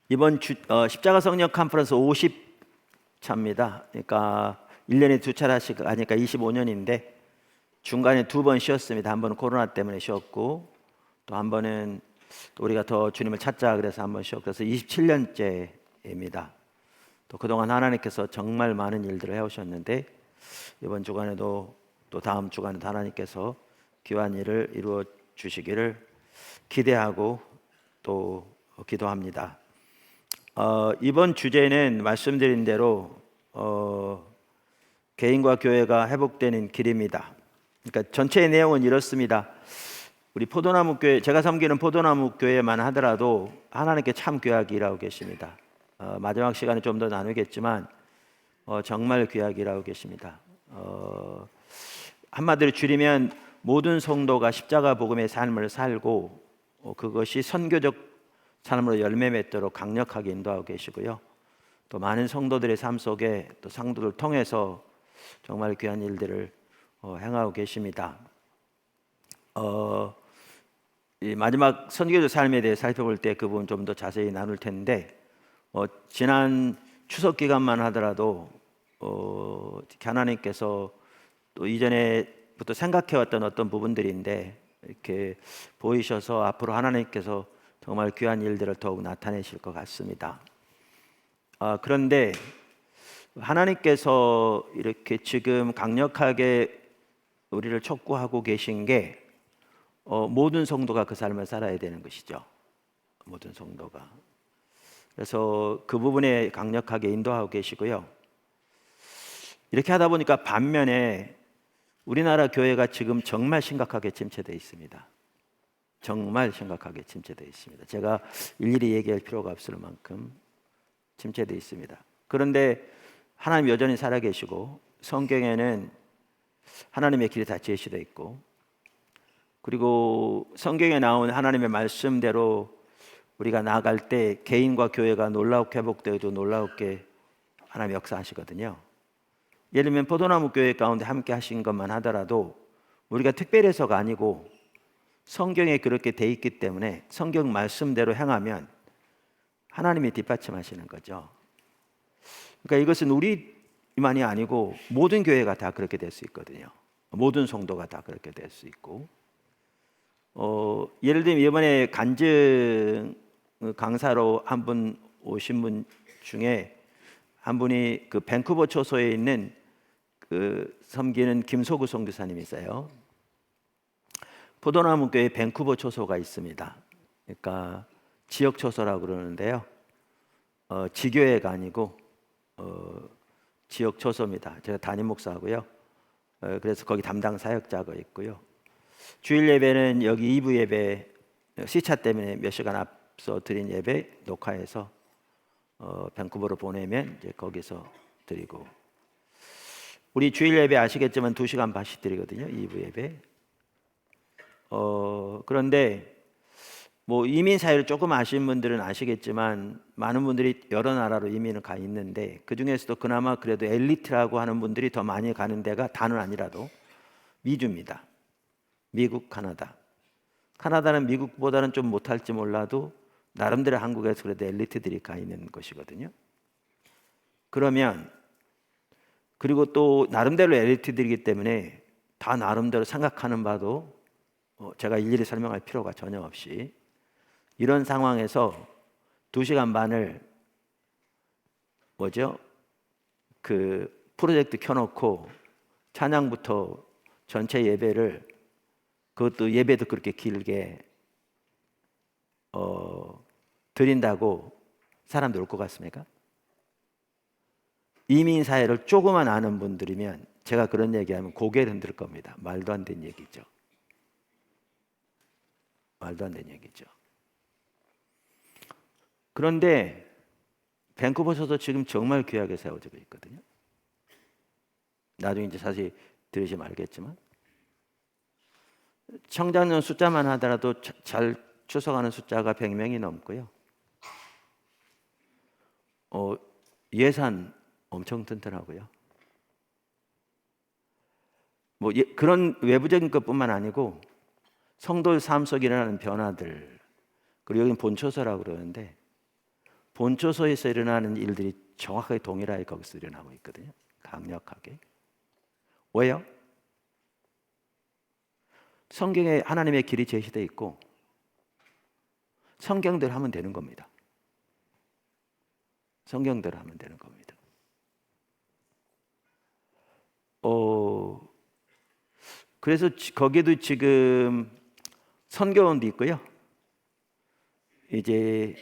이번 십자가 성령 컨퍼런스 50차입니다. 그러니까 1년에 두 차례씩 하니까 25년인데 중간에 두 번 쉬었습니다. 한 번은 코로나 때문에 쉬었고 또 한 번은 또 우리가 더 주님을 찾자 그래서 한 번 쉬었고 그래서 27년째입니다. 또 그동안 하나님께서 정말 많은 일들을 해오셨는데 이번 주간에도 또 다음 주간에도 하나님께서 귀한 일을 이루어 주시기를 기대하고 또 기도합니다. 이번 주제는 말씀드린 대로 개인과 교회가 회복되는 길입니다. 그러니까 전체의 내용은 이렇습니다. 우리 포도나무 교회, 제가 섬기는 포도나무 교회만 하더라도 하나님께 참 귀하게 일하고 계십니다. 마지막 시간에 좀 더 나누겠지만 정말 귀하게 일하고 계십니다. 한마디로 줄이면 모든 성도가 십자가 복음의 삶을 살고 그것이 선교적 삶으로 열매 맺도록 강력하게 인도하고 계시고요. 또 많은 성도들의 삶 속에 또 상도를 통해서 정말 귀한 일들을 행하고 계십니다. 이 마지막 선교적 삶에 대해 살펴볼 때 그 부분 좀 더 자세히 나눌 텐데 지난 추석 기간만 하더라도 하나님께서 또 이전에부터 생각해왔던 어떤 부분들인데 이렇게 보이셔서 앞으로 하나님께서 정말 귀한 일들을 더욱 나타내실 것 같습니다. 그런데 하나님께서 이렇게 지금 강력하게 우리를 촉구하고 계신 게 모든 성도가 그 삶을 살아야 되는 것이죠. 모든 성도가. 그래서 그 부분에 강력하게 인도하고 계시고요. 이렇게 하다 보니까 반면에 우리나라 교회가 지금 정말 심각하게 침체되어 있습니다. 정말 심각하게 침체되어 있습니다. 제가 일일이 얘기할 필요가 없을 만큼 침체되어 있습니다. 그런데 하나님 여전히 살아계시고 성경에는 하나님의 길이 다 제시되어 있고 그리고 성경에 나온 하나님의 말씀대로 우리가 나아갈 때 개인과 교회가 놀랍게 회복되어도 놀랍게 하나님 역사하시거든요. 예를 들면 포도나무 교회 가운데 함께 하신 것만 하더라도 우리가 특별해서가 아니고 성경에 그렇게 돼 있기 때문에 성경 말씀대로 행하면 하나님이 뒷받침하시는 거죠. 그러니까 이것은 우리만이 아니고 모든 교회가 다 그렇게 될 수 있거든요. 모든 성도가 다 그렇게 될 수 있고 예를 들면 이번에 간증 강사로 한 분 오신 분 중에 한 분이 그 밴쿠버 초소에 있는 그 섬기는 김소구 선교사님이 있어요. 포도나무 교회 밴쿠버 초소가 있습니다. 그러니까 지역 초소라고 그러는데요. 지교회가 아니고 지역 초소입니다. 제가 담임 목사하고요. 그래서 거기 담당 사역자가 있고요. 주일 예배는 여기 2부 예배 시차 때문에 몇 시간 앞서 드린 예배 녹화해서 밴쿠버로 보내면 이제 거기서 드리고 우리 주일 예배 아시겠지만 2시간 반씩 드리거든요. 2부 예배. 그런데 뭐 이민 사회를 조금 아시는 분들은 아시겠지만 많은 분들이 여러 나라로 이민을 가 있는데 그 중에서도 그나마 그래도 엘리트라고 하는 분들이 더 많이 가는 데가 다는 아니라도 미주입니다. 미국, 카나다. 카나다는 미국보다는 좀 못할지 몰라도 나름대로 한국에서 그래도 엘리트들이 가 있는 곳이거든요. 그러면 그리고 또 나름대로 엘리트들이기 때문에 다 나름대로 생각하는 바도 제가 일일이 설명할 필요가 전혀 없이 이런 상황에서 2시간 반을 그 프로젝트 켜놓고 찬양부터 전체 예배를 그것도 예배도 그렇게 길게 드린다고 사람들 올 것 같습니까? 이민 사회를 조금만 아는 분들이면 제가 그런 얘기하면 고개를 흔들 겁니다. 말도 안 되는 얘기죠. 말도 안 되는 얘기죠. 그런데 밴쿠버에서도 지금 정말 귀하게 세워지고 있거든요. 나중에 이제 사실 들으시면 알겠지만 청자년 숫자만 하더라도 잘 추석하는 숫자가 100명이 넘고요. 예산 엄청 튼튼하고요. 뭐 그런 외부적인 것뿐만 아니고 성도의 삶 속에 일어나는 변화들 그리고 여기는 본초소라고 그러는데 본초소에서 일어나는 일들이 정확하게 동일하게 거기서 일어나고 있거든요. 강력하게. 왜요? 성경에 하나님의 길이 제시되어 있고 성경대로 하면 되는 겁니다. 성경대로 하면 되는 겁니다. 그래서 거기도 지금 선교원도 있고요. 이제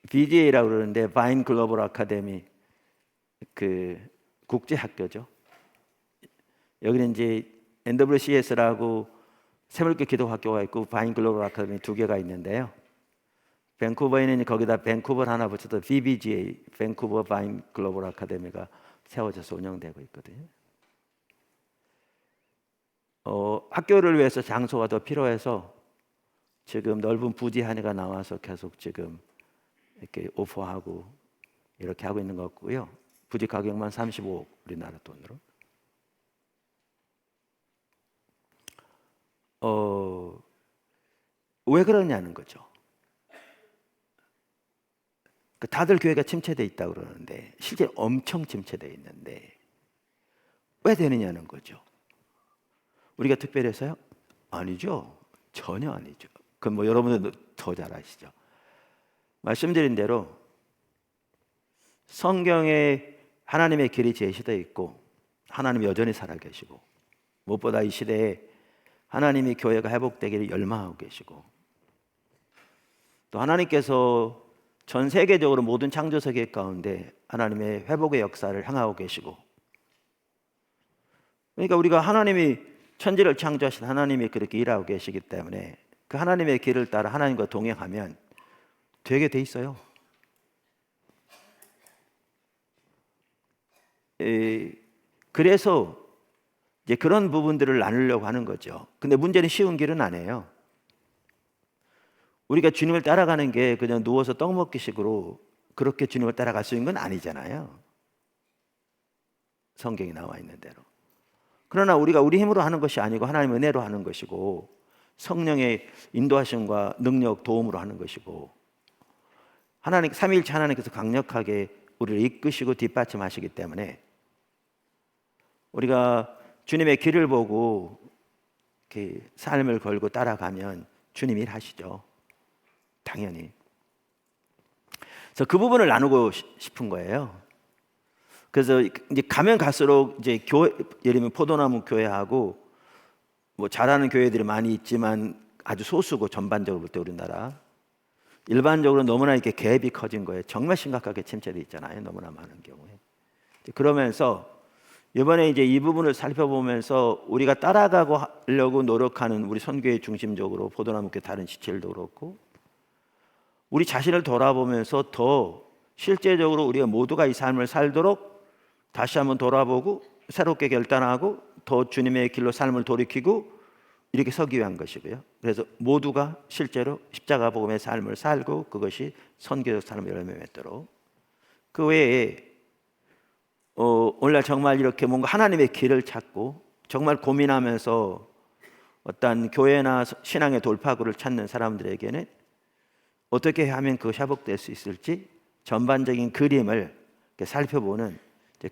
BDA라고 그러는데 바인 글로벌 아카데미 그 국제 학교죠. 여기는 이제 NWCS라고 새물교 기도학교가 있고 바인 글로벌 아카데미 두 개가 있는데요. 밴쿠버에는 거기다 밴쿠버 하나 붙여서 VBGA, 밴쿠버 바인 글로벌 아카데미가 세워져서 운영되고 있거든요. 학교를 위해서 장소가 더 필요해서 지금 넓은 부지 하나가 나와서 계속 지금 이렇게 오퍼하고 이렇게 하고 있는 것 같고요. 부지 가격만 35억 우리나라 돈으로. 왜 그러냐는 거죠. 다들 교회가 침체되어 있다고 그러는데 실제 엄청 침체되어 있는데 왜 되느냐는 거죠. 우리가 특별해서요? 아니죠. 전혀 아니죠. 그건 뭐 여러분들도 더 잘 아시죠. 말씀드린 대로 성경에 하나님의 길이 제시되어 있고 하나님이 여전히 살아계시고 무엇보다 이 시대에 하나님이 교회가 회복되기를 열망하고 계시고 또 하나님께서 전 세계적으로 모든 창조 세계 가운데 하나님의 회복의 역사를 향하고 계시고 그러니까 우리가 하나님이 천지를 창조하신 하나님이 그렇게 일하고 계시기 때문에 그 하나님의 길을 따라 하나님과 동행하면 되게 돼 있어요. 그래서 이제 그런 부분들을 나누려고 하는 거죠. 근데 문제는 쉬운 길은 아니에요. 우리가 주님을 따라가는 게 그냥 누워서 떡 먹기식으로 그렇게 주님을 따라갈 수 있는 건 아니잖아요. 성경에 나와 있는 대로. 그러나 우리가 우리 힘으로 하는 것이 아니고 하나님의 은혜로 하는 것이고 성령의 인도하심과 능력, 도움으로 하는 것이고 하나님 삼위일체 하나님께서 강력하게 우리를 이끄시고 뒷받침하시기 때문에 우리가 주님의 길을 보고 이렇게 삶을 걸고 따라가면 주님이 일하시죠. 당연히. 그래서 그 부분을 나누고 싶은 거예요. 그래서 이제 가면 갈수록 이제 교회, 예를 들면 포도나무 교회하고 뭐 잘하는 교회들이 많이 있지만 아주 소수고 전반적으로 볼 때 우리나라 일반적으로 너무나 이렇게 갭이 커진 거예요. 정말 심각하게 침체돼 있잖아요. 너무나 많은 경우에. 그러면서 이번에 이제 이 부분을 살펴보면서 우리가 따라가고 하려고 노력하는 우리 선교회 중심적으로 포도나무 교회 다른 지체들도 그렇고 우리 자신을 돌아보면서 더 실제적으로 우리가 모두가 이 삶을 살도록 다시 한번 돌아보고 새롭게 결단하고 더 주님의 길로 삶을 돌이키고 이렇게 서기 위한 것이고요. 그래서 모두가 실제로 십자가 복음의 삶을 살고 그것이 선교적 삶을 열매 맺도록 그 외에 오늘날 정말 이렇게 뭔가 하나님의 길을 찾고 정말 고민하면서 어떤 교회나 신앙의 돌파구를 찾는 사람들에게는 어떻게 하면 그 회복될 수 있을지 전반적인 그림을 살펴보는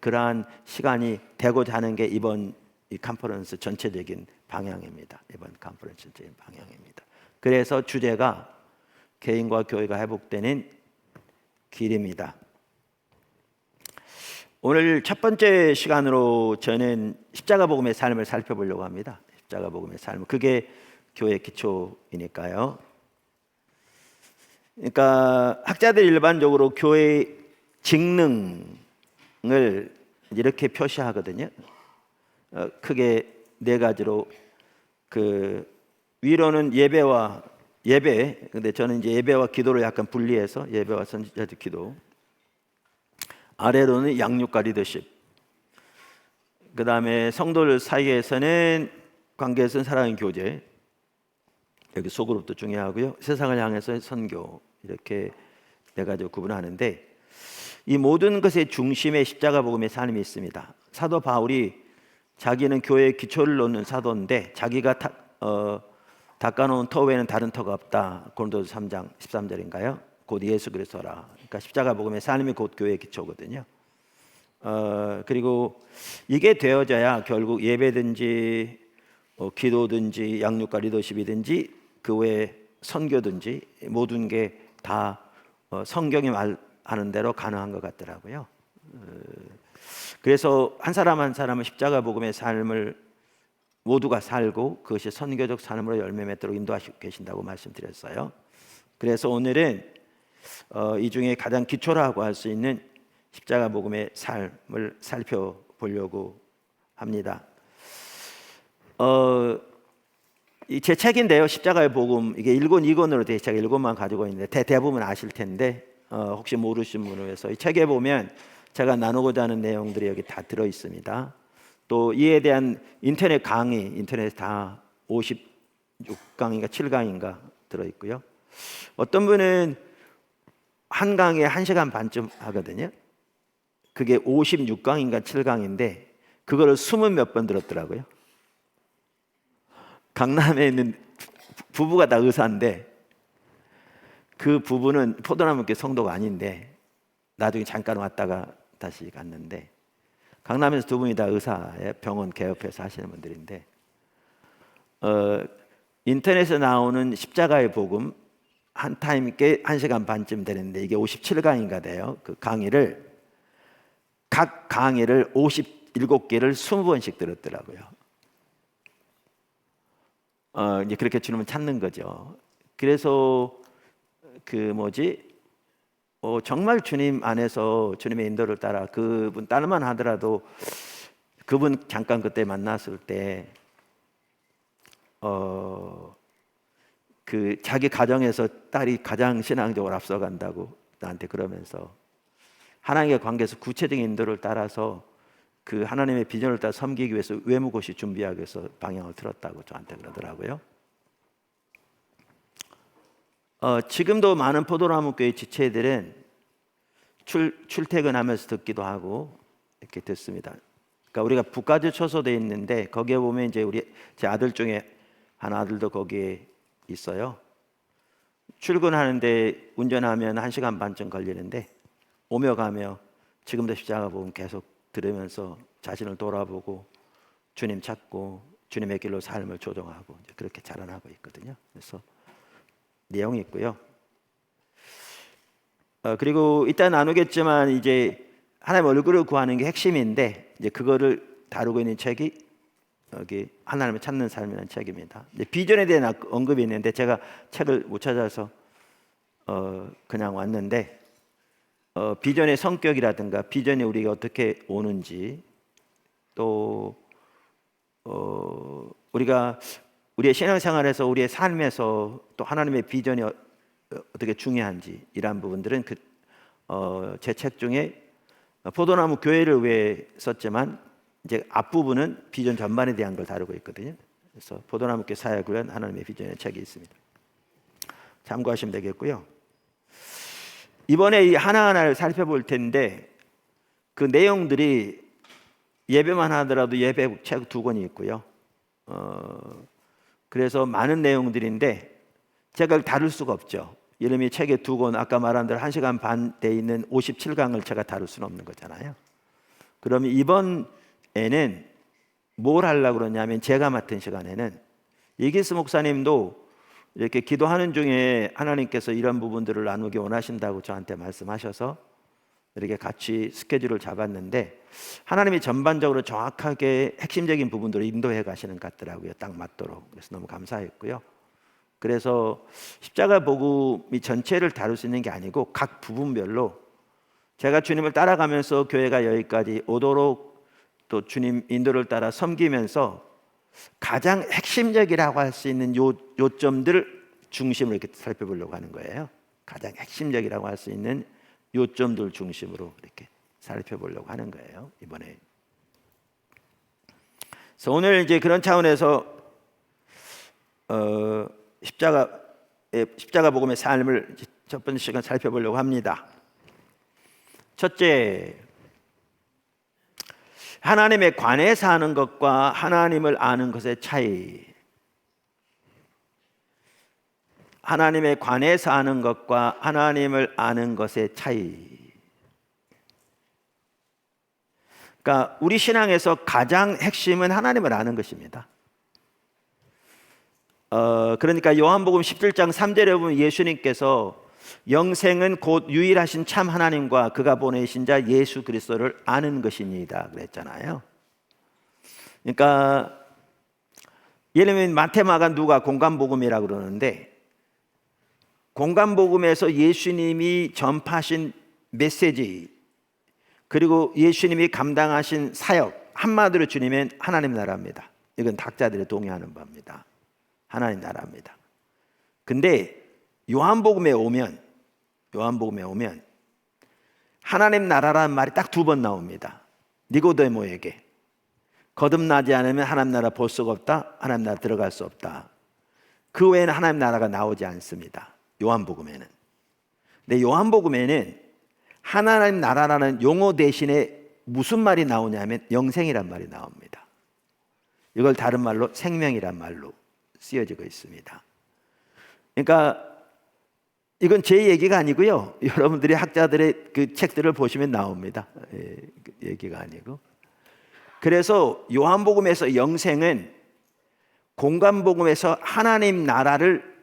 그러한 시간이 되고자 하는 게 이번 이 컨퍼런스 전체적인 방향입니다. 이번 컨퍼런스 전체적인 방향입니다. 그래서 주제가 개인과 교회가 회복되는 길입니다. 오늘 첫 번째 시간으로 저는 십자가 복음의 삶을 살펴보려고 합니다. 십자가 복음의 삶, 그게 교회 기초이니까요. 그러니까 학자들 일반적으로 교회의 직능을 이렇게 표시하거든요. 크게 네 가지로 위로는 예배, 근데 저는 이제 예배와 기도를 약간 분리해서 예배와 선지자적 기도. 아래로는 양육과 리더십. 그 다음에 성도들 사이에서는 관계에서는 사랑의 교제. 여기 소그룹도 중요하고요. 세상을 향해서 선교. 이렇게 네 가지로 구분하는데 이 모든 것의 중심에 십자가 복음의 삶이 있습니다. 사도 바울이 자기는 교회의 기초를 놓는 사도인데 자기가 닦아놓은 터 외에는 다른 터가 없다. 고린도서 3장 13절인가요? 곧 예수 그리스도라. 그러니까 십자가 복음의 삶이 곧 교회의 기초거든요. 그리고 이게 되어져야 결국 예배든지 기도든지 양육과 리더십이든지 그 외에 선교든지 모든 게 다 성경이 말하는 대로 가능한 것 같더라고요. 그래서 한 사람 한 사람은 십자가 복음의 삶을 모두가 살고 그것이 선교적 삶으로 열매 맺도록 인도하시고 계신다고 말씀드렸어요. 그래서 오늘은 이 중에 가장 기초라고 할 수 있는 십자가 복음의 삶을 살펴보려고 합니다. 제 책인데요. 십자가의 복음 이게 1권 2권으로 된 책 1권만 가지고 있는데 대부분 아실 텐데 혹시 모르신 분을 위해서 이 책에 보면 제가 나누고자 하는 내용들이 여기 다 들어 있습니다. 또 이에 대한 인터넷 강의, 인터넷 다 56강인가 7강인가 들어 있고요. 어떤 분은 한 강에 1시간 반쯤 하거든요. 그게 56강인가 7강인데 그거를 20 몇 번 들었더라고요. 강남에 있는 부부가 다 의사인데 그 부부는 포도나무교회 성도가 아닌데 나중에 잠깐 왔다가 다시 갔는데 강남에서 두 분이 다 의사예요. 병원 개업해서 하시는 분들인데 인터넷에 나오는 십자가의 복음 한 타임께 1시간 반쯤 되는데 이게 57강인가 돼요. 그 강의를 각 강의를 57개를 20번씩 들었더라고요. 이제 그렇게 주님을 찾는 거죠. 그래서 정말 주님 안에서 주님의 인도를 따라 그분 따르만 하더라도 그분 잠깐 그때 만났을 때 자기 가정에서 딸이 가장 신앙적으로 앞서간다고 나한테 그러면서 하나님의 관계에서 구체적인 인도를 따라서 그 하나님의 비전을 따라 섬기기 위해서 외무고시 준비하기 위해서 방향을 틀었다고 저한테 그러더라고요. 지금도 많은 포도나무 교회 지체들은 출퇴근하면서 듣기도 하고 이렇게 듣습니다. 그러니까 우리가 북가주 초소돼 있는데 거기에 보면 이제 제 아들 중에 한 아들도 거기에 있어요. 출근하는데 운전하면 1시간 반쯤 걸리는데 오며 가며 지금도 십자가 복음 계속 들으면서 자신을 돌아보고 주님 찾고 주님의 길로 삶을 조정하고 이제 그렇게 자라나고 있거든요. 그래서 내용이 있고요. 그리고 이따 나누겠지만 이제 하나님의 얼굴을 구하는 게 핵심인데 이제 그거를 다루고 있는 책이 여기 하나님을 찾는 삶이라는 책입니다. 이제 비전에 대한 언급이 있는데 제가 책을 못 찾아서 그냥 왔는데 비전의 성격이라든가 비전이 우리가 어떻게 오는지 또 우리가 우리의 신앙생활에서 우리의 삶에서 또 하나님의 비전이 어떻게 중요한지 이러한 부분들은 제 책 중에 포도나무 교회를 위해 썼지만 이제 앞부분은 비전 전반에 대한 걸 다루고 있거든요. 그래서 포도나무 교회 사역을 위한 하나님의 비전의 책이 있습니다. 참고하시면 되겠고요. 이번에 이 하나하나를 살펴볼 텐데 그 내용들이 예배만 하더라도 예배 책 2권이 있고요. 그래서 많은 내용들인데 제가 다룰 수가 없죠. 이름이 책의 2권 아까 말한 대로 1시간 반 돼 있는 57강을 제가 다룰 수는 없는 거잖아요. 그러면 이번에는 뭘 하려고 그러냐면 제가 맡은 시간에는 이기스 목사님도 이렇게 기도하는 중에 하나님께서 이런 부분들을 나누기 원하신다고 저한테 말씀하셔서 이렇게 같이 스케줄을 잡았는데 하나님이 전반적으로 정확하게 핵심적인 부분들을 인도해 가시는 것 같더라고요. 딱 맞도록. 그래서 너무 감사했고요. 그래서 십자가 복음이 전체를 다룰 수 있는 게 아니고 각 부분별로 제가 주님을 따라가면서 교회가 여기까지 오도록 또 주님 인도를 따라 섬기면서 가장 핵심적이라고 할 수 있는 요점들을 중심으로 이렇게 살펴보려고 하는 거예요. 가장 핵심적이라고 할 수 있는 요점들 중심으로 이렇게 살펴보려고 하는 거예요. 이번에. 그래서 오늘 이제 그런 차원에서 십자가 복음의 삶을 첫 번째 시간 살펴보려고 합니다. 첫째, 하나님에 관해서 아는 것과 하나님을 아는 것의 차이. 하나님에 관해서 아는 것과 하나님을 아는 것의 차이. 그러니까 우리 신앙에서 가장 핵심은 하나님을 아는 것입니다. 그러니까 요한복음 17장 3절에 보면 예수님께서 영생은 곧 유일하신 참 하나님과 그가 보내신 자 예수 그리스도를 아는 것이니이다 그랬잖아요. 그러니까 예를 들면 마태, 마가, 누가 공간복음이라고 그러는데, 공간복음에서 예수님이 전파하신 메시지, 그리고 예수님이 감당하신 사역, 한마디로 주님은 하나님 나라입니다. 이건 학자들이 동의하는 바입니다. 하나님 나라입니다. 근데 요한복음에 오면 하나님 나라라는 말이 딱 2번 나옵니다. 니고데모에게 거듭나지 않으면 하나님 나라 볼 수가 없다, 하나님 나라 들어갈 수 없다. 그 외에는 하나님 나라가 나오지 않습니다, 요한복음에는. 근데 요한복음에는 하나님 나라라는 용어 대신에 무슨 말이 나오냐면 영생이란 말이 나옵니다. 이걸 다른 말로 생명이란 말로 쓰여지고 있습니다. 그러니까 이건 제 얘기가 아니고요, 여러분들이 학자들의 그 책들을 보시면 나옵니다. 얘기가 아니고. 그래서 요한복음에서 영생은 공간복음에서 하나님 나라를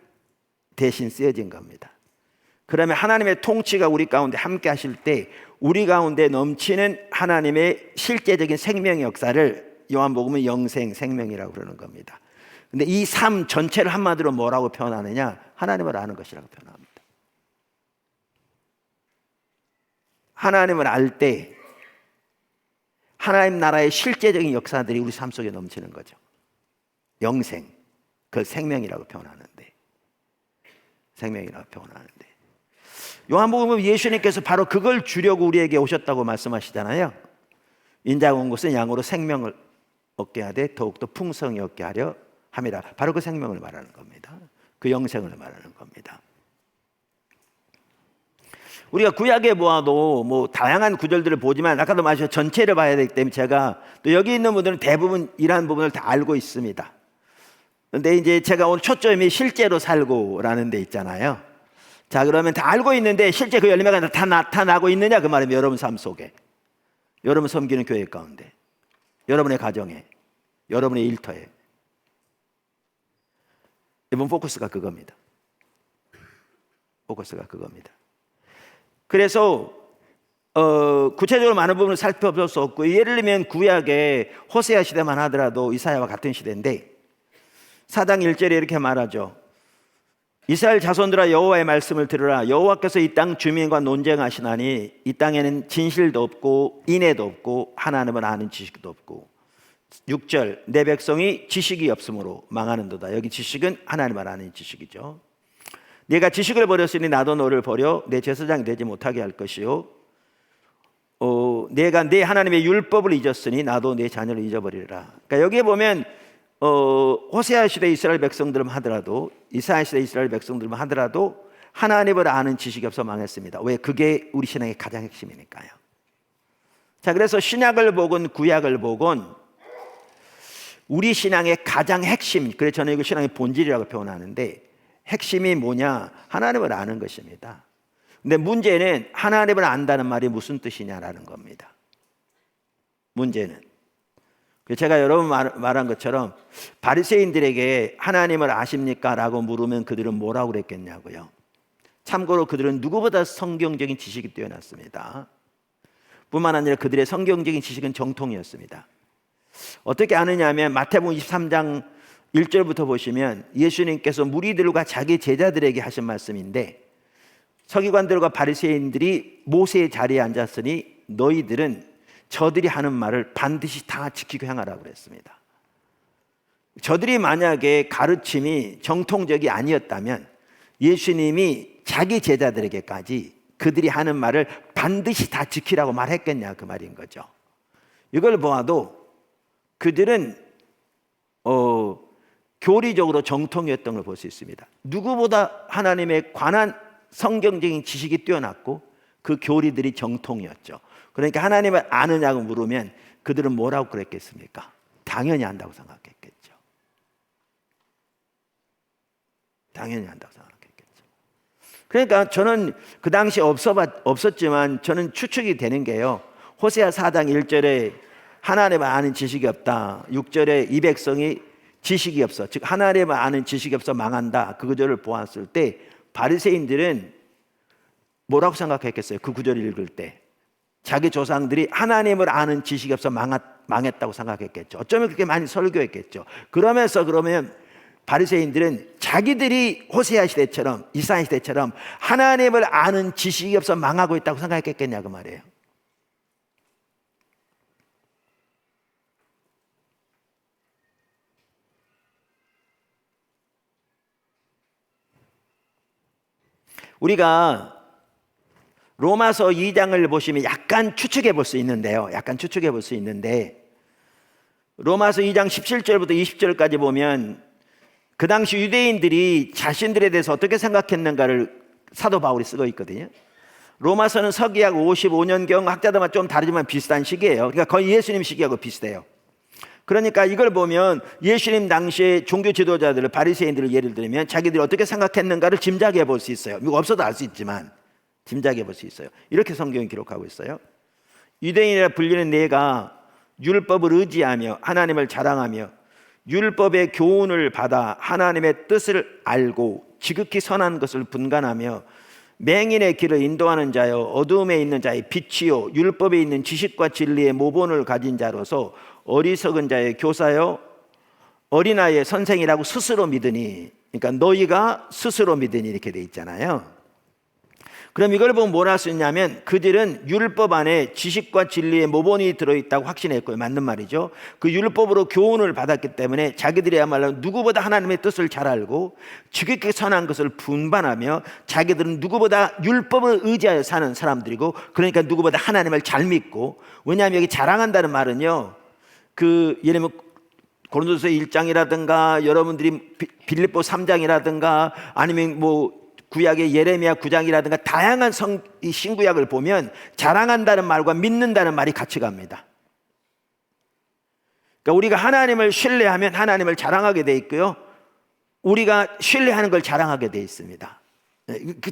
대신 쓰여진 겁니다. 그러면 하나님의 통치가 우리 가운데 함께 하실 때 우리 가운데 넘치는 하나님의 실제적인 생명의 역사를 요한복음은 영생, 생명이라고 그러는 겁니다. 근데 이 삶 전체를 한마디로 뭐라고 표현하느냐? 하나님을 아는 것이라고 표현합니다. 하나님을 알 때 하나님 나라의 실제적인 역사들이 우리 삶 속에 넘치는 거죠. 영생, 그 생명이라고 표현하는데, 요한복음은 예수님께서 바로 그걸 주려고 우리에게 오셨다고 말씀하시잖아요. 인자가 온 것은 양으로 생명을 얻게 하되 더욱더 풍성히 얻게 하려 함이라. 바로 그 생명을 말하는 겁니다. 그 영생을 말하는 겁니다. 우리가 구약에 보아도 뭐 다양한 구절들을 보지만 아까도 말씀하신 전체를 봐야 되기 때문에 제가 또 여기 있는 분들은 대부분 이러한 부분을 다 알고 있습니다. 그런데 이제 제가 오늘 초점이 실제로 살고라는 데 있잖아요. 자, 그러면 다 알고 있는데 실제 그 열매가 다 나타나고 있느냐 그 말이면 여러분 삶 속에, 여러분 섬기는 교회 가운데, 여러분의 가정에, 여러분의 일터에. 이번 포커스가 그겁니다. 그래서 구체적으로 많은 부분을 살펴볼 수 없고, 예를 들면 구약의 호세아 시대만 하더라도 이사야와 같은 시대인데 4장 1절에 이렇게 말하죠. 이스라엘 자손들아 여호와의 말씀을 들으라. 여호와께서 이 땅 주민과 논쟁하시나니 이 땅에는 진실도 없고 인애도 없고 하나님을 아는 지식도 없고. 6절 내 백성이 지식이 없으므로 망하는도다. 여기 지식은 하나님을 아는 지식이죠. 네가 지식을 버렸으니 나도 너를 버려 내 제사장이 되지 못하게 할 것이요, 내가 내 하나님의 율법을 잊었으니 나도 내 자녀를 잊어버리리라. 그러니까 여기에 보면 호세아 시대 이스라엘 백성들만 하더라도, 이사야 시대 이스라엘 백성들만 하더라도 하나님을 아는 지식이 없어 망했습니다. 왜? 그게 우리 신앙의 가장 핵심이니까요. 자, 그래서 신약을 보건 구약을 보건 우리 신앙의 가장 핵심, 그래서 저는 이걸 신앙의 본질이라고 표현하는데, 핵심이 뭐냐? 하나님을 아는 것입니다. 근데 문제는 하나님을 안다는 말이 무슨 뜻이냐라는 겁니다. 문제는 제가 여러분 말한 것처럼 바리새인들에게 하나님을 아십니까? 라고 물으면 그들은 뭐라고 그랬겠냐고요. 참고로 그들은 누구보다 성경적인 지식이 뛰어났습니다. 뿐만 아니라 그들의 성경적인 지식은 정통이었습니다. 어떻게 아느냐 하면 마태복음 23장 1절부터 보시면 예수님께서 무리들과 자기 제자들에게 하신 말씀인데, 서기관들과 바리새인들이 모세의 자리에 앉았으니 너희들은 저들이 하는 말을 반드시 다 지키고 행하라고 그랬습니다. 저들이 만약에 가르침이 정통적이 아니었다면 예수님이 자기 제자들에게까지 그들이 하는 말을 반드시 다 지키라고 말했겠냐 그 말인 거죠. 이걸 보아도 그들은 교리적으로 정통이었던 걸 볼 수 있습니다. 누구보다 하나님에 관한 성경적인 지식이 뛰어났고 그 교리들이 정통이었죠. 그러니까 하나님을 아느냐고 물으면 그들은 뭐라고 그랬겠습니까? 당연히 안다고 생각했겠죠. 당연히 안다고 생각했겠죠. 그러니까 저는 그 당시 없었지만 저는 추측이 되는 게요. 호세아 4장 1절에 하나님을 아는 지식이 없다. 6절에 이 백성이 지식이 없어. 즉 하나님을 아는 지식이 없어 망한다. 그 구절을 보았을 때 바리새인들은 뭐라고 생각했겠어요? 그 구절을 읽을 때 자기 조상들이 하나님을 아는 지식이 없어 망했다고 생각했겠죠. 어쩌면 그렇게 많이 설교했겠죠. 그러면 바리새인들은 자기들이 호세아 시대처럼 이사야 시대처럼 하나님을 아는 지식이 없어 망하고 있다고 생각했겠냐 그 말이에요. 우리가 로마서 2장을 보시면 약간 추측해 볼 수 있는데요. 로마서 2장 17절부터 20절까지 보면 그 당시 유대인들이 자신들에 대해서 어떻게 생각했는가를 사도 바울이 쓰고 있거든요. 로마서는 서기약 55년경, 학자들마다 좀 다르지만 비슷한 시기예요. 그러니까 거의 예수님 시기하고 비슷해요. 그러니까 이걸 보면 예수님 당시에 종교 지도자들, 바리새인들을 예를 들면 자기들이 어떻게 생각했는가를 짐작해 볼 수 있어요. 이거 없어도 알 수 있지만 짐작해 볼 수 있어요. 이렇게 성경이 기록하고 있어요. 유대인이라 불리는 내가 율법을 의지하며 하나님을 자랑하며 율법의 교훈을 받아 하나님의 뜻을 알고 지극히 선한 것을 분간하며 맹인의 길을 인도하는 자여 어두움에 있는 자의 빛이요 율법에 있는 지식과 진리의 모본을 가진 자로서 어리석은 자의 교사요 어린아이의 선생이라고 스스로 믿으니, 그러니까 너희가 스스로 믿으니 이렇게 돼 있잖아요. 그럼 이걸 보면 뭘 할 수 있냐면 그들은 율법 안에 지식과 진리의 모본이 들어있다고 확신했고요. 맞는 말이죠. 그 율법으로 교훈을 받았기 때문에 자기들이야말로 누구보다 하나님의 뜻을 잘 알고 지극히 선한 것을 분반하며 자기들은 누구보다 율법을 의지하여 사는 사람들이고, 그러니까 누구보다 하나님을 잘 믿고, 왜냐하면 여기 자랑한다는 말은요, 그 예를 들면 고린도서 1장이라든가 여러분들이 빌립보 3장이라든가 아니면 뭐 구약의 예레미야 9장이라든가 다양한 신구약을 보면 자랑한다는 말과 믿는다는 말이 같이 갑니다. 그러니까 우리가 하나님을 신뢰하면 하나님을 자랑하게 돼 있고요, 우리가 신뢰하는 걸 자랑하게 돼 있습니다.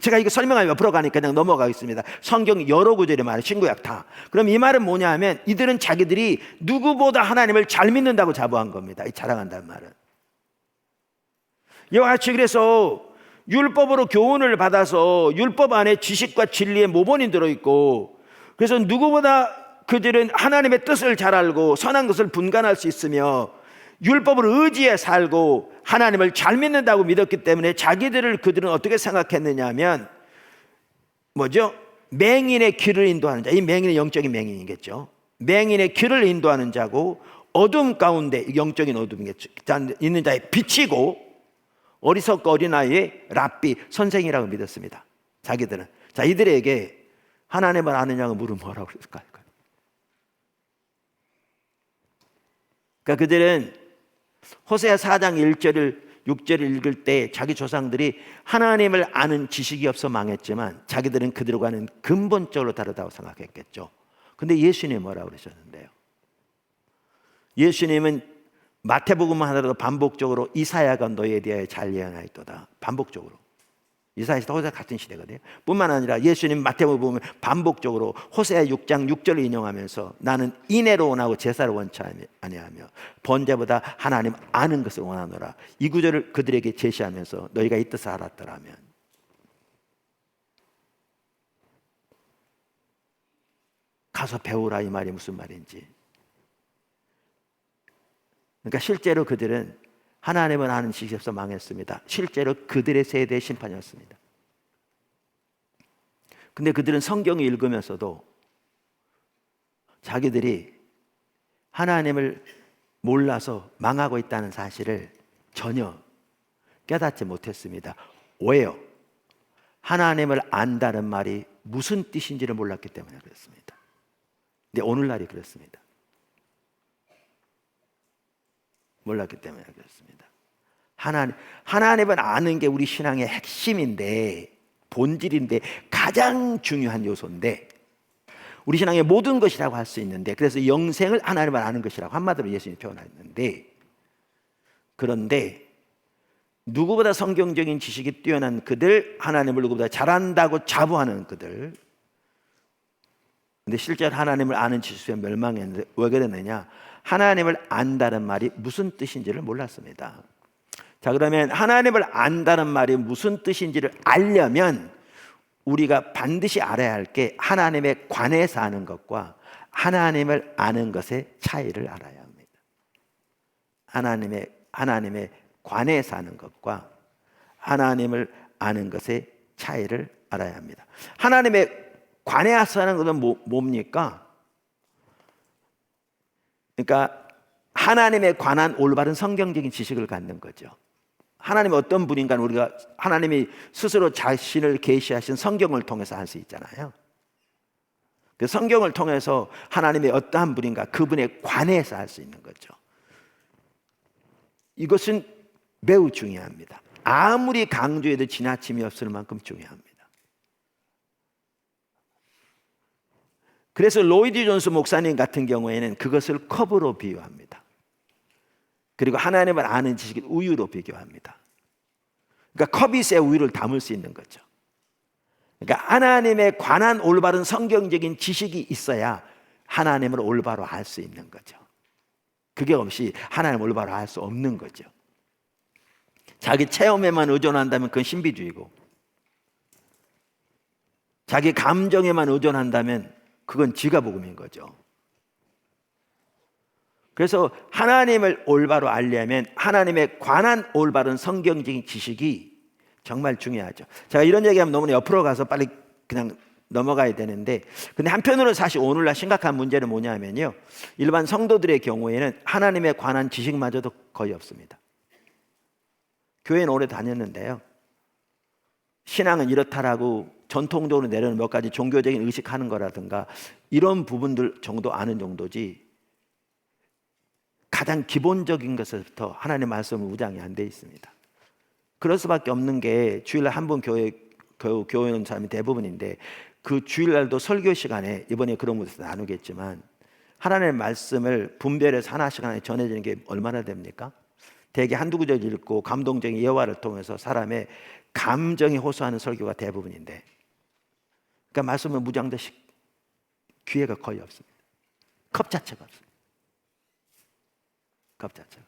제가 이거 설명하면 옆으로 가니까 그냥 넘어가겠습니다. 성경 여러 구절에 말해요. 신구약 다. 그럼 이 말은 뭐냐 하면 이들은 자기들이 누구보다 하나님을 잘 믿는다고 자부한 겁니다. 이 자랑한다는 말은. 이와 같이 그래서 율법으로 교훈을 받아서 율법 안에 지식과 진리의 모본이 들어있고, 그래서 누구보다 그들은 하나님의 뜻을 잘 알고 선한 것을 분간할 수 있으며 율법을 의지해 살고 하나님을 잘 믿는다고 믿었기 때문에 그들은 어떻게 생각했느냐 하면 뭐죠? 맹인의 길을 인도하는 자. 이 맹인은 영적인 맹인이겠죠. 맹인의 길을 인도하는 자고 어둠 가운데, 영적인 어둠이겠죠, 있는 자의 빛이고 어리석고 어린아이의 랍비, 선생이라고 믿었습니다. 자기들은. 자, 이들에게 하나님을 아느냐고 물으면 뭐라고 그랬을까요? 그러니까 그들은 호세아 4장 1절을 6절을 읽을 때 자기 조상들이 하나님을 아는 지식이 없어 망했지만 자기들은 그들과는 근본적으로 다르다고 생각했겠죠. 근데 예수님이 뭐라고 그러셨는데요? 예수님은 마태복음만 하더라도 반복적으로 이사야가 너희에 대하여 잘 예언하였도다. 반복적으로. 이사야 시대 호세아 같은 시대거든요. 뿐만 아니라 예수님 마태복음 보면 반복적으로 호세아 6장 6절을 인용하면서 나는 인애로 원하고 제사를 원치 아니하며 번제보다 하나님 아는 것을 원하노라. 이 구절을 그들에게 제시하면서 너희가 이 뜻을 알았더라면, 가서 배우라, 이 말이 무슨 말인지. 그러니까 실제로 그들은 하나님을 아는 지식이 없어 망했습니다. 실제로 그들의 세대의 심판이었습니다. 근데 그들은 성경을 읽으면서도 자기들이 하나님을 몰라서 망하고 있다는 사실을 전혀 깨닫지 못했습니다. 왜요? 하나님을 안다는 말이 무슨 뜻인지를 몰랐기 때문에 그렇습니다. 근데 오늘날이 그렇습니다. 몰랐기 때문에 그렇습니다. 하나님을 아는 게 우리 신앙의 핵심인데, 본질인데, 가장 중요한 요소인데, 우리 신앙의 모든 것이라고 할 수 있는데, 그래서 영생을 하나님을 아는 것이라고 한마디로 예수님이 표현했는데, 그런데 누구보다 성경적인 지식이 뛰어난 그들, 하나님을 누구보다 잘한다고 자부하는 그들. 근데 실제로 하나님을 아는 지수에 멸망했는데 왜 그랬느냐? 하나님을 안다는 말이 무슨 뜻인지를 몰랐습니다. 자, 그러면 하나님을 안다는 말이 무슨 뜻인지를 알려면 우리가 반드시 알아야 할 게 하나님에 관해서 아는 것과 하나님을 아는 것의 차이를 알아야 합니다. 하나님에 관해서 아는 것과 하나님을 아는 것의 차이를 알아야 합니다. 하나님에 관해서 하는 것은 뭡니까? 그러니까 하나님에 관한 올바른 성경적인 지식을 갖는 거죠. 하나님이 어떤 분인가 우리가 하나님이 스스로 자신을 계시하신 성경을 통해서 알 수 있잖아요. 그 성경을 통해서 하나님이 어떠한 분인가 그분에 관해서 알 수 있는 거죠. 이것은 매우 중요합니다. 아무리 강조해도 지나침이 없을 만큼 중요합니다. 그래서 로이드 존스 목사님 같은 경우에는 그것을 컵으로 비유합니다. 그리고 하나님을 아는 지식을 우유로 비교합니다. 그러니까 컵이 새 우유를 담을 수 있는 거죠. 그러니까 하나님에 관한 올바른 성경적인 지식이 있어야 하나님을 올바로 알 수 있는 거죠. 그게 없이 하나님을 올바로 알 수 없는 거죠. 자기 체험에만 의존한다면 그건 신비주의고, 자기 감정에만 의존한다면 그건 지가복음인 거죠. 그래서 하나님을 올바로 알려면 하나님에 관한 올바른 성경적인 지식이 정말 중요하죠. 제가 이런 얘기하면 너무 옆으로 가서 빨리 그냥 넘어가야 되는데, 근데 한편으로는 사실 오늘날 심각한 문제는 뭐냐면요, 일반 성도들의 경우에는 하나님에 관한 지식마저도 거의 없습니다. 교회는 오래 다녔는데요, 신앙은 이렇다라고 전통적으로 내려오는 몇 가지 종교적인 의식하는 거라든가 이런 부분들 정도 아는 정도지, 가장 기본적인 것부터 하나님의 말씀은 우장이 안 돼 있습니다. 그럴 수밖에 없는 게 주일날 한 번 교회 오는 사람이 대부분인데, 그 주일날도 설교 시간에 이번에 그런 것에서 나누겠지만 하나님의 말씀을 분별해서 하나씩 하나 전해지는 게 얼마나 됩니까? 대개 한두 구절 읽고 감동적인 예화를 통해서 사람의 감정이 호소하는 설교가 대부분인데, 그러니까 말씀을 무장되시 기회가 거의 없습니다. 컵 자체가 없습니다. 컵 자체가.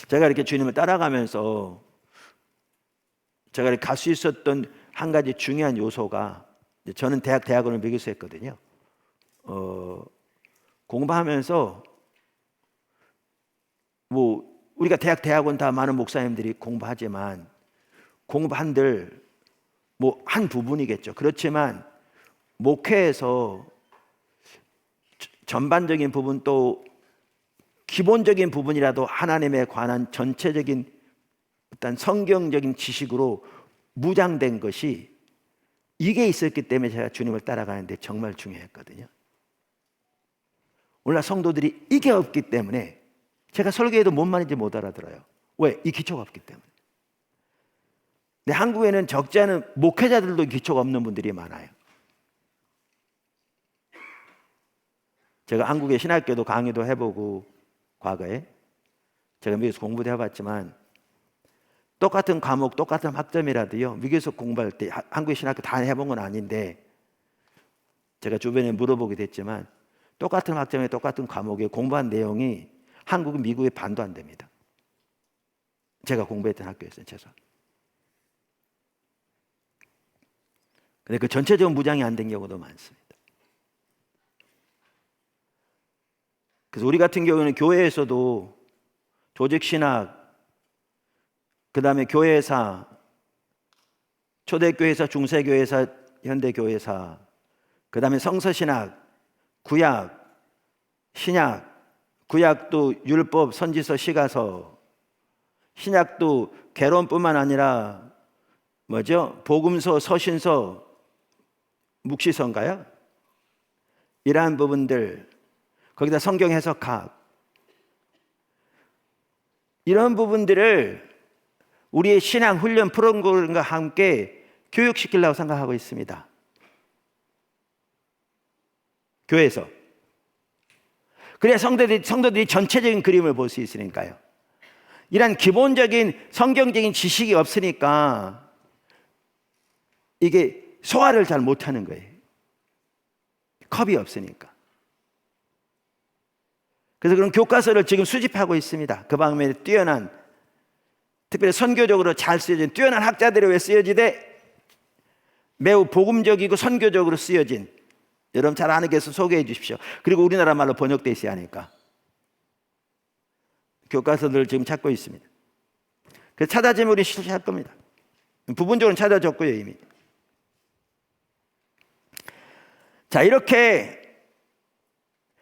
제가 이렇게 주님을 따라가면서 제가 이렇게 갈 수 있었던 한 가지 중요한 요소가, 저는 대학원을 미국에서 했거든요. 공부하면서 뭐 우리가 대학원 다 많은 목사님들이 공부하지만 공부한들 뭐 한 부분이겠죠. 그렇지만 목회에서 전반적인 부분 또 기본적인 부분이라도 하나님에 관한 전체적인 어떤 성경적인 지식으로 무장된 것이, 이게 있었기 때문에 제가 주님을 따라가는데 정말 중요했거든요. 오늘날 성도들이 이게 없기 때문에 제가 설교해도 뭔 말인지 못 알아들어요. 왜? 이 기초가 없기 때문에. 근데 한국에는 적지 않은 목회자들도 기초가 없는 분들이 많아요. 제가 한국의 신학교도 강의도 해보고 과거에 제가 미국에서 공부도 해봤지만 똑같은 과목 똑같은 학점이라도요, 미국에서 공부할 때 한국의 신학교 다 해본 건 아닌데 제가 주변에 물어보게 됐지만 똑같은 학점에 똑같은 과목에 공부한 내용이 한국은 미국의 반도 안 됩니다. 제가 공부했던 학교였어요, 최소한. 근데 그 전체적인 무장이 안 된 경우도 많습니다. 그래서 우리 같은 경우는 교회에서도 조직신학, 그 다음에 교회사, 초대교회사, 중세교회사, 현대교회사, 그 다음에 성서신학, 구약, 신약, 구약도 율법, 선지서, 시가서, 신약도 개론뿐만 아니라 뭐죠? 복음서, 서신서, 묵시서인가요? 이러한 부분들, 거기다 성경 해석학, 이런 부분들을 우리의 신앙 훈련 프로그램과 함께 교육시키려고 생각하고 있습니다. 교회에서. 그래야 성도들이 전체적인 그림을 볼 수 있으니까요. 이런 기본적인 성경적인 지식이 없으니까 이게 소화를 잘 못하는 거예요. 컵이 없으니까. 그래서 그런 교과서를 지금 수집하고 있습니다. 그 방면에 뛰어난, 특별히 선교적으로 잘 쓰여진 뛰어난 학자들이 왜 쓰여지되 매우 복음적이고 선교적으로 쓰여진, 여러분 잘 아는 것을 소개해 주십시오. 그리고 우리나라 말로 번역되어 있어야 하니까 교과서들을 지금 찾고 있습니다. 그래서 찾아지면 우리 실시할 겁니다. 부분적으로 찾아졌고요 이미. 자, 이렇게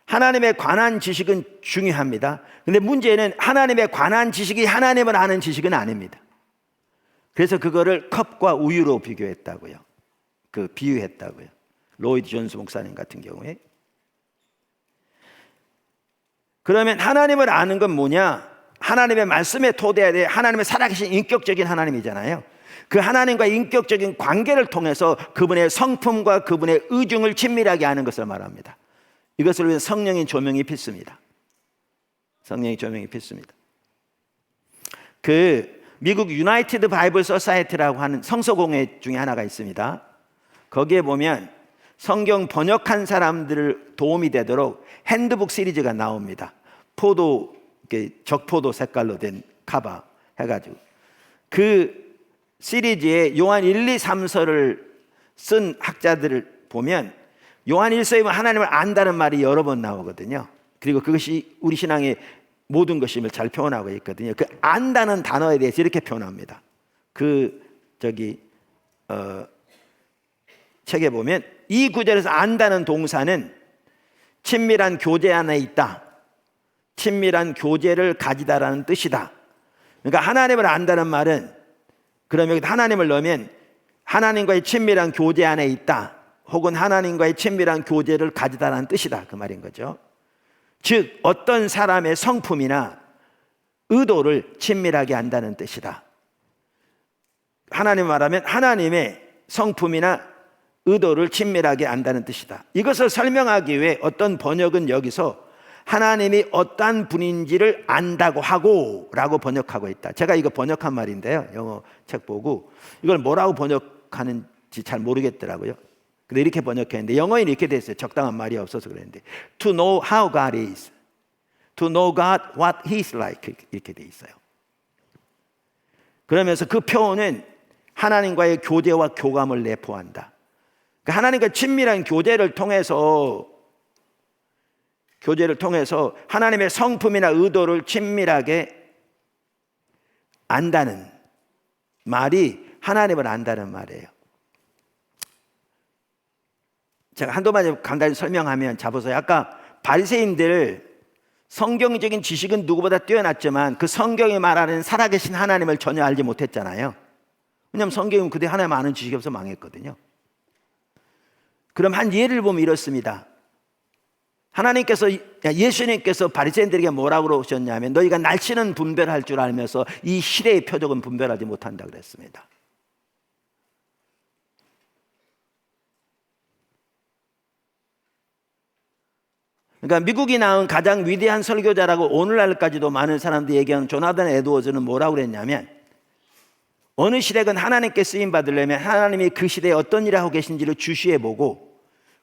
하나님에 관한 지식은 중요합니다. 근데 문제는 하나님에 관한 지식이 하나님을 아는 지식은 아닙니다. 그래서 그거를 컵과 우유로 비교했다고요. 비유했다고요. 로이드 존스 목사님 같은 경우에. 그러면 하나님을 아는 건 뭐냐? 하나님의 말씀에 토대해야 돼. 하나님의 살아계신 인격적인 하나님이잖아요. 그 하나님과 인격적인 관계를 통해서 그분의 성품과 그분의 의중을 친밀하게 아는 것을 말합니다. 이것을 위해 성령의 조명이 필수입니다. 성령의 조명이 필수입니다. 미국 유나이티드 바이블 소사이티라고 하는 성서공회 중에 하나가 있습니다. 거기에 보면 성경 번역한 사람들을 도움이 되도록 핸드북 시리즈가 나옵니다. 적포도 색깔로 된 카바 해가지고 그 시리즈에 요한 1, 2, 3서를 쓴 학자들을 보면 요한 1서에 하나님을 안다는 말이 여러 번 나오거든요. 그리고 그것이 우리 신앙의 모든 것임을 잘 표현하고 있거든요. 그 안다는 단어에 대해서 이렇게 표현합니다. 책에 보면 이 구절에서 안다는 동사는 친밀한 교제 안에 있다, 친밀한 교제를 가지다라는 뜻이다. 그러니까 하나님을 안다는 말은, 그럼 여기 하나님을 넣으면 하나님과의 친밀한 교제 안에 있다, 혹은 하나님과의 친밀한 교제를 가지다라는 뜻이다, 그 말인 거죠. 즉 어떤 사람의 성품이나 의도를 친밀하게 안다는 뜻이다. 하나님 말하면 하나님의 성품이나 의도를 친밀하게 안다는 뜻이다. 이것을 설명하기 위해 어떤 번역은 여기서 하나님이 어떠한 분인지를 안다고 하고 라고 번역하고 있다. 제가 이거 번역한 말인데요, 영어 책 보고 이걸 뭐라고 번역하는지 잘 모르겠더라고요. 근데 이렇게 번역했는데 영어에는 이렇게 돼 있어요. 적당한 말이 없어서 그랬는데 To know how God is, To know God what He is like, 이렇게 돼 있어요. 그러면서 그 표현은 하나님과의 교제와 교감을 내포한다. 그러니까 하나님과 친밀한 교제를 통해서 하나님의 성품이나 의도를 친밀하게 안다는 말이 하나님을 안다는 말이에요. 제가 한두 간단히 설명하면 잡으세요. 아까 바리새인들 성경적인 지식은 누구보다 뛰어났지만 그 성경이 말하는 살아계신 하나님을 전혀 알지 못했잖아요. 왜냐하면 성경은 그때 하나님 아는 지식이 없어 망했거든요. 그럼 한 예를 보면 이렇습니다. 예수님께서 바리새인들에게 뭐라고 그러셨냐면 너희가 날씨는 분별할 줄 알면서 이 시대의 표적은 분별하지 못한다 그랬습니다. 그러니까 미국이 낳은 가장 위대한 설교자라고 오늘날까지도 많은 사람들이 얘기하는 조나단 에드워즈는 뭐라고 그랬냐면 어느 시대건 하나님께 쓰임 받으려면 하나님이 그 시대에 어떤 일을 하고 계신지를 주시해 보고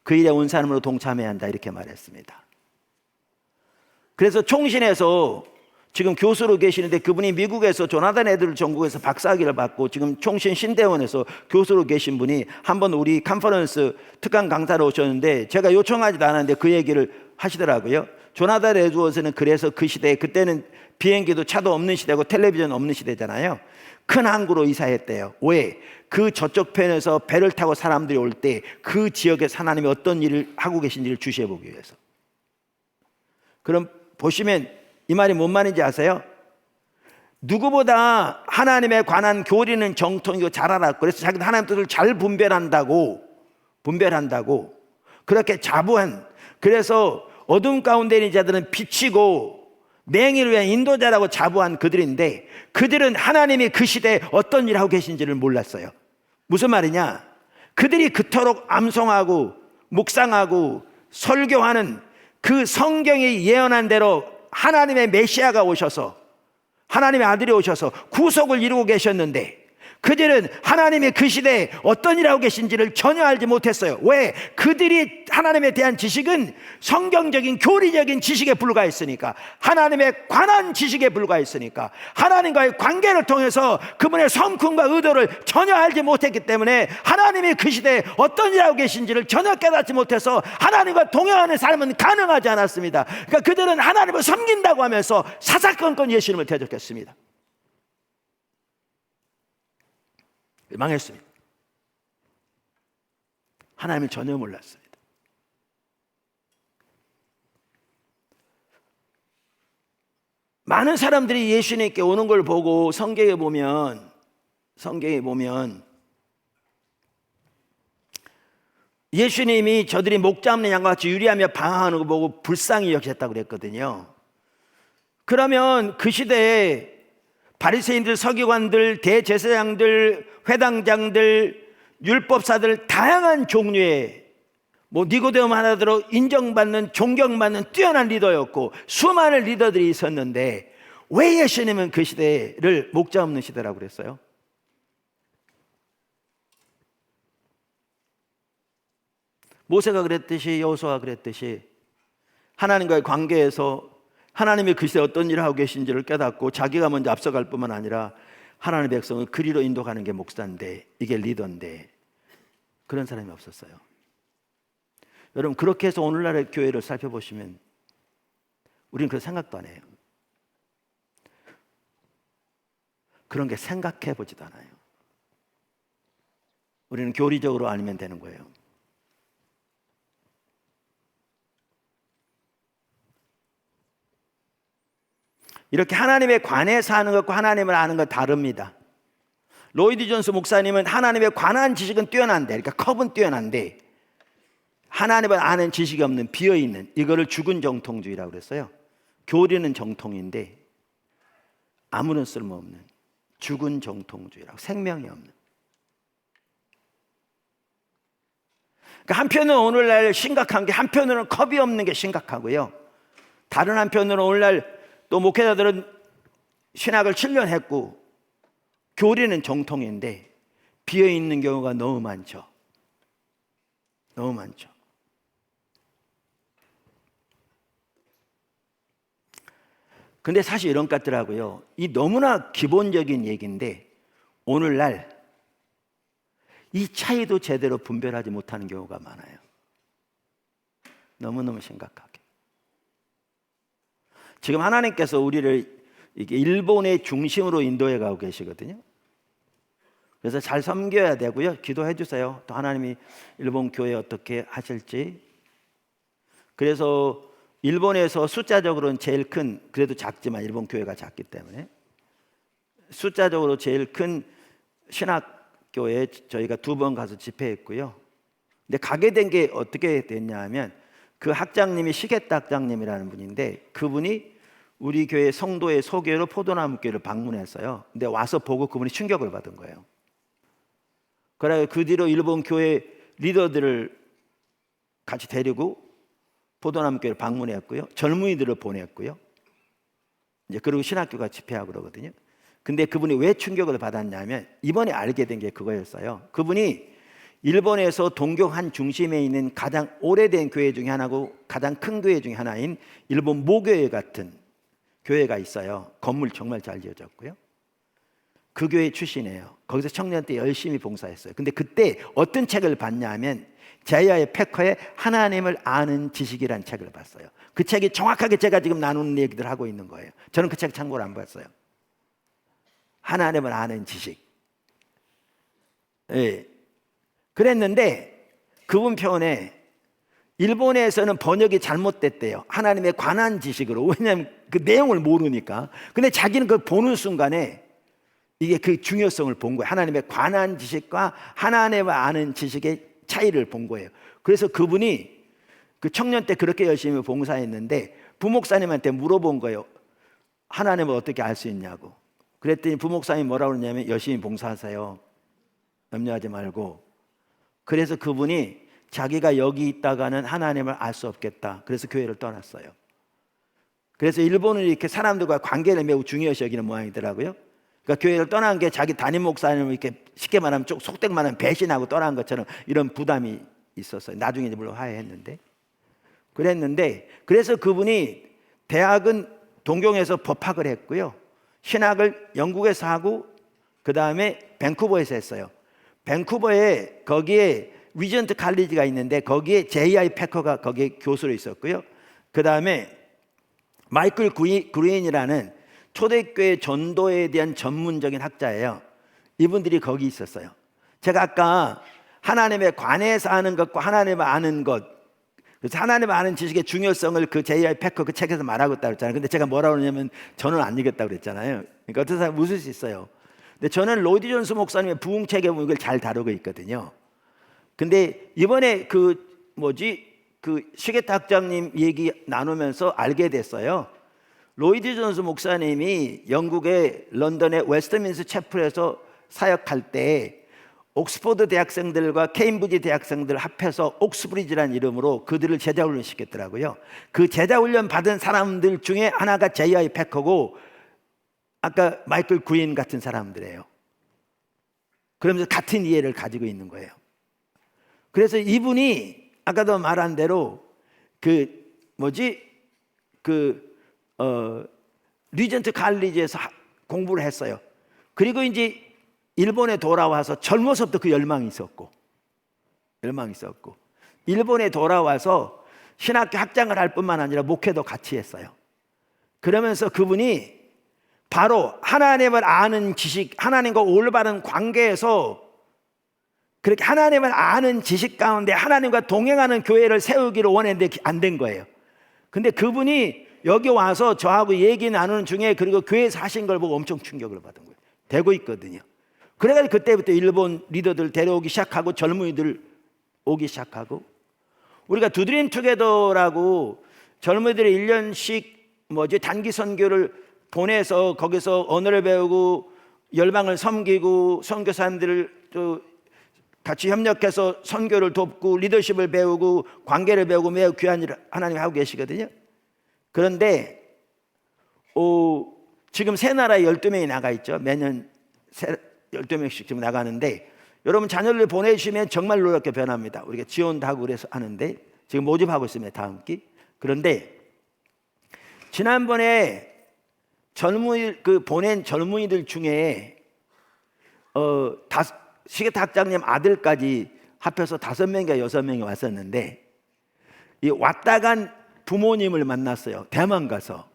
그 일에 온 사람으로 동참해야 한다, 이렇게 말했습니다. 그래서 총신에서 지금 교수로 계시는데 그분이 미국에서 조나단 에드워즈 전국에서 박사학위를 받고 지금 총신 신대원에서 교수로 계신 분이 한번 우리 컨퍼런스 특강 강사로 오셨는데 제가 요청하지도 않았는데 그 얘기를 하시더라고요. 조나단 에드워즈는 그래서 그 시대에, 그때는 비행기도 차도 없는 시대고 텔레비전 없는 시대잖아요. 큰 항구로 이사했대요. 왜? 그 저쪽 편에서 배를 타고 사람들이 올 때 그 지역에 하나님이 어떤 일을 하고 계신지를 주시해 보기 위해서. 그럼 보시면 이 말이 뭔 말인지 아세요? 누구보다 하나님에 관한 교리는 정통이고 잘 알았고 그래서 자기도 하나님 뜻을 잘 분별한다고 그렇게 자부한, 그래서 어둠 가운데 있는 자들은 빛이고 맹인을 위한 인도자라고 자부한 그들인데 그들은 하나님이 그 시대에 어떤 일을 하고 계신지를 몰랐어요. 무슨 말이냐? 그들이 그토록 암송하고 묵상하고 설교하는 그 성경이 예언한 대로 하나님의 메시아가 오셔서, 하나님의 아들이 오셔서 구속을 이루고 계셨는데, 그들은 하나님의 그 시대에 어떤 일을 하고 계신지를 전혀 알지 못했어요. 왜? 그들이 하나님에 대한 지식은 성경적인 교리적인 지식에 불과했으니까, 하나님에 관한 지식에 불과했으니까, 하나님과의 관계를 통해서 그분의 성품과 의도를 전혀 알지 못했기 때문에 하나님이 그 시대에 어떤 일을 하고 계신지를 전혀 깨닫지 못해서 하나님과 동행하는 삶은 가능하지 않았습니다. 그러니까 그들은 하나님을 섬긴다고 하면서 사사건건 예수님을 대적했습니다. 망했습니다. 하나님을 전혀 몰랐습니다. 많은 사람들이 예수님께 오는 걸 보고 성경에 보면 예수님이 저들이 목 잡는 양과 같이 유리하며 방황하는 거 보고 불쌍히 여기셨다고 그랬거든요. 그러면 그 시대에 바리새인들, 서기관들, 대제사장들, 회당장들, 율법사들, 다양한 종류의 니고데모 하나대로 인정받는, 존경받는 뛰어난 리더였고 수많은 리더들이 있었는데, 왜 예수님은 그 시대를 목자 없는 시대라고 그랬어요? 모세가 그랬듯이, 여호수아가 그랬듯이 하나님과의 관계에서 하나님이 그 시대에 어떤 일을 하고 계신지를 깨닫고 자기가 먼저 앞서갈 뿐만 아니라 하나님의 백성을 그리로 인도하는 게 목사인데, 이게 리더인데, 그런 사람이 없었어요. 여러분, 그렇게 해서 오늘날의 교회를 살펴보시면 우리는 그런 생각도 안 해요. 그런 게 생각해 보지도 않아요. 우리는 교리적으로 알면 되는 거예요. 이렇게 하나님에 관해서 하는 것과 하나님을 아는 건 다릅니다. 로이드 존스 목사님은 하나님에 관한 지식은 뛰어난데, 그러니까 컵은 뛰어난데 하나님을 아는 지식이 없는, 비어있는, 이거를 죽은 정통주의라고 그랬어요. 교리는 정통인데 아무런 쓸모없는 죽은 정통주의라고, 생명이 없는. 그러니까 한편은 오늘날 심각한 게, 한편으로는 컵이 없는 게 심각하고요, 다른 한편으로는 오늘날 또 목회자들은 신학을 7년 했고 교리는 정통인데 비어있는 경우가 너무 많죠. 너무 많죠. 근데 사실 이런 것 같더라고요. 이 너무나 기본적인 얘기인데 오늘날 이 차이도 제대로 분별하지 못하는 경우가 많아요. 너무너무 심각하게. 지금 하나님께서 우리를 이게 일본의 중심으로 인도해 가고 계시거든요. 그래서 잘 섬겨야 되고요. 기도해 주세요. 또 하나님이 일본 교회 어떻게 하실지. 그래서 일본에서 숫자적으로는 제일 큰, 그래도 작지만 일본 교회가 작기 때문에 숫자적으로 제일 큰 신학교에 저희가 2번 가서 집회했고요. 근데 가게 된 게 어떻게 됐냐 하면, 그 학장님이 시게타 학장님이라는 분인데, 그분이 우리 교회 성도의 소개로 포도나무교회를 방문했어요. 근데 와서 보고 그분이 충격을 받은 거예요. 그래 그 뒤로 일본 교회 리더들을 같이 데리고 포도나무교회를 방문했고요, 젊은이들을 보냈고요. 이제 그리고 신학교가 집회하고 그러거든요. 근데 그분이 왜 충격을 받았냐면, 이번에 알게 된 게 그거였어요. 그분이 일본에서 동경한 중심에 있는 가장 오래된 교회 중에 하나고 가장 큰 교회 중에 하나인 일본 모교회 같은 교회가 있어요. 건물 정말 잘 지어졌고요. 그 교회 출신이에요. 거기서 청년 때 열심히 봉사했어요. 근데 그때 어떤 책을 봤냐 하면 제야의 패커의 하나님을 아는 지식이라는 책을 봤어요. 그 책이 정확하게 제가 지금 나누는 얘기들 하고 있는 거예요. 저는 그 책 참고를 안 봤어요. 하나님을 아는 지식. 예. 그랬는데 그분 표현에 일본에서는 번역이 잘못됐대요. 하나님에 관한 지식으로. 왜냐하면 그 내용을 모르니까. 근데 자기는 그걸 보는 순간에 이게 그 중요성을 본 거예요. 하나님에 관한 지식과 하나님을 아는 지식의 차이를 본 거예요. 그래서 그분이 그 청년 때 그렇게 열심히 봉사했는데 부목사님한테 물어본 거예요. 하나님을 어떻게 알 수 있냐고. 그랬더니 부목사님이 뭐라고 그러냐면, 열심히 봉사하세요. 염려하지 말고. 그래서 그분이 자기가 여기 있다가는 하나님을 알 수 없겠다. 그래서 교회를 떠났어요. 그래서 일본은 이렇게 사람들과 관계를 매우 중요시 여기는 모양이더라고요. 그러니까 교회를 떠난 게 자기 담임 목사님을 이렇게 쉽게 말하면 좀 속된 말하면 배신하고 떠난 것처럼 이런 부담이 있었어요. 나중에 물론 화해했는데. 그래서 그분이 대학은 동경에서 법학을 했고요. 신학을 영국에서 하고 그 다음에 밴쿠버에서 했어요. 밴쿠버에 거기에 위전트 칼리지가 있는데 거기에 J.I. 패커가 거기에 교수로 있었고요. 그 다음에 마이클 그린이라는 초대교회 전도에 대한 전문적인 학자예요. 이분들이 거기 있었어요. 제가 아까 하나님에 관해서 아는 것과 하나님을 아는 것, 그래서 하나님을 아는 지식의 중요성을 그 J.I. 패커 그 책에서 말하고 있다고 했잖아요. 근데 제가 뭐라고 그러냐면 저는 안 읽었다고 그랬잖아요. 그러니까 어떤 사람 웃을 수 있어요. 근데 저는 로이드 존스 목사님의 부흥책에 보면 이걸 잘 다루고 있거든요. 근데 이번에 그 시게타 학장님 얘기 나누면서 알게 됐어요. 로이드 존스 목사님이 영국의 런던의 웨스트민스터 채플에서 사역할 때 옥스퍼드 대학생들과 케임브리지 대학생들 합해서 옥스브리지라는 이름으로 그들을 제자훈련 시켰더라고요. 그 제자훈련 받은 사람들 중에 하나가 J.I. 패커고 아까 마이클 구인 같은 사람들이에요. 그러면서 같은 이해를 가지고 있는 거예요. 그래서 이분이 아까도 말한 대로 리전트 칼리지에서 공부를 했어요. 그리고 이제 일본에 돌아와서 젊어서부터 그 열망이 있었고 일본에 돌아와서 신학교 학장을 할 뿐만 아니라 목회도 같이 했어요. 그러면서 그분이 바로 하나님을 아는 지식, 하나님과 올바른 관계에서 그렇게 하나님을 아는 지식 가운데 하나님과 동행하는 교회를 세우기를 원했는데 안 된 거예요. 근데 그분이 여기 와서 저하고 얘기 나누는 중에 그리고 교회에서 하신 걸 보고 엄청 충격을 받은 거예요. 되고 있거든요. 그래가지고 그때부터 일본 리더들 데려오기 시작하고 젊은이들 오기 시작하고 우리가 두드림 투게더라고 젊은이들이 1년씩 단기 선교를 보내서 거기서 언어를 배우고 열방을 섬기고 선교사님들을 또 같이 협력해서 선교를 돕고 리더십을 배우고 관계를 배우고 매우 귀한 일을 하나님이 하고 계시거든요. 그런데 지금 세 나라에 12명이 나가 있죠. 매년 12명씩 지금 나가는데 여러분 자녀를 보내주시면 정말 놀랍게 변합니다. 우리가 지원도 하고 그래서 하는데 지금 모집하고 있습니다. 다음 기. 그런데 지난번에 보낸 젊은이들 중에 시게타 학장님 아들까지 합해서 5명인가 6명이 왔었는데 이 왔다 간 부모님을 만났어요. 대만 가서.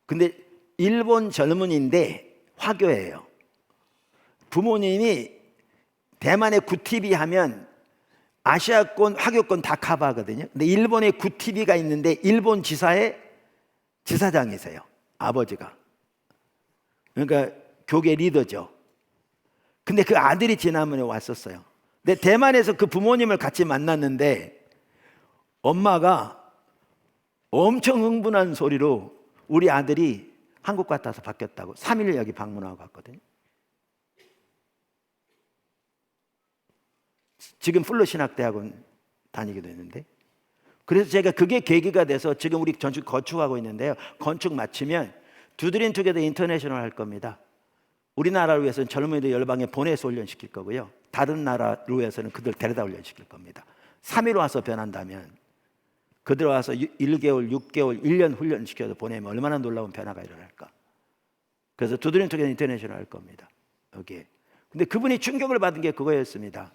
근데 일본 젊은이인데 화교예요. 부모님이 대만의 구티비 하면 아시아권 화교권 다 커버하거든요. 근데 일본에 구티비가 있는데 일본 지사의 지사장이세요. 아버지가. 그러니까 교계 리더죠. 근데 그 아들이 지난번에 왔었어요. 근데 대만에서 그 부모님을 같이 만났는데 엄마가 엄청 흥분한 소리로 우리 아들이 한국 같아서 바뀌었다고 3일 여기 방문하고 갔거든요. 지금 풀로신학대학원 다니기도 했는데 그래서 제가 그게 계기가 돼서 지금 우리 전축 건축하고 있는데요. 건축 마치면 두드림 투게더 인터내셔널 할 겁니다. 우리나라를 위해서는 젊은이들 열방에 보내서 훈련시킬 거고요. 다른 나라를 위해서는 그들 데려다 훈련시킬 겁니다. 3일 와서 변한다면 그들 와서 1개월, 6개월, 1년 훈련시켜서 보내면 얼마나 놀라운 변화가 일어날까. 그래서 두드림 투게더 인터내셔널 할 겁니다. 여기에. 근데 그분이 충격을 받은 게 그거였습니다.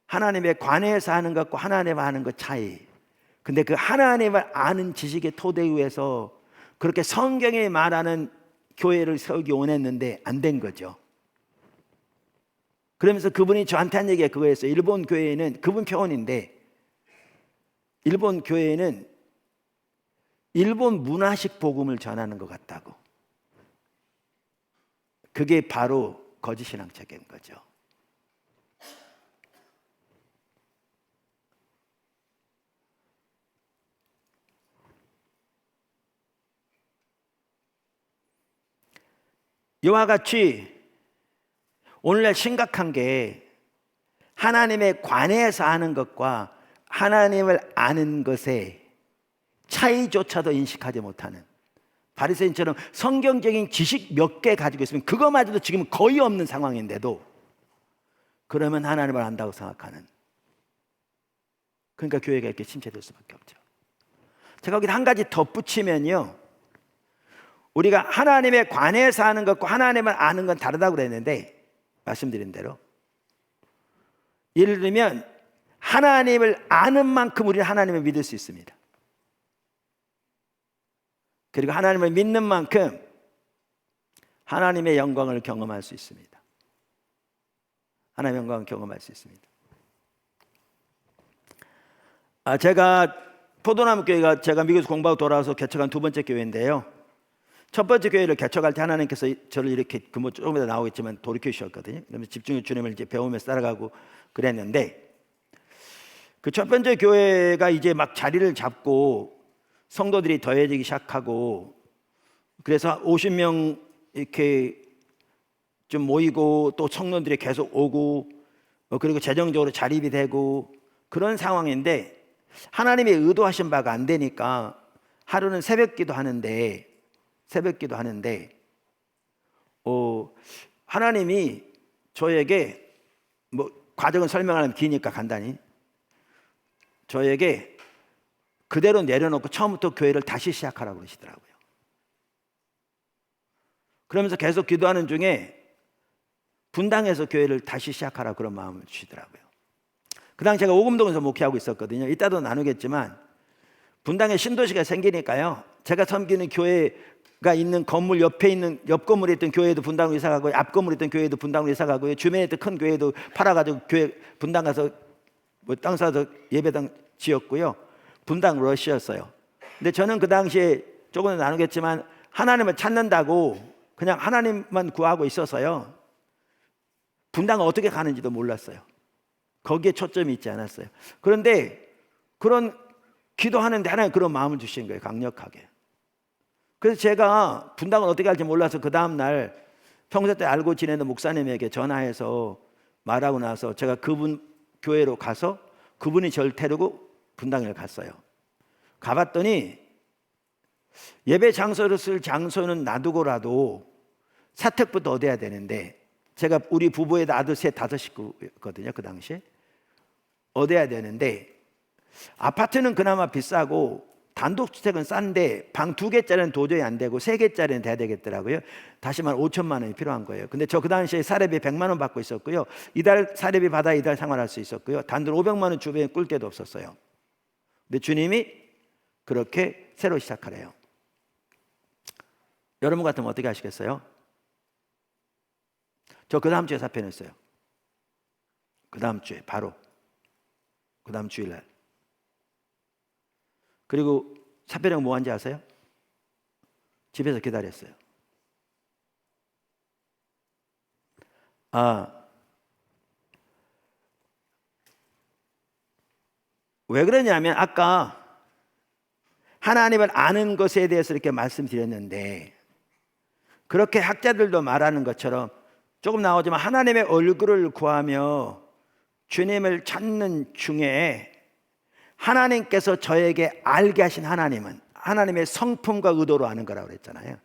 하나님에 관해서 하는 것과 하나님을 아는 것 차이. 근데 그 하나님을 아는 지식의 토대 위에서 그렇게 성경에 말하는 교회를 세우기 원했는데 안 된 거죠. 그러면서 그분이 저한테 한 얘기가 그거였어요. 일본 교회는 그분 표현인데 일본 교회는 일본 문화식 복음을 전하는 것 같다고. 그게 바로 거짓 신앙책인 거죠. 이와 같이 오늘날 심각한 게 하나님에 관해서 아는 것과 하나님을 아는 것의 차이조차도 인식하지 못하는 바리새인처럼 성경적인 지식 몇 개 가지고 있으면 그거마저도 지금 거의 없는 상황인데도 그러면 하나님을 안다고 생각하는, 그러니까 교회가 이렇게 침체될 수밖에 없죠. 제가 거기 한 가지 덧붙이면요, 우리가 하나님에 관해서 아는 것과 하나님을 아는 건 다르다고 그랬는데, 말씀드린 대로 예를 들면 하나님을 아는 만큼 우리는 하나님을 믿을 수 있습니다. 그리고 하나님을 믿는 만큼 하나님의 영광을 경험할 수 있습니다. 하나님의 영광을 경험할 수 있습니다. 제가 포도나무 교회가 제가 미국에서 공부하고 돌아와서 개척한 두 번째 교회인데요, 첫 번째 교회를 개척할 때 하나님께서 저를 이렇게 뭐 조금 더 나오겠지만 돌이켜 주셨거든요. 그러면서 집중의 주님을 이제 배우면서 따라가고 그랬는데, 그 첫 번째 교회가 이제 막 자리를 잡고 성도들이 더해지기 시작하고, 그래서 50명 이렇게 좀 모이고 또 성도들이 계속 오고, 그리고 재정적으로 자립이 되고 그런 상황인데, 하나님이 의도하신 바가 안 되니까 하루는 새벽기도 하는데 하나님이 저에게, 뭐 과정은 설명하면 기니까 간단히, 저에게 그대로 내려놓고 처음부터 교회를 다시 시작하라고 그러시더라고요. 그러면서 계속 기도하는 중에 분당에서 교회를 다시 시작하라고 그런 마음을 주시더라고요. 그 당시 제가 오금동에서 목회하고 있었거든요. 이따도 나누겠지만 분당에 신도시가 생기니까요, 제가 섬기는 교회가 있는 건물 옆에 있는 옆 건물에 있던 교회도 분당으로 이사 가고, 앞 건물에 있던 교회도 분당으로 이사 가고, 주변에 있던 큰 교회도 팔아가지고 교회 분당 가서 뭐 땅 사서 예배당 지었고요. 분당 러시였어요. 근데 저는 그 당시에 조금 나누겠지만 하나님을 찾는다고 그냥 하나님만 구하고 있어서요, 분당을 어떻게 가는지도 몰랐어요. 거기에 초점이 있지 않았어요. 그런데 그런 기도하는데 하나님 그런 마음을 주신 거예요, 강력하게. 그래서 제가 분당을 어떻게 할지 몰라서 그 다음날 평소 때 알고 지내는 목사님에게 전화해서 말하고 나서 제가 그분 교회로 가서 그분이 저를 데리고 분당을 갔어요. 가봤더니 예배 장소를 쓸 장소는 놔두고라도 사택부터 얻어야 되는데, 제가 우리 부부의 아들 셋 다섯 식구거든요. 그 당시에 얻어야 되는데, 아파트는 그나마 비싸고 단독주택은 싼데 방 2개짜리는 도저히 안 되고 3개짜리는 돼야 되겠더라고요. 다시 말해 5천만 원이 필요한 거예요. 근데 저 그 당시에 사례비 100만 원 받고 있었고요, 이달 사례비 받아 이달 생활할 수 있었고요, 단돈 500만 원 주변에 꿀 데도 없었어요. 근데 주님이 그렇게 새로 시작하래요. 여러분 같으면 어떻게 하시겠어요? 저 그 다음 주에 사표냈어요. 그 다음 주에, 바로 그 다음 주일날. 그리고 사표령 뭐 한지 아세요? 집에서 기다렸어요. 왜 그러냐면 아까 하나님을 아는 것에 대해서 이렇게 말씀드렸는데, 그렇게 학자들도 말하는 것처럼 조금 나오지만 하나님의 얼굴을 구하며 주님을 찾는 중에 하나님께서 저에게 알게 하신 하나님은 하나님의 성품과 의도로 아는 거라고 그랬잖아요.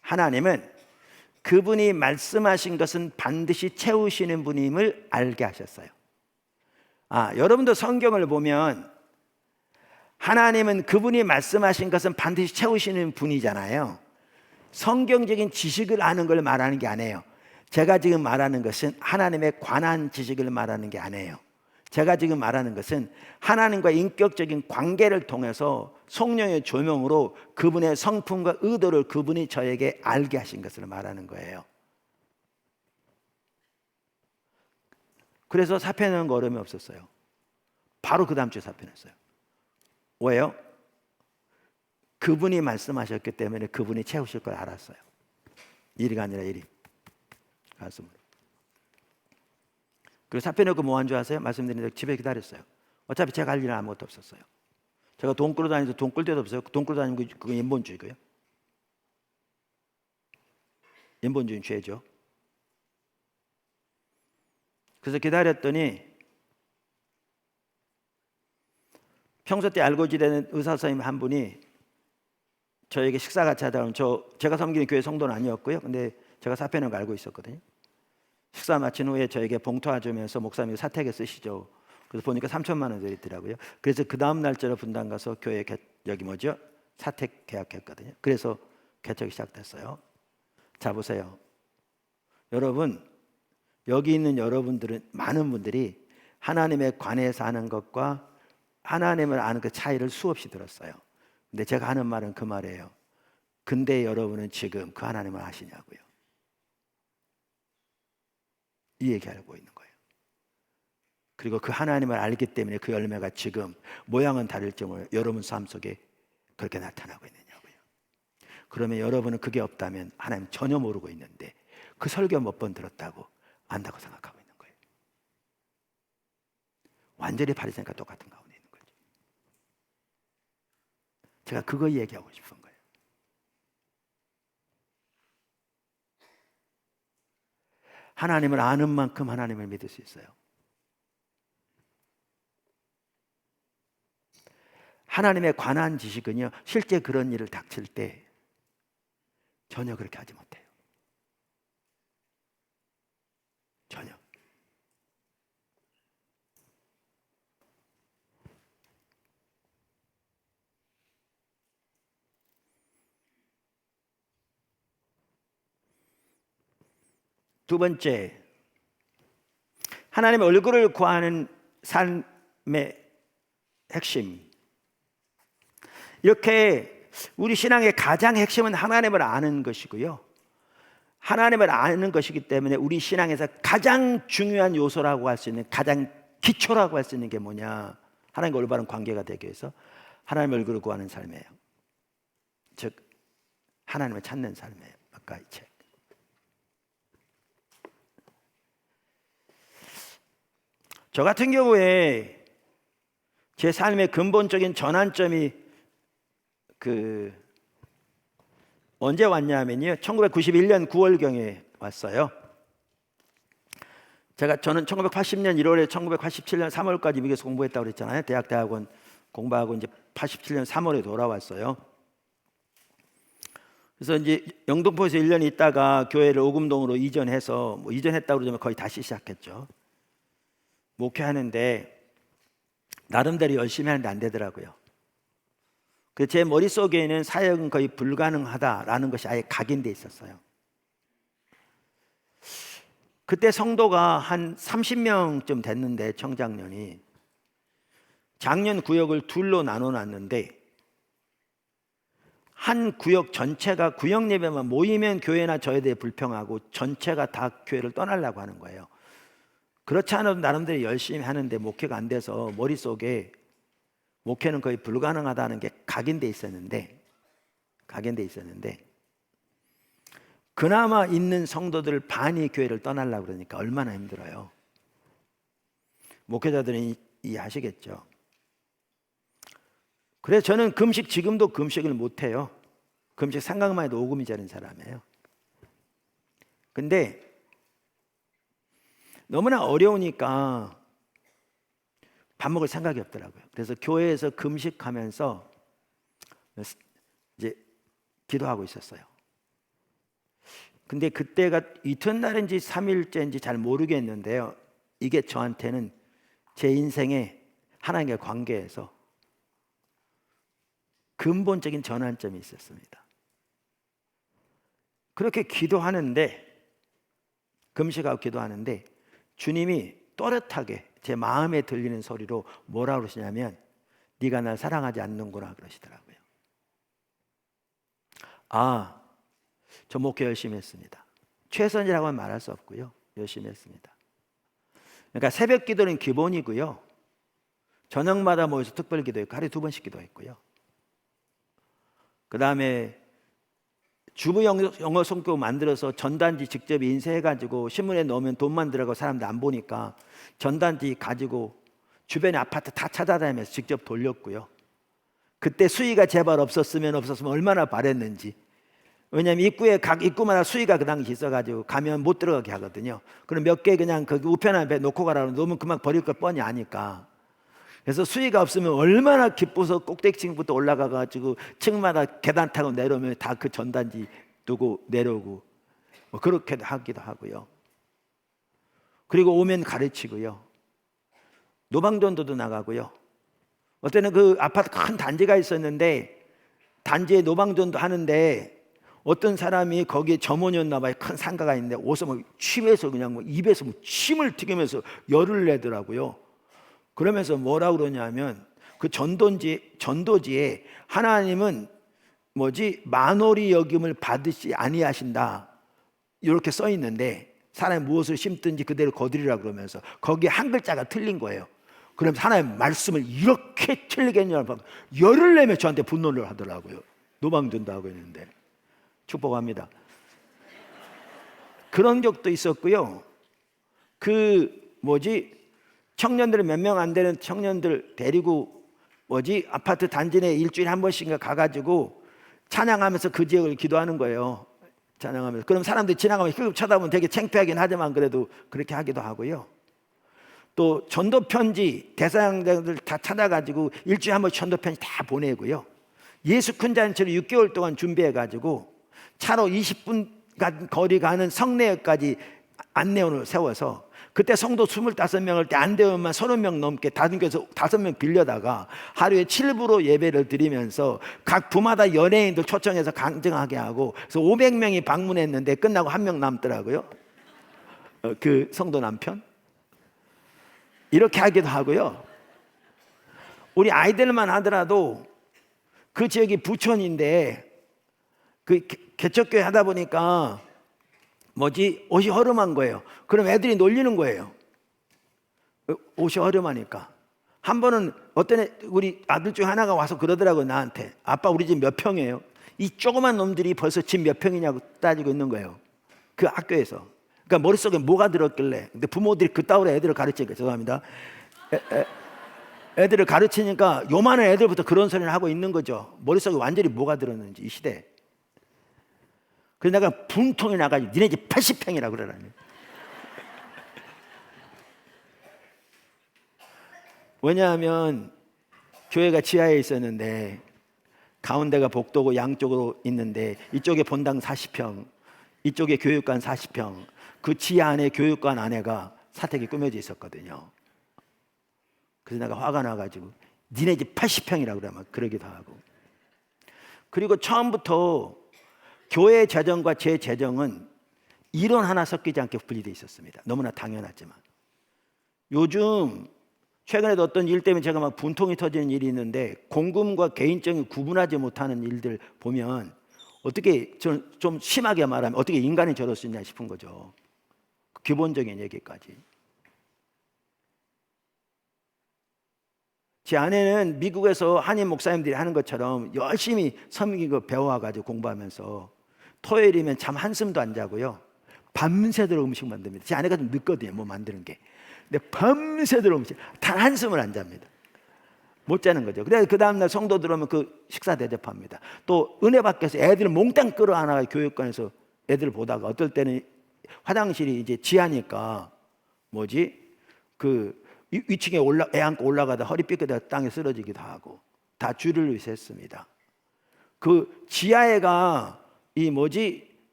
하나님은 그분이 말씀하신 것은 반드시 채우시는 분임을 알게 하셨어요. 여러분도 성경을 보면 하나님은 그분이 말씀하신 것은 반드시 채우시는 분이잖아요. 성경적인 지식을 아는 걸 말하는 게 아니에요. 제가 지금 말하는 것은 하나님에 관한 지식을 말하는 게 아니에요. 제가 지금 말하는 것은 하나님과 인격적인 관계를 통해서 성령의 조명으로 그분의 성품과 의도를 그분이 저에게 알게 하신 것을 말하는 거예요. 그래서 사표내는 거 어려움이 없었어요. 바로 그 다음 주에 사표냈어요. 왜요? 그분이 말씀하셨기 때문에 그분이 채우실 걸 알았어요. 일이가 아니라 일이. 가슴으로. 그리고 사표내고 뭐 한 줄 아세요? 말씀드린 대로 집에 기다렸어요. 어차피 제가 할 일은 아무것도 없었어요. 제가 돈 끌어 다니면서 돈 끌 데도 없어요. 돈 끌어 다니면 그거 인본주의고요. 인본주의는 죄죠. 그래서 기다렸더니 평소 때 알고 지내는 의사 선생님 한 분이 저에게 식사 같이 하다 보면 제가 섬기는 교회 성도는 아니었고요. 근데 제가 사표는 거 알고 있었거든요. 식사 마친 후에 저에게 봉투 주면서 목사님 사택에 쓰시죠. 그래서 보니까 3천만 원 드리더라고요. 그래서 그 다음 날짜로 분당 가서 교회 여기 뭐죠? 사택 계약했거든요. 그래서 개척이 시작됐어요. 자 보세요. 여러분, 여기 있는 여러분들은 많은 분들이 하나님에 관해서 아는 것과 하나님을 아는 그 차이를 수없이 들었어요. 근데 제가 하는 말은 그 말이에요. 근데 여러분은 지금 그 하나님을 아시냐고요. 이 얘기하고 있는 거예요. 그리고 그 하나님을 알기 때문에 그 열매가 지금 모양은 다를지 몰라도 여러분 삶 속에 그렇게 나타나고 있느냐고요. 그러면 여러분은 그게 없다면 하나님 전혀 모르고 있는데 그 설교 몇 번 들었다고 안다고 생각하고 있는 거예요. 완전히 바리새인과 똑같은 가운데 있는 거죠. 제가 그거 얘기하고 싶은 거예요. 하나님을 아는 만큼 하나님을 믿을 수 있어요. 하나님에 관한 지식은요, 실제 그런 일을 닥칠 때 전혀 그렇게 하지 못해요. 전혀. 두 번째, 하나님의 얼굴을 구하는 삶의 핵심. 이렇게 우리 신앙의 가장 핵심은 하나님을 아는 것이고요. 하나님을 아는 것이기 때문에 우리 신앙에서 가장 중요한 요소라고 할 수 있는, 가장 기초라고 할 수 있는 게 뭐냐? 하나님과 올바른 관계가 되기 위해서 하나님의 얼굴을 구하는 삶이에요. 즉 하나님을 찾는 삶이에요. 아까 이 책. 저 같은 경우에 제 삶의 근본적인 전환점이 언제 왔냐면요, 1991년 9월경에 왔어요. 저는 1980년 1월에 1987년 3월까지 미국에서 공부했다고 그랬잖아요. 대학원 공부하고 이제 87년 3월에 돌아왔어요. 그래서 이제 영등포에서 1년 있다가 교회를 오금동으로 이전해서 이전했다고 그러면 거의 다시 시작했죠. 목회하는데 나름대로 열심히 하는데 안 되더라고요. 제 머릿속에는 사역은 거의 불가능하다라는 것이 아예 각인돼 있었어요. 그때 성도가 한 30명쯤 됐는데, 청장년이 작년 구역을 둘로 나눠놨는데 한 구역 전체가 구역 예배만 모이면 교회나 저에 대해 불평하고 전체가 다 교회를 떠나려고 하는 거예요. 그렇지 않아도 나름대로 열심히 하는데 목회가 안 돼서 머릿속에 목회는 거의 불가능하다는 게 각인돼 있었는데 그나마 있는 성도들 반이 교회를 떠나려고 그러니까 얼마나 힘들어요. 목회자들은 이해하시겠죠. 그래서 저는 지금도 금식을 못해요. 금식 생각만 해도 오금이 저린 사람이에요. 근데 너무나 어려우니까 밥 먹을 생각이 없더라고요. 그래서 교회에서 금식하면서 이제 기도하고 있었어요. 근데 그때가 이튿날인지 3일째인지 잘 모르겠는데요, 이게 저한테는 제 인생의 하나님과의 관계에서 근본적인 전환점이 있었습니다. 그렇게 금식하고 기도하는데 주님이 또렷하게 제 마음에 들리는 소리로 뭐라 그러시냐면, 네가 날 사랑하지 않는구나 그러시더라고요. 저 목회 열심히 했습니다. 최선이라고는 말할 수 없고요, 열심히 했습니다. 그러니까 새벽 기도는 기본이고요, 저녁마다 모여서 특별 기도했고 하루에 2번씩 기도했고요. 그 다음에 주부 영어 성교 만들어서 전단지 직접 인쇄해가지고 신문에 넣으면 돈만 들어가고 사람들 안 보니까 전단지 가지고 주변의 아파트 다 찾아다니면서 직접 돌렸고요. 그때 수위가 제발 없었으면 얼마나 바랬는지. 왜냐하면 각 입구마다 수위가 그 당시 있어가지고 가면 못 들어가게 하거든요. 그럼 몇 개 그냥 그 우편함에 놓고 가라고 놓으면 그만 버릴 걸 뻔히 아니까. 그래서 수위가 없으면 얼마나 기뻐서 꼭대기층부터 올라가가지고 층마다 계단 타고 내려오면 다 그 전단지 두고 내려오고 뭐 그렇게 하기도 하고요. 그리고 오면 가르치고요. 노방전도도 나가고요. 어때는 그 아파트 큰 단지가 있었는데 단지에 노방전도 하는데 어떤 사람이 거기에 점원이었나 봐요. 큰 상가가 있는데 옷을 뭐 침에서 그냥 뭐 입에서 뭐 침을 튀기면서 열을 내더라고요. 그러면서 뭐라고 그러냐면 그 전도지에 하나님은 만홀히 여김을 받으시 아니하신다 이렇게 써 있는데 사람이 무엇을 심든지 그대로 거두리라 그러면서 거기에 한 글자가 틀린 거예요. 그럼 하나님 말씀을 이렇게 틀리게 했냐고 열을 내며 저한테 분노를 하더라고요. 노방전도 하고 있는데. 축복합니다. 그런 적도 있었고요. 청년들 몇 명 안 되는 청년들 데리고 아파트 단지 내 일주일에 한 번씩인가 가가지고 찬양하면서 그 지역을 기도하는 거예요. 찬양하면서. 그럼 사람들이 지나가면 흑 쳐다보면 되게 창피하긴 하지만 그래도 그렇게 하기도 하고요. 또 전도 편지 대사장들 다 찾아가지고 일주일에 한 번씩 전도 편지 다 보내고요. 예수 큰 잔치를 6개월 동안 준비해가지고 차로 20분 거리 가는 성내역까지 안내원을 세워서 그때 성도 25명을 때 안대원만 30명 넘게 다중교에서 5명 빌려다가 하루에 7부로 예배를 드리면서 각 부마다 연예인들 초청해서 강정하게 하고 그래서 500명이 방문했는데 끝나고 1명 남더라고요. 그 성도 남편. 이렇게 하기도 하고요. 우리 아이들만 하더라도 그 지역이 부천인데 그 개척교회 하다 보니까 옷이 허름한 거예요. 그럼 애들이 놀리는 거예요. 옷이 허름하니까. 한 번은 우리 아들 중 하나가 와서 그러더라고요. 나한테. 아빠 우리 집 몇 평이에요? 이 조그만 놈들이 벌써 집 몇 평이냐고 따지고 있는 거예요. 그 학교에서. 그러니까 머릿속에 뭐가 들었길래. 근데 부모들이 그따위로 애들을 가르치니까 죄송합니다. 애들을 가르치니까 요만한 애들부터 그런 소리를 하고 있는 거죠. 머릿속에 완전히 뭐가 들었는지 이 시대에. 그래서 내가 분통이 나가지고 니네 집 80평이라고 그러라니. 왜냐하면 교회가 지하에 있었는데 가운데가 복도고 양쪽으로 있는데 이쪽에 본당 40평, 이쪽에 교육관 40평, 그 지하 안에 교육관 안에가 사택이 꾸며져 있었거든요. 그래서 내가 화가 나가지고 니네 집 80평이라고 그러면 그러기도 하고. 그리고 처음부터 교회 재정과 제 재정은 이론 하나 섞이지 않게 분리되어 있었습니다. 너무나 당연하지만 요즘 최근에도 어떤 일 때문에 제가 막 분통이 터지는 일이 있는데 공금과 개인적인 구분하지 못하는 일들 보면 어떻게 좀 심하게 말하면 어떻게 인간이 저럴 수 있냐 싶은 거죠. 기본적인 얘기까지. 제 아내는 미국에서 한인 목사님들이 하는 것처럼 열심히 섬기고 배워가지고 공부하면서 토요일이면 잠 한숨도 안 자고요. 밤새도록 음식 만듭니다. 제 아내가 좀 늦거든요. 뭐 만드는 게. 근데 밤새도록 음식, 단 한숨을 안 잡니다. 못 자는 거죠. 그래서 그 다음날 성도 들어오면 그 식사 대접합니다. 또 은혜 밖에서 애들을 몽땅 끌어안아가 교육관에서 애들 보다가 어떨 때는 화장실이 이제 지하니까 위층에 애 안고 올라가다 허리 삐끗해서 땅에 쓰러지기도 하고 다 주를 위해서 했습니다. 그 지하에가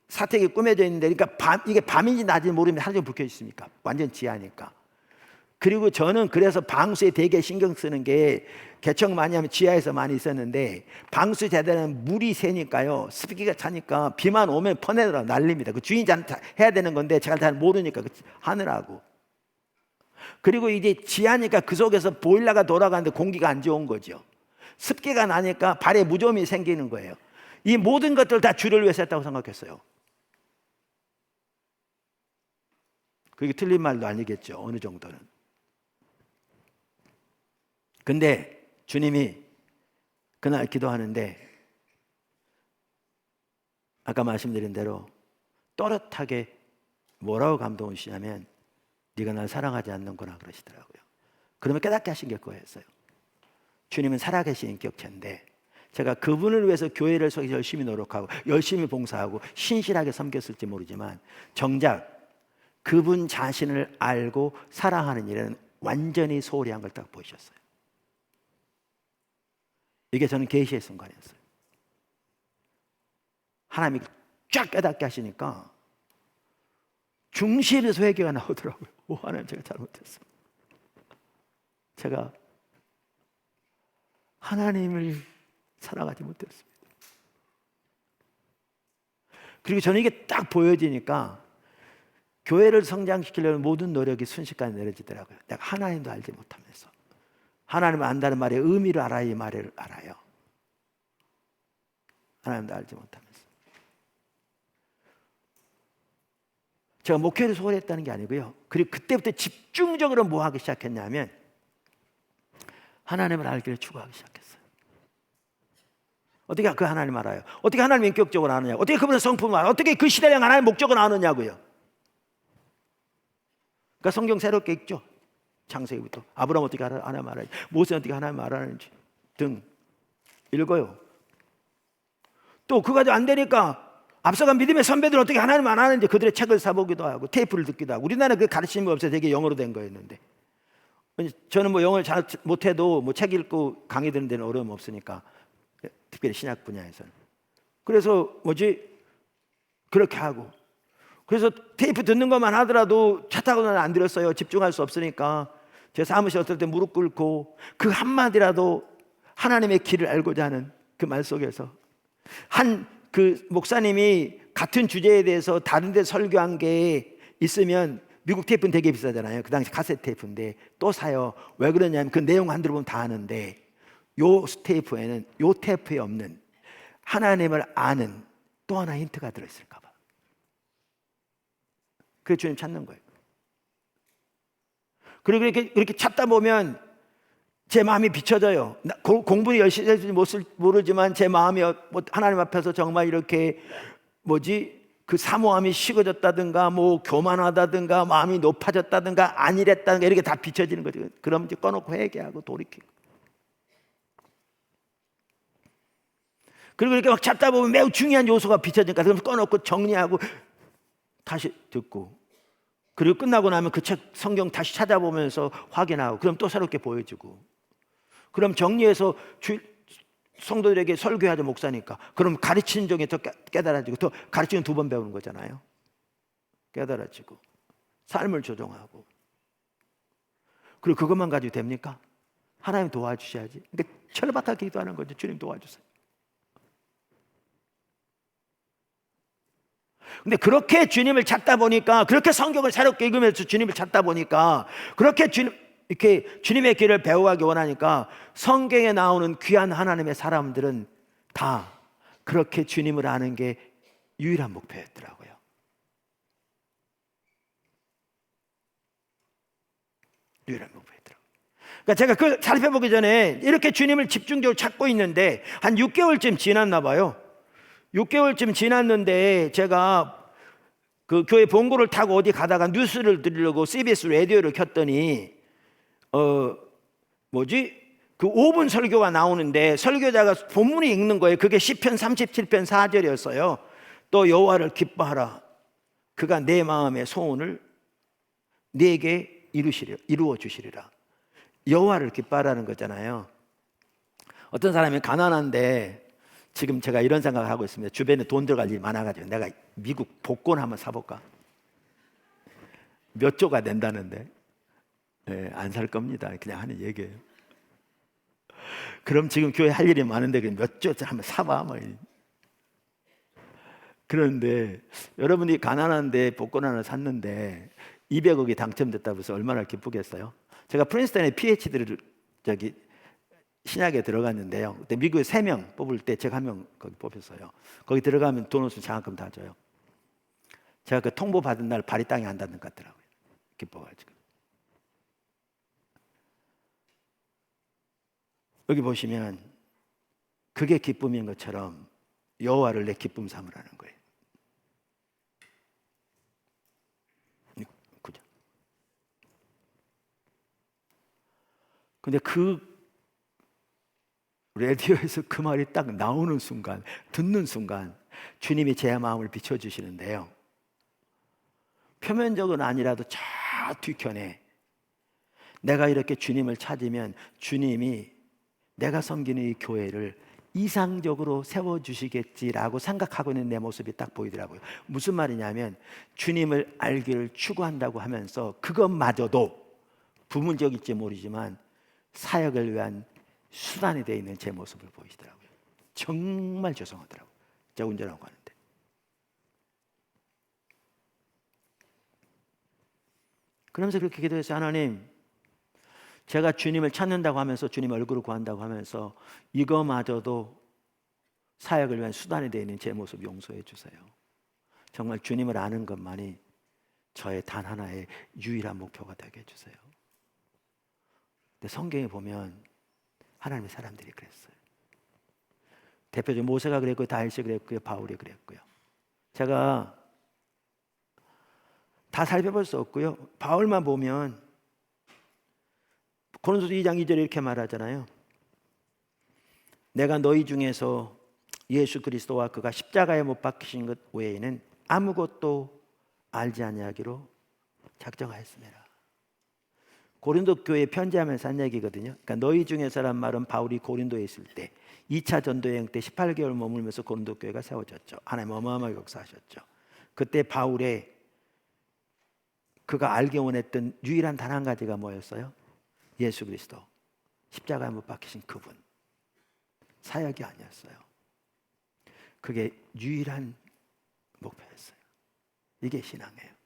사택이 꾸며져 있는데 그러니까 이게 밤인지 낮인지 모르면 하루 종일 불 켜져 있습니까? 완전 지하니까. 그리고 저는 그래서 방수에 되게 신경 쓰는 게 개척 많이 하면 지하에서 많이 있었는데 방수 제대로는 물이 새니까요. 습기가 차니까 비만 오면 퍼내더라 난립니다. 그 주인이 해야 되는 건데 제가 잘 모르니까 하느라고. 그리고 이제 지하니까 그 속에서 보일러가 돌아가는데 공기가 안 좋은 거죠. 습기가 나니까 발에 무좀이 생기는 거예요. 이 모든 것들 다 주를 위해서 했다고 생각했어요. 그게 틀린 말도 아니겠죠. 어느 정도는. 근데 주님이 그날 기도하는데 아까 말씀드린 대로 또렷하게 뭐라고 감동을 주시냐면 네가 날 사랑하지 않는구나 그러시더라고요. 그러면 깨닫게 하신 게 그거였어요. 주님은 살아계신 인격체인데 제가 그분을 위해서 교회를 속에서 열심히 노력하고 열심히 봉사하고 신실하게 섬겼을지 모르지만 정작 그분 자신을 알고 사랑하는 일은 완전히 소홀히 한 걸 딱 보이셨어요. 이게 저는 계시의 순간이었어요. 하나님이 쫙 깨닫게 하시니까 중심에서 회개가 나오더라고요. 하나님, 제가 잘못했어요. 제가 하나님을 사랑하지 못했습니다. 그리고 저는 이게 딱 보여지니까 교회를 성장시키려는 모든 노력이 순식간에 내려지더라고요. 내가 하나님도 알지 못하면서. 하나님을 안다는 말의 의미를 알아야 이 말을 알아요. 하나님도 알지 못하면서. 제가 목회를 소홀히 했다는 게 아니고요. 그리고 그때부터 집중적으로 뭐 하기 시작했냐면 하나님을 알기를 추구하기 시작했어요. 어떻게 그 하나님 알아요? 어떻게 하나님 인격적으로 아느냐고? 어떻게 그분의 성품을 알아요? 어떻게 그 시대에 하나님의 목적을 아느냐고요? 그러니까 성경 새롭게 읽죠. 창세기부터 아브라함 어떻게 하나님 알아요? 모세 어떻게 하나님 알아는지 등 읽어요. 또 그가 안 되니까 앞서간 믿음의 선배들 어떻게 하나님 안 하는지 그들의 책을 사보기도 하고 테이프를 듣기도 하고. 우리나라는 그 가르침이 없어서 되게 영어로 된 거였는데, 저는 뭐 영어를 잘 못해도 뭐 책 읽고 강의 듣는 데는 어려움 없으니까, 특별히 신약 분야에서는. 그래서 그렇게 하고, 그래서 테이프 듣는 것만 하더라도 차 타고는 안 들었어요. 집중할 수 없으니까. 제 사무실 어떨 때 무릎 꿇고 그 한마디라도 하나님의 길을 알고자 하는 그 말 속에서 그 목사님이 같은 주제에 대해서 다른 데 설교한 게 있으면, 미국 테이프는 되게 비싸잖아요. 그 당시 카세트 테이프인데 또 사요. 왜 그러냐면 그 내용 한 들어보면 다 아는데 요 테이프에 없는 하나님을 아는 또 하나 힌트가 들어있을까 봐. 그래서 주님 찾는 거예요. 그리고 이렇게 찾다 보면 제 마음이 비춰져요. 공부는 열심히 할지 모르지만 제 마음이 하나님 앞에서 정말 이렇게 그 사모함이 식어졌다든가 뭐 교만하다든가 마음이 높아졌다든가 안일했다든가 이렇게 다 비춰지는 거죠. 그럼 이제 꺼놓고 회개하고 돌이키고. 그리고 이렇게 막 찾다 보면 매우 중요한 요소가 비춰지니까 그럼 꺼놓고 정리하고 다시 듣고, 그리고 끝나고 나면 그 책 성경 다시 찾아보면서 확인하고, 그럼 또 새롭게 보여주고, 그럼 정리해서 성도들에게 설교하자. 목사니까 그럼 가르치는 중에 더 깨달아지고, 또 가르치는 2번 배우는 거잖아요. 깨달아지고 삶을 조정하고. 그리고 그것만 가지고 됩니까? 하나님 도와주셔야지. 그러니까 철박하게 기도하는 거죠. 주님 도와주세요. 근데 그렇게 주님을 찾다 보니까, 그렇게 성경을 새롭게 읽으면서 주님을 찾다 보니까, 그렇게 이렇게 주님의 길을 배워가기 원하니까 성경에 나오는 귀한 하나님의 사람들은 다 그렇게 주님을 아는 게 유일한 목표였더라고요. 유일한 목표였더라고요. 그러니까 제가 그 살펴보기 전에 이렇게 주님을 집중적으로 찾고 있는데 한 6개월쯤 지났나 봐요. 6개월쯤 지났는데 제가 그 교회 본고를 타고 어디 가다가 뉴스를 들으려고 CBS 라디오를 켰더니 그 5분 설교가 나오는데 설교자가 본문이 읽는 거예요. 그게 시편 37편 4절이었어요. 또 여호와를 기뻐하라. 그가 내 마음의 소원을 내게 이루어 주시리라. 여호와를 기뻐하라는 거잖아요. 어떤 사람이 가난한데, 지금 제가 이런 생각을 하고 있습니다. 주변에 돈 들어갈 일이 많아가지고 내가 미국 복권 한번 사볼까? 몇 조가 된다는데 안 살 겁니다. 그냥 하는 얘기예요. 그럼 지금 교회 할 일이 많은데 몇 조 한번 사봐. 뭐. 그런데 여러분이 가난한데 복권 하나 샀는데 200억이 당첨됐다고 해서 얼마나 기쁘겠어요? 제가 프린스턴에 PhD를 신학에 들어갔는데요. 그때 미국에 3명 뽑을 때 제가 1명 거기 뽑혔어요. 거기 들어가면 돈 없으면 장학금 다 줘요. 제가 그 통보 받은 날 발이 땅에 안 닿는 것 같더라고요. 기뻐가지고. 여기 보시면 그게 기쁨인 것처럼 여호와를 내 기쁨 삼으라는 거예요. 그죠? 근데 그 라디오에서 그 말이 딱 나오는 순간, 듣는 순간 주님이 제 마음을 비춰주시는데요, 표면적은 아니라도 저 뒤편에 내가 이렇게 주님을 찾으면 주님이 내가 섬기는 이 교회를 이상적으로 세워주시겠지라고 생각하고 있는 내 모습이 딱 보이더라고요. 무슨 말이냐면 주님을 알기를 추구한다고 하면서 그것마저도 부문적일지 모르지만 사역을 위한 수단이 되어 있는 제 모습을 보이시더라고요. 정말 죄송하더라고요. 제가 운전하고 가는데. 그러면서 그렇게 기도했어요. 하나님, 제가 주님을 찾는다고 하면서 주님 얼굴을 구한다고 하면서 이거마저도 사역을 위한 수단이 되어 있는 제 모습 용서해 주세요. 정말 주님을 아는 것만이 저의 단 하나의 유일한 목표가 되게 해주세요. 근데 성경에 보면 하나님의 사람들이 그랬어요. 대표적으로 모세가 그랬고요, 다윗이 그랬고요, 바울이 그랬고요. 제가 다 살펴볼 수 없고요. 바울만 보면 고린도서 2장 2절에 이렇게 말하잖아요. 내가 너희 중에서 예수 그리스도와 그가 십자가에 못 박히신 것 외에는 아무것도 알지 아니하기로 작정하였습니다. 고린도 교회에 편지하면서 한 얘기거든요. 그러니까 너희 중에서란 말은 바울이 고린도에 있을 때 2차 전도여행 때 18개월 머물면서 고린도 교회가 세워졌죠. 하나님 어마어마하게 역사하셨죠. 그때 바울의 그가 알기 원했던 유일한 단 한 가지가 뭐였어요? 예수 그리스도 십자가에 못 박히신 그분, 사역이 아니었어요. 그게 유일한 목표였어요. 이게 신앙이에요.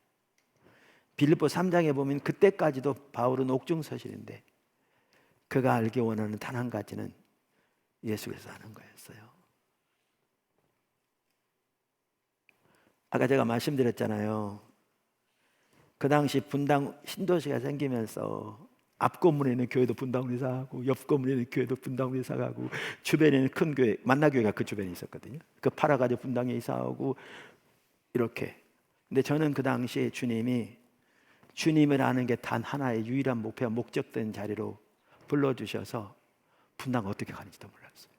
빌립보 3장에 보면 그때까지도 바울은 옥중서실인데 그가 알기 원하는 단 한 가지는 예수 그리스도 아는 거였어요. 아까 제가 말씀드렸잖아요. 그 당시 분당 신도시가 생기면서 앞 건물에 있는 교회도 분당으로 이사가고 옆 건물에 있는 교회도 분당으로 이사가고 주변에 있는 큰 교회, 만나교회가 그 주변에 있었거든요. 그 팔아가지고 분당에 이사하고 이렇게. 근데 저는 그 당시에 주님이 주님을 아는 게 단 하나의 유일한 목표와 목적된 자리로 불러주셔서 분당 어떻게 가는지도 몰랐어요.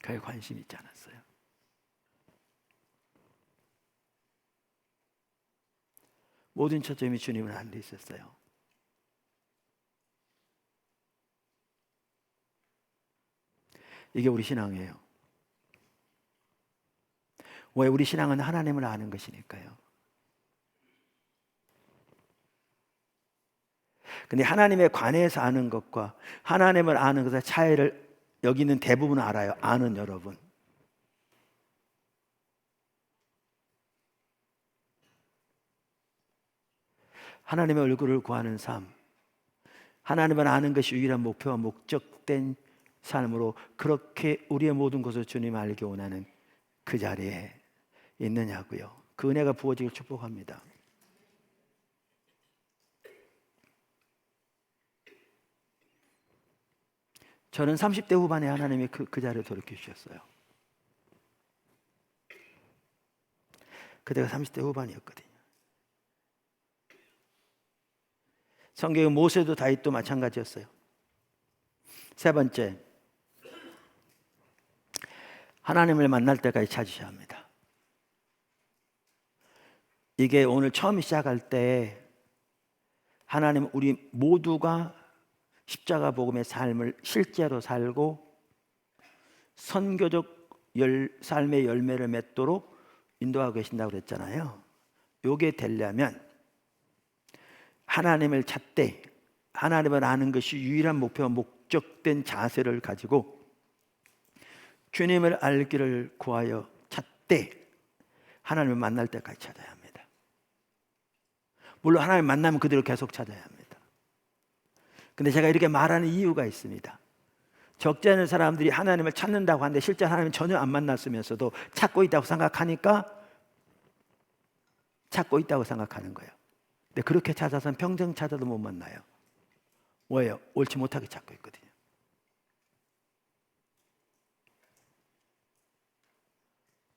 그에 관심이 있지 않았어요. 모든 초점이 주님을 아는 데 있었어요. 이게 우리 신앙이에요. 왜? 우리 신앙은 하나님을 아는 것이니까요. 근데 하나님에 관해서 아는 것과 하나님을 아는 것의 차이를 여기는 대부분 알아요. 아는 여러분. 하나님의 얼굴을 구하는 삶, 하나님을 아는 것이 유일한 목표와 목적된 삶으로 그렇게 우리의 모든 것을 주님 알기 원하는 그 자리에 있느냐고요. 그 은혜가 부어지길 축복합니다. 저는 30대 후반에 하나님이 그 자리를 돌이켜 주셨어요. 그때가 30대 후반이었거든요. 성경의 모세도 다윗도 마찬가지였어요. 세 번째, 하나님을 만날 때까지 찾으셔야 합니다. 이게 오늘 처음 시작할 때 하나님 우리 모두가 십자가 복음의 삶을 실제로 살고 선교적 삶의 열매를 맺도록 인도하고 계신다고 그랬잖아요. 요게 되려면 하나님을 찾되 하나님을 아는 것이 유일한 목표와 목적된 자세를 가지고 주님을 알기를 구하여 찾되 하나님을 만날 때까지 찾아야 합니다. 물론 하나님을 만나면 그대로 계속 찾아야 합니다. 근데 제가 이렇게 말하는 이유가 있습니다. 적지 않은 사람들이 하나님을 찾는다고 하는데 실제 하나님은 전혀 안 만났으면서도 찾고 있다고 생각하니까 찾고 있다고 생각하는 거예요. 근데 그렇게 찾아서는 평생 찾아도 못 만나요. 왜요? 옳지 못하게 찾고 있거든요.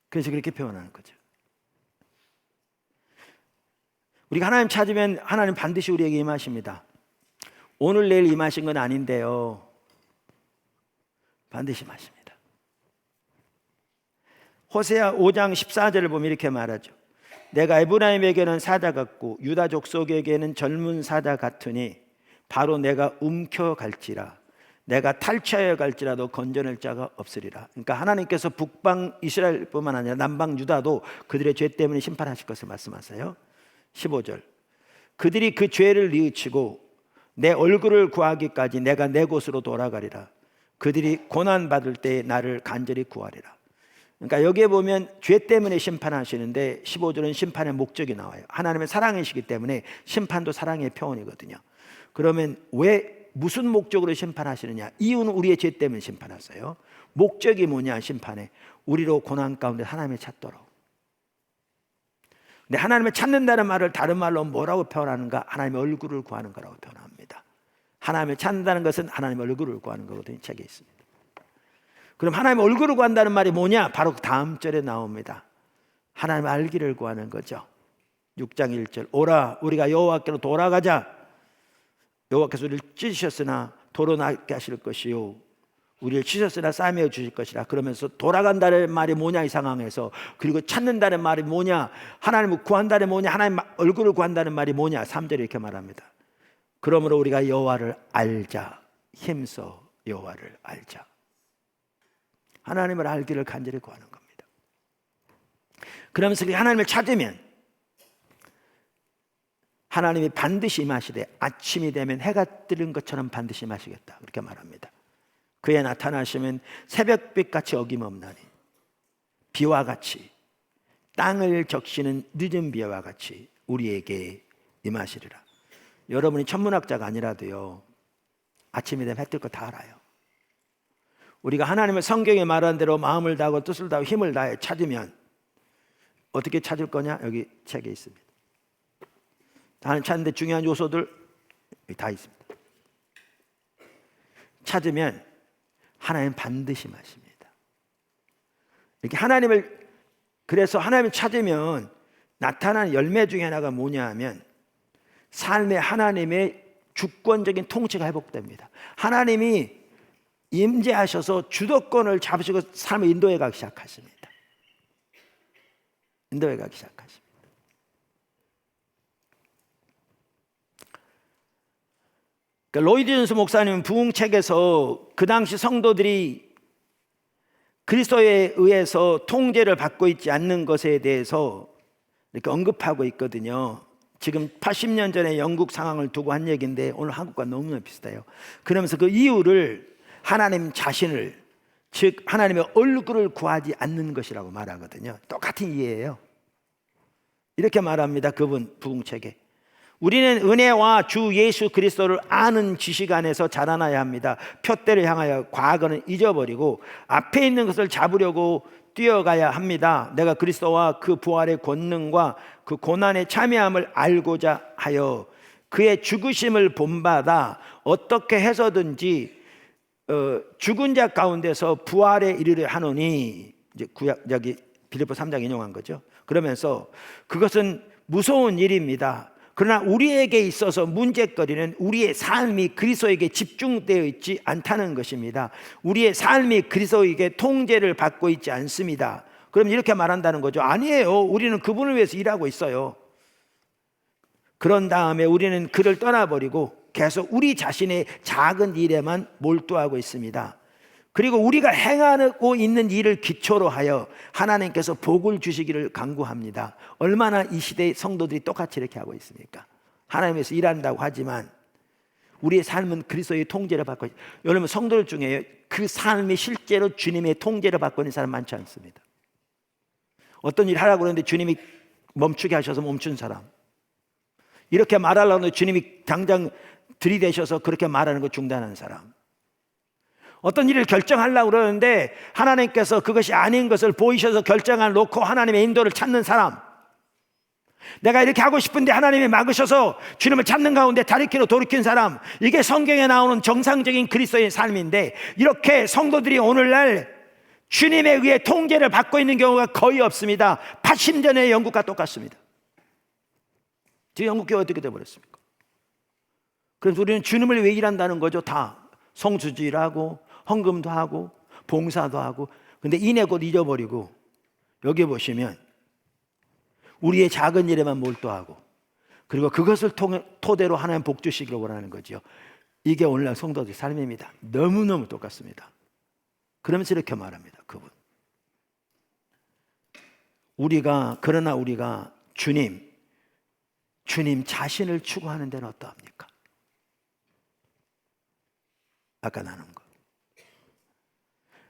그래서 그렇게 표현하는 거죠. 우리가 하나님 찾으면 하나님 반드시 우리에게 임하십니다. 오늘 내일 임하신 건 아닌데요. 반드시 임하십니다. 호세아 5장 14절을 보면 이렇게 말하죠. 내가 에브라임에게는 사자 같고 유다 족속에게는 젊은 사자 같으니 바로 내가 움켜갈지라 내가 탈취하여 갈지라도 건져낼 자가 없으리라. 그러니까 하나님께서 북방 이스라엘뿐만 아니라 남방 유다도 그들의 죄 때문에 심판하실 것을 말씀하세요. 15절 그들이 그 죄를 뉘우치고 내 얼굴을 구하기까지 내가 내 곳으로 돌아가리라. 그들이 고난받을 때에 나를 간절히 구하리라. 그러니까 여기에 보면 죄 때문에 심판하시는데 15절은 심판의 목적이 나와요. 하나님의 사랑이시기 때문에 심판도 사랑의 표현이거든요. 그러면 왜 무슨 목적으로 심판하시느냐? 이유는 우리의 죄 때문에 심판하세요. 목적이 뭐냐? 심판에 우리로 고난 가운데 하나님을 찾도록. 근데 하나님을 찾는다는 말을 다른 말로 뭐라고 표현하는가? 하나님의 얼굴을 구하는 거라고 표현합니다. 하나님을 찾는다는 것은 하나님의 얼굴을 구하는 거거든요. 책에 있습니다. 그럼 하나님의 얼굴을 구한다는 말이 뭐냐? 바로 다음 절에 나옵니다. 하나님의 알기를 구하는 거죠. 6장 1절 오라 우리가 여호와께로 돌아가자. 여호와께서 우리를 찢으셨으나 도로 나게 하실 것이요 우리를 찢으셨으나 싸매어 주실 것이라. 그러면서 돌아간다는 말이 뭐냐 이 상황에서, 그리고 찾는다는 말이 뭐냐, 하나님을 구한다는 뭐냐, 하나님 얼굴을 구한다는 말이 뭐냐. 3절에 이렇게 말합니다. 그러므로 우리가 여호와를 알자. 힘써 여호와를 알자. 하나님을 알기를 간절히 구하는 겁니다. 그러면서 하나님을 찾으면 하나님이 반드시 임하시되 아침이 되면 해가 뜨는 것처럼 반드시 임하시겠다. 그렇게 말합니다. 그의 나타나시면 새벽빛같이 어김없나니 비와 같이 땅을 적시는 늦은 비와 같이 우리에게 임하시리라. 여러분이 천문학자가 아니라도요 아침이 되면 해 뜰 거 다 알아요. 우리가 하나님을 성경에 말한 대로 마음을 다하고 뜻을 다하고 힘을 다해 찾으면 어떻게 찾을 거냐? 여기 책에 있습니다. 하나님 찾는데 중요한 요소들 여기 다 있습니다. 찾으면 하나님 반드시 마십니다. 이렇게 하나님을, 그래서 하나님을 찾으면 나타나는 열매 중에 하나가 뭐냐 하면 삶에 하나님의 주권적인 통치가 회복됩니다. 하나님이 임재하셔서 주도권을 잡으시고 삶을 인도해 가기 시작하십니다. 인도해 가기 시작하십니다. 로이드 존스 목사님 부흥책에서 그 당시 성도들이 그리스도에 의해서 통제를 받고 있지 않는 것에 대해서 이렇게 언급하고 있거든요. 지금 80년 전에 영국 상황을 두고 한 얘기인데 오늘 한국과 너무나 비슷해요. 그러면서 그 이유를 하나님 자신을, 즉 하나님의 얼굴을 구하지 않는 것이라고 말하거든요. 똑같은 이해예요. 이렇게 말합니다. 그분 부흥책에 우리는 은혜와 주 예수 그리스도를 아는 지식 안에서 자라나야 합니다. 표대를 향하여 과거는 잊어버리고 앞에 있는 것을 잡으려고 뛰어가야 합니다. 내가 그리스도와 그 부활의 권능과 그 고난의 참여함을 알고자 하여 그의 죽으심을 본받아 어떻게 해서든지 죽은 자 가운데서 부활에 이르려 하노니, 이제 구약 여기 빌립보 3장 인용한 거죠. 그러면서 그것은 무서운 일입니다. 그러나 우리에게 있어서 문제거리는 우리의 삶이 그리스도에게 집중되어 있지 않다는 것입니다. 우리의 삶이 그리스도에게 통제를 받고 있지 않습니다. 그럼 이렇게 말한다는 거죠. 아니에요. 우리는 그분을 위해서 일하고 있어요. 그런 다음에 우리는 그를 떠나버리고 계속 우리 자신의 작은 일에만 몰두하고 있습니다. 그리고 우리가 행하고 있는 일을 기초로 하여 하나님께서 복을 주시기를 간구합니다. 얼마나 이 시대의 성도들이 똑같이 이렇게 하고 있습니까? 하나님께서 일한다고 하지만 우리의 삶은 그리스도의 통제를 받고 있습니다. 여러분 성도들 중에 그 삶이 실제로 주님의 통제를 받고 있는 사람 많지 않습니다. 어떤 일 하라고 그러는데 주님이 멈추게 하셔서 멈춘 사람, 이렇게 말하려고 하는데 주님이 당장 들이대셔서 그렇게 말하는 거 중단하는 사람, 어떤 일을 결정하려고 그러는데 하나님께서 그것이 아닌 것을 보이셔서 결정을 놓고 하나님의 인도를 찾는 사람, 내가 이렇게 하고 싶은데 하나님이 막으셔서 주님을 찾는 가운데 다리끼로 돌이킨 사람, 이게 성경에 나오는 정상적인 그리스도의 삶인데, 이렇게 성도들이 오늘날 주님에 의해 통제를 받고 있는 경우가 거의 없습니다. 80년의 영국과 똑같습니다. 지금 영국 교회가 어떻게 되어버렸습니까? 그래서 우리는 주님을 위해 일한다는 거죠. 다 성수도 일하고 헌금도 하고 봉사도 하고, 근데 이내 곧 잊어버리고 여기 보시면 우리의 작은 일에만 몰두하고, 그리고 그것을 토대로 하나님 복 주시기를 원하는 거죠. 이게 오늘날 성도들의 삶입니다. 너무너무 똑같습니다. 그러면서 이렇게 말합니다. 그분. 그러나 우리가 주님 자신을 추구하는 데는 어떠합니까? 아까 나눈 거.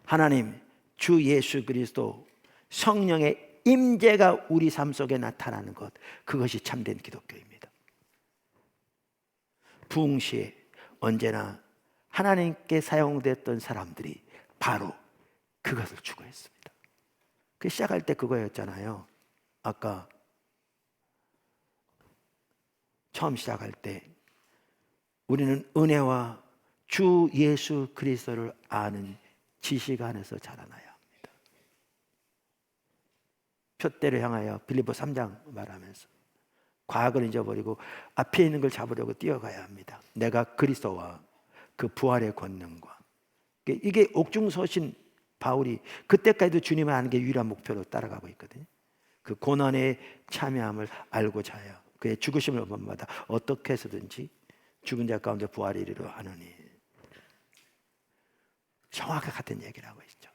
하나님, 주 예수 그리스도 성령의 임재가 우리 삶 속에 나타나는 것, 그것이 참된 기독교입니다. 부흥시에 언제나 하나님께 사용됐던 사람들이 바로 그것을 추구했습니다. 그 시작할 때 그거였잖아요. 아까 처음 시작할 때 우리는 은혜와 주 예수 그리스도를 아는 지식 안에서 자라나야 합니다. 표대를 향하여 빌립보 3장 말하면서 과거를 잊어버리고 앞에 있는 걸 잡으려고 뛰어가야 합니다. 내가 그리스도와 그 부활의 권능과, 이게 옥중서신 바울이 그때까지도 주님을 아는 게 유일한 목표로 따라가고 있거든요. 그 고난에 참여함을 알고자 하여 그의 죽으심을 본마다 어떻게 해서든지 죽은 자 가운데 부활이 이르러 하느니, 정확하게 같은 얘기를 하고 있죠.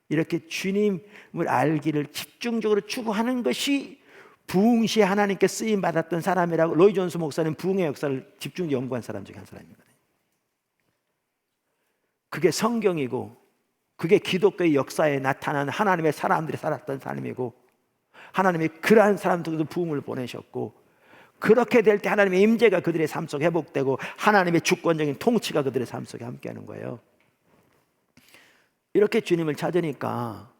이렇게 주님을 알기를 집중적으로 추구하는 것이 부흥시에 하나님께 쓰임 받았던 사람이라고 로이 존스 목사는 부흥의 역사를 집중 연구한 사람 중에 한 사람이거든요. 그게 성경이고 그게 기독교의 역사에 나타난 하나님의 사람들이 살았던 삶이고, 하나님이 그러한 사람들도 부흥을 보내셨고, 그렇게 될 때 하나님의 임재가 그들의 삶 속에 회복되고 하나님의 주권적인 통치가 그들의 삶 속에 함께하는 거예요. 이렇게 주님을 찾으니까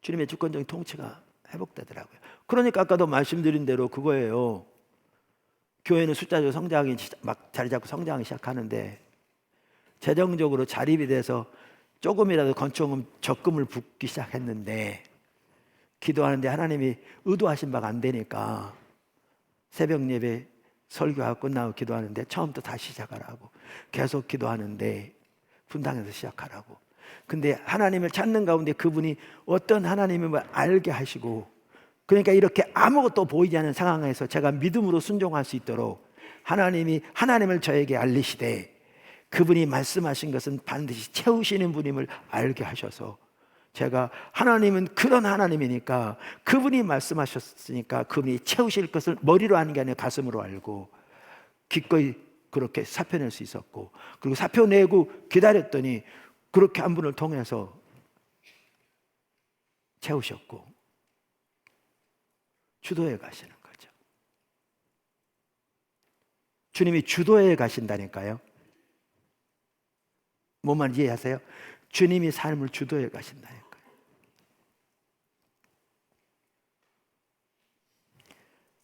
주님의 주권적인 통치가 회복되더라고요. 그러니까 아까도 말씀드린 대로 그거예요. 교회는 숫자적으로 성장이 막 자리 잡고 성장하기 시작하는데 재정적으로 자립이 돼서 조금이라도 건축금 적금을 붓기 시작했는데, 기도하는데 하나님이 의도하신 바가 안 되니까 새벽 예배 설교하고 끝나고 기도하는데 처음부터 다시 시작하라고, 계속 기도하는데 분당에서 시작하라고. 근데 하나님을 찾는 가운데 그분이 어떤 하나님임을 알게 하시고, 그러니까 이렇게 아무것도 보이지 않는 상황에서 제가 믿음으로 순종할 수 있도록 하나님이 하나님을 저에게 알리시되, 그분이 말씀하신 것은 반드시 채우시는 분임을 알게 하셔서, 제가 하나님은 그런 하나님이니까 그분이 말씀하셨으니까 그분이 채우실 것을 머리로 아는 게 아니라 가슴으로 알고 기꺼이 그렇게 사표낼 수 있었고, 그리고 사표내고 기다렸더니 그렇게 한 분을 통해서 채우셨고 주도해 가시는 거죠. 주님이 주도해 가신다니까요. 뭔 말인지 이해하세요? 주님이 삶을 주도해 가신다니까요.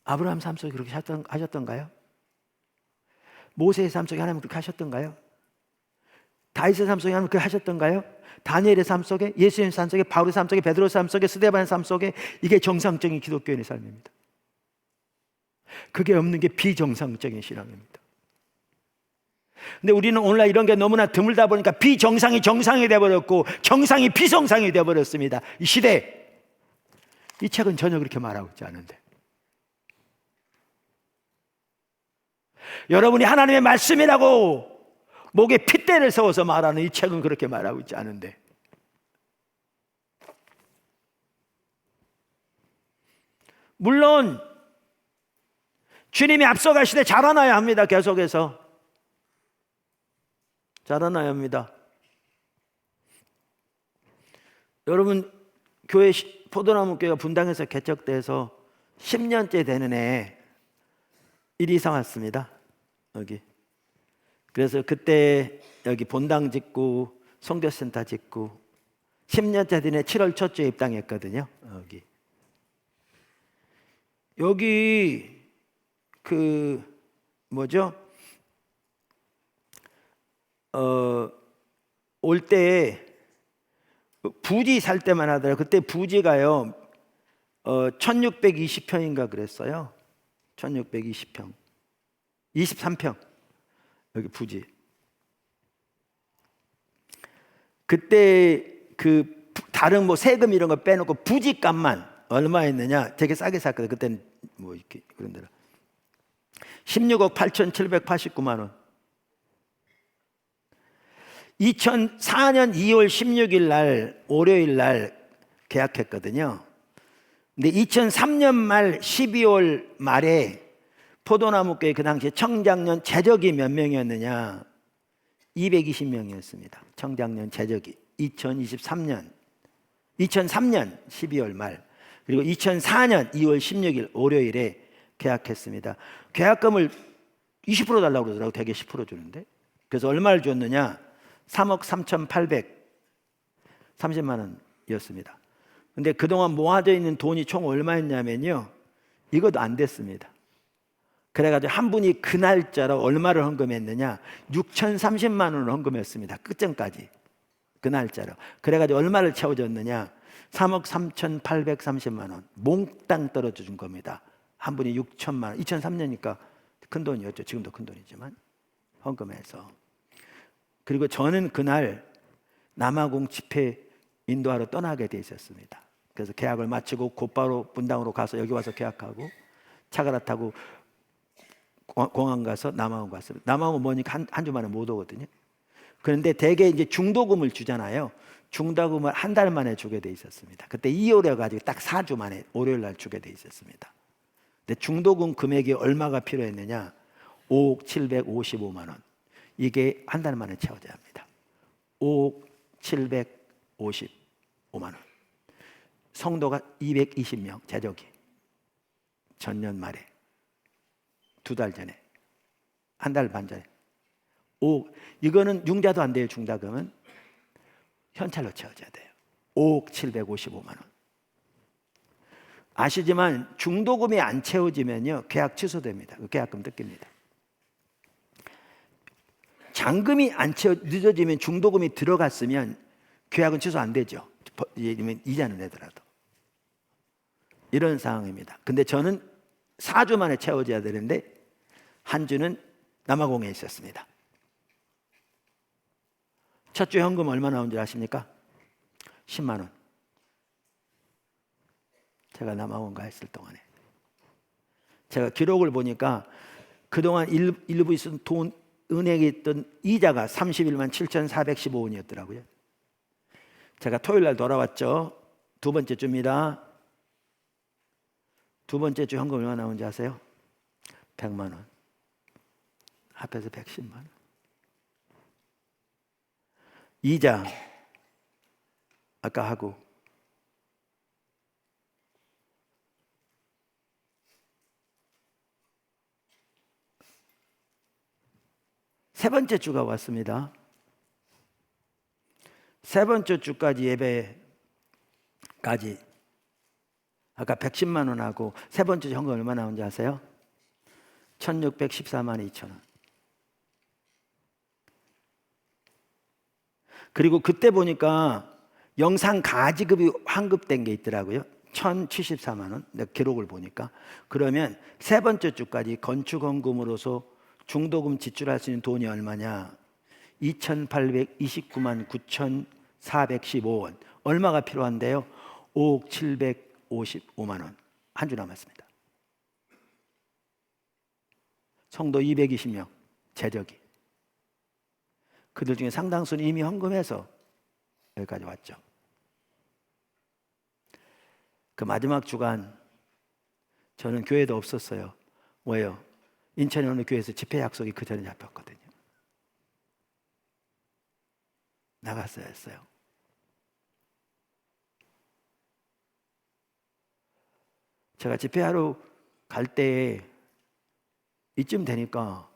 아브라함 삶 속에 그렇게 하셨던가요? 모세의 삶 속에 하나님 그렇게 하셨던가요? 다윗의 삶 속에 하나님 그렇게 하셨던가요? 다니엘의 삶 속에, 예수님의 삶 속에, 바울의 삶 속에, 베드로의 삶 속에, 스데반의 삶 속에, 이게 정상적인 기독교인의 삶입니다. 그게 없는 게 비정상적인 신앙입니다. 근데 우리는 오늘날 이런 게 너무나 드물다 보니까 비정상이 정상이 되어버렸고 정상이 비정상이 되어버렸습니다. 이 시대. 이 책은 전혀 그렇게 말하고 있지 않은데, 여러분이 하나님의 말씀이라고 목에 핏대를 세워서 말하는 이 책은 그렇게 말하고 있지 않은데, 물론 주님이 앞서가시되 자라나야 합니다. 계속해서 자라나야 합니다. 여러분, 교회 포도나무 교회가 분당에서 개척돼서 10년째 되는 해 일이 이상 왔습니다. 여기. 그래서 그때 여기 본당 짓고 선교센터 짓고 10년째 된 해 7월 첫 주에 입당했거든요. 여기 그 뭐죠? 올 때 부지 살 때만 하더라고요. 그때 부지가요 1620평인가 그랬어요. 1620평 23평 여기 부지. 그때 그 다른 뭐 세금 이런 거 빼놓고 부지값만 얼마였느냐, 되게 싸게 샀거든요. 그때는 뭐 이렇게 그런 데라. 16억 8,789만 원. 2004년 2월 16일 날 월요일 날 계약했거든요. 근데 2003년 말 12월 말에 포도나무교회 그 당시에 청장년 제적이 몇 명이었느냐? 220명이었습니다. 청장년 제적이 2003년 12월 말 그리고 2004년 2월 16일 월요일에 계약했습니다. 계약금을 20% 달라고 그러더라고. 대개 10% 주는데. 그래서 얼마를 줬느냐? 3억 3,830만 원이었습니다. 근데 그동안 모아져 있는 돈이 총 얼마였냐면요, 이것도 안 됐습니다. 그래가지고 한 분이 그 날짜로 얼마를 헌금했느냐? 6,030만 원을 헌금했습니다. 끝전까지 그 날짜로. 그래가지고 얼마를 채워줬느냐? 3억 3,830만 원 몽땅 떨어져 준 겁니다. 한 분이 6천만 원. 2003년이니까 큰 돈이었죠. 지금도 큰 돈이지만 헌금해서. 그리고 저는 그날 남아공 집회 인도하러 떠나게 돼 있었습니다. 그래서 계약을 마치고 곧바로 분당으로 가서 여기 와서 계약하고 차 갈아타고 공항 가서 남아공 갔습니다. 남아공 뭐니까 한 주 만에 못 오거든요. 그런데 대개 이제 중도금을 주잖아요. 중도금을 한 달 만에 주게 돼 있었습니다. 그때 2월에 가지고 딱 4주 만에 월요일 날 주게 돼 있었습니다. 근데 중도금 금액이 얼마가 필요했느냐? 5억 755만 원. 이게 한 달 만에 채워져야 합니다. 5억 755만 원. 성도가 220명, 제적이 전년 말에 2달 전에, 한 달 반 전에. 이거는 융자도 안 돼요. 중다금은 현찰로 채워져야 돼요. 5억 755만 원. 아시지만 중도금이 안 채워지면요, 계약 취소됩니다. 계약금 뜯깁니다. 잔금이 안 늦어지면 중도금이 들어갔으면 계약은 취소 안 되죠. 이자는 내더라도. 이런 상황입니다. 근데 저는 4주 만에 채워져야 되는데 한 주는 남아공에 있었습니다. 첫 주 현금 얼마 나온 줄 아십니까? 10만 원. 제가 남아공 가 있을 동안에. 제가 기록을 보니까 그동안 일부 있었던 돈, 은행에 있던 이자가 31만 7,415원이었더라고요. 제가 토요일 날 돌아왔죠. 두 번째 주입니다. 두 번째 주 현금 얼마 나온지 아세요? 100만 원. 합해서 110만 원. 이자 아까 하고 세 번째 주가 왔습니다. 세 번째 주까지 예배까지 아까 110만 원하고 세 번째 주 현금 얼마 나온지 아세요? 1,614만 2천 원. 그리고 그때 보니까 영상 가지급이 환급된 게 있더라고요. 1,074만 원. 내가 기록을 보니까. 그러면 세 번째 주까지 건축헌금으로서 중도금 지출할 수 있는 돈이 얼마냐? 2,829만 9,415원. 얼마가 필요한데요? 5억 755만 원. 한 주 남았습니다. 성도 220명, 제적이. 그들 중에 상당수는 이미 헌금해서 여기까지 왔죠. 그 마지막 주간 저는 교회도 없었어요. 왜요? 인천에 어느 교회에서 집회 약속이 그 전에 잡혔거든요. 나갔어야 했어요. 제가 집회하러 갈 때 이쯤 되니까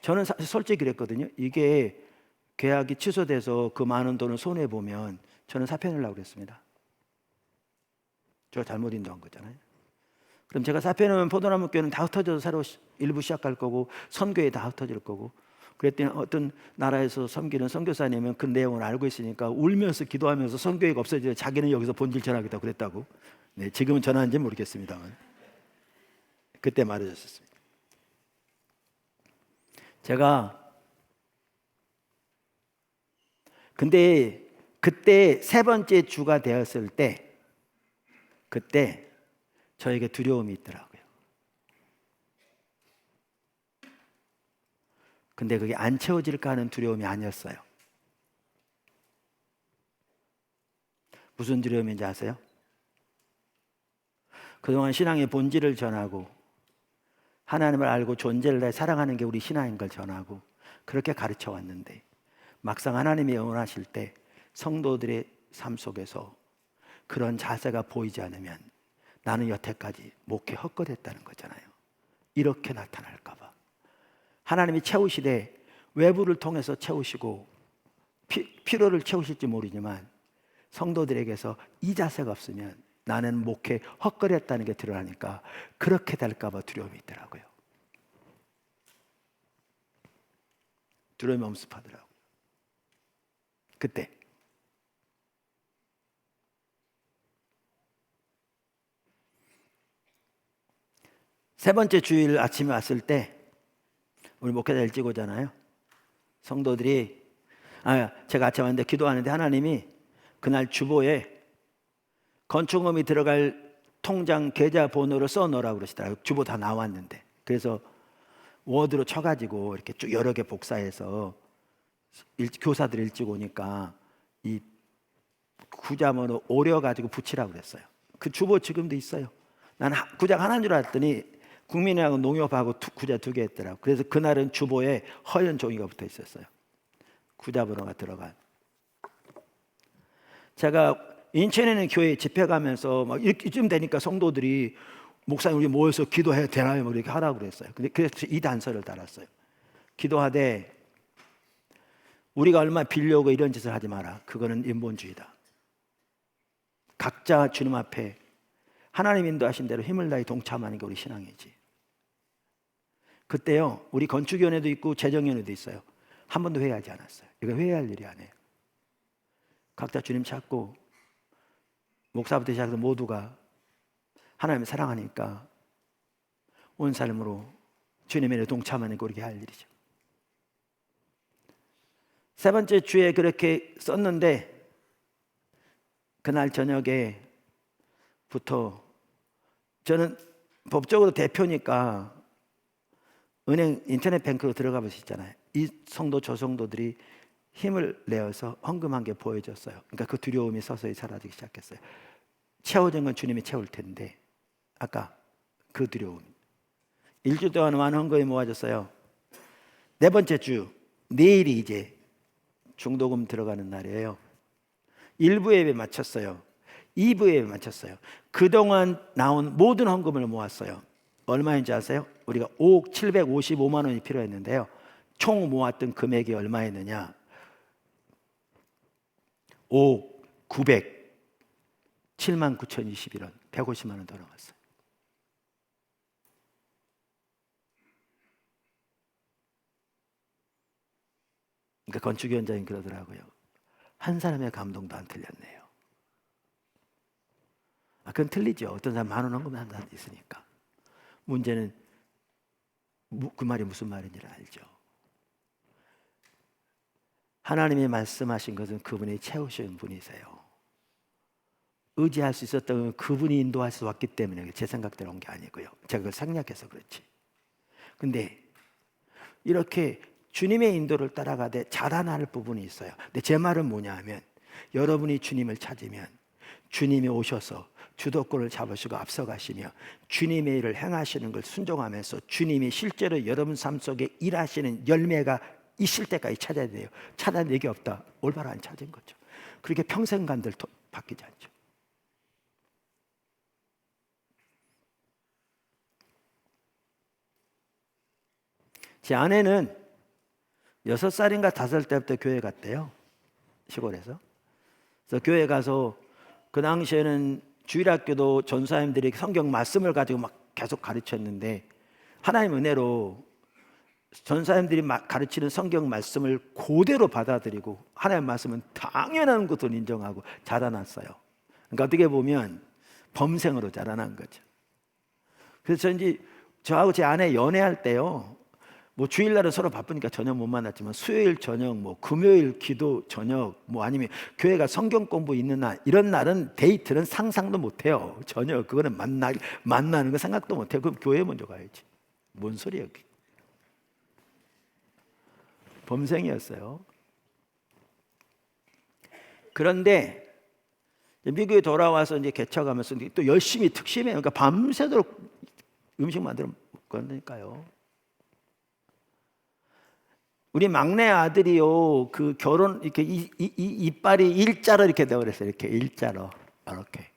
저는 솔직히 그랬거든요. 이게 계약이 취소돼서 그 많은 돈을 손해보면 저는 사표 내려고 그랬습니다. 제가 잘못 인도한 거잖아요. 그럼 제가 사표 내면 포도나무 교회는 다 흩어져서 새로 일부 시작할 거고 선교회 다 흩어질 거고. 그랬더니 어떤 나라에서 섬기는 선교사님은 그 내용을 알고 있으니까 울면서 기도하면서 선교회가 없어지면 자기는 여기서 본질 전하겠다고 그랬다고. 네, 지금은 전하는지 모르겠습니다만 그때 말해줬었습니다. 제가 근데 그때 세 번째 주가 되었을 때 그때 저에게 두려움이 있더라고요. 근데 그게 안 채워질까 하는 두려움이 아니었어요. 무슨 두려움인지 아세요? 그동안 신앙의 본질을 전하고 하나님을 알고 존재를 사랑하는 게 우리 신앙인 걸 전하고 그렇게 가르쳐 왔는데 막상 하나님이 영원하실 때 성도들의 삶 속에서 그런 자세가 보이지 않으면 나는 여태까지 목회 헛것했다는 거잖아요. 이렇게 나타날까 봐. 하나님이 채우시되 외부를 통해서 채우시고 필요를 채우실지 모르지만 성도들에게서 이 자세가 없으면 나는 목회 헛거렸다는 게 드러나니까 그렇게 될까 봐 두려움이 있더라고요. 두려움이 엄습하더라고요. 그때 세 번째 주일 아침에 왔을 때 우리 목회자 일찍 오잖아요. 성도들이 제가 아침에 왔는데 기도하는데 하나님이 그날 주보에 건축금이 들어갈 통장 계좌 번호를 써놓으라고 그러시더라고요. 주보 다 나왔는데. 그래서 워드로 쳐가지고 이렇게 쭉 여러 개 복사해서 교사들 일찍 오니까 이 구자번호 오려가지고 붙이라고 그랬어요. 그 주보 지금도 있어요. 나는 구자가 하나인 줄 알았더니 국민회하고 농협하고 구자 2개 했더라고요. 그래서 그날은 주보에 허연 종이가 붙어 있었어요. 구자번호가 들어간. 제가 인천에 있는 교회 집회 가면서 막 이쯤 되니까 성도들이 목사님 우리 모여서 기도해야 되나요? 뭐 이렇게 하라고 그랬어요. 근데 그래서 이 단서를 달았어요. 기도하되 우리가 얼마 빌려오고 이런 짓을 하지 마라. 그거는 인본주의다. 각자 주님 앞에 하나님 인도하신 대로 힘을 다해 동참하는 게 우리 신앙이지. 그때요 우리 건축위원회도 있고 재정위원회도 있어요. 한 번도 회의하지 않았어요. 이거 회의할 일이 아니에요. 각자 주님 찾고 목사부터 시작해서 모두가 하나님을 사랑하니까 온 삶으로 주님의 일에 동참하는 게 우리가 할 일이죠. 세 번째 주에 그렇게 썼는데 그날 저녁에부터 저는 법적으로 대표니까 은행 인터넷 뱅크로 들어가 볼 수 있잖아요. 이 성도 저 성도들이 힘을 내어서 헌금한 게 보여졌어요. 그러니까 그 두려움이 서서히 사라지기 시작했어요. 채워진 건 주님이 채울 텐데 아까 그 두려움. 일주 동안 많은 헌금이 모아졌어요. 네 번째 주 내일이 이제 중도금 들어가는 날이에요. 1부 예배 마쳤어요. 2부 예배 마쳤어요. 그동안 나온 모든 헌금을 모았어요. 얼마인지 아세요? 우리가 5억 755만 원이 필요했는데요. 총 모았던 금액이 얼마였느냐? 5억 907만 9,021원 150만 원 더 나왔어요. 그러니까 건축위원장이 그러더라고요. 한 사람의 감동도 안 틀렸네요. 그건 틀리죠. 어떤 사람 만 원 헌금한 사람 있으니까. 문제는 그 말이 무슨 말인지를 알죠. 하나님이 말씀하신 것은 그분이 채우시는 분이세요. 의지할 수 있었던 건 그분이 인도하셔서 왔기 때문에 제 생각대로 온 게 아니고요. 제가 그걸 생략해서 그렇지. 근데 이렇게 주님의 인도를 따라가되 자라날 부분이 있어요. 근데 제 말은 뭐냐 하면 여러분이 주님을 찾으면 주님이 오셔서 주도권을 잡으시고 앞서가시며 주님의 일을 행하시는 걸 순종하면서 주님이 실제로 여러분 삶 속에 일하시는 열매가 있을 때까지 찾아야 돼요. 찾아낸 얘기 없다. 올바로 안 찾은 거죠. 그렇게 평생 간들 바뀌지 않죠. 제 아내는 6살인가 5살 때부터 교회 갔대요. 시골에서. 그래서 교회 가서 그 당시에는 주일학교도 전사님들이 성경 말씀을 가지고 막 계속 가르쳤는데 하나님 은혜로 전사님들이 가르치는 성경 말씀을 그대로 받아들이고 하나님 말씀은 당연한 것으로 인정하고 자라났어요. 그러니까 어떻게 보면 범생으로 자라난 거죠. 그래서 이제 저하고 제 아내 연애할 때요. 뭐 주일날은 서로 바쁘니까 저녁 못 만났지만 수요일 저녁, 뭐 금요일 기도 저녁, 뭐 아니면 교회가 성경 공부 있는 날, 이런 날은 데이트는 상상도 못 해요. 전혀. 그거는 만나는 거 생각도 못 해요. 그럼 교회 먼저 가야지. 뭔 소리예요? 범생이었어요. 그런데 미국에 돌아와서 이제 개척하면서 또 열심히 특심해요. 그러니까 밤새도록 음식 만들어 먹으니까요. 우리 막내 아들이요, 그 결혼 이렇게 이빨이 일자로 이렇게 되어버렸어요. 이렇게 일자로 이렇게.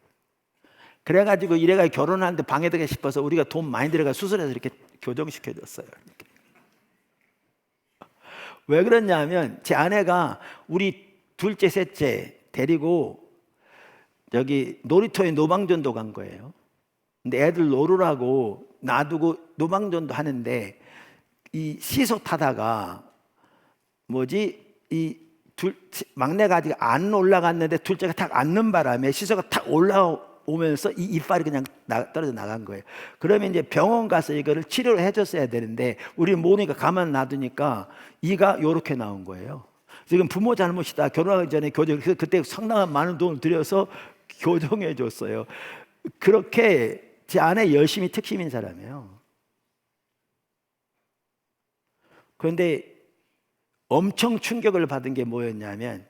그래가지고 이래가 결혼하는데 방해되게 싶어서 우리가 돈 많이 들어가 수술해서 이렇게 교정시켜줬어요. 이렇게. 왜 그러냐면 제 아내가 우리 둘째, 셋째 데리고 여기 놀이터에 노방전도 간 거예요. 근데 애들 놀으라고 놔두고 노방전도 하는데 이 시소 타다가 막내가 아직 안 올라갔는데 둘째가 탁 앉는 바람에 시소가 탁 올라오면서 이 이빨이 그냥 떨어져 나간 거예요. 그러면 이제 병원 가서 이거를 치료를 해줬어야 되는데 우리 모니까 가만 놔두니까 이가 요렇게 나온 거예요. 지금 부모 잘못이다. 결혼하기 전에 그때 상당한 많은 돈을 들여서 교정해 줬어요. 그렇게 제 아내 열심히 특심인 사람이에요. 그런데 엄청 충격을 받은 게 뭐였냐면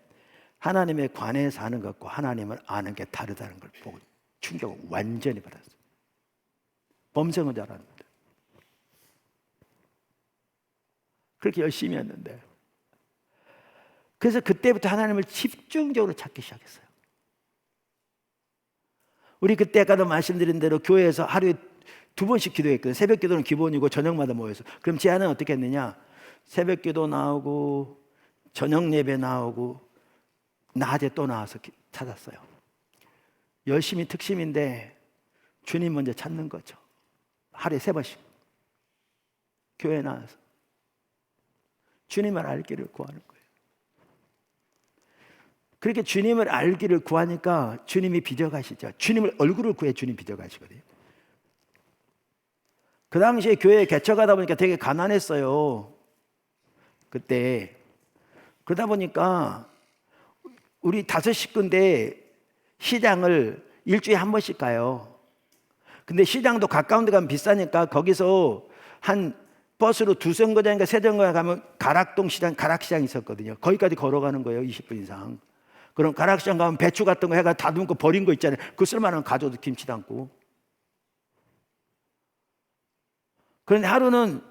하나님에 관해서 아는 것과 하나님을 아는 게 다르다는 걸 보고 충격을 완전히 받았어요. 범생은 줄 알았는데 그렇게 열심히 했는데, 그래서 그때부터 하나님을 집중적으로 찾기 시작했어요. 우리 그때 아까도 말씀드린 대로 교회에서 하루에 2번씩 기도했거든요. 새벽 기도는 기본이고 저녁마다 모여서. 그럼 제 아내는 어떻게 했느냐, 새벽 기도 나오고 저녁 예배 나오고 낮에 또 나와서 찾았어요. 열심히 특심인데 주님 먼저 찾는 거죠. 하루에 3번씩 교회에 나와서 주님을 알기를 구하는 거예요. 그렇게 주님을 알기를 구하니까 주님이 빚어가시죠. 주님을 얼굴을 구해 주님 빚어가시거든요. 그 당시에 교회 개척하다 보니까 되게 가난했어요. 그때. 그러다 보니까 우리 5 식구인데 시장을 일주일에 1번씩 가요. 근데 시장도 가까운 데 가면 비싸니까 거기서 한 버스로 2정거장인가 3정거장 가면 가락동 시장, 가락시장이 있었거든요. 거기까지 걸어가는 거예요. 20분 이상. 그럼 가락시장 가면 배추 같은 거 해가 다듬고 버린 거 있잖아요. 그 쓸만한 가져도 김치 담고. 그런데 하루는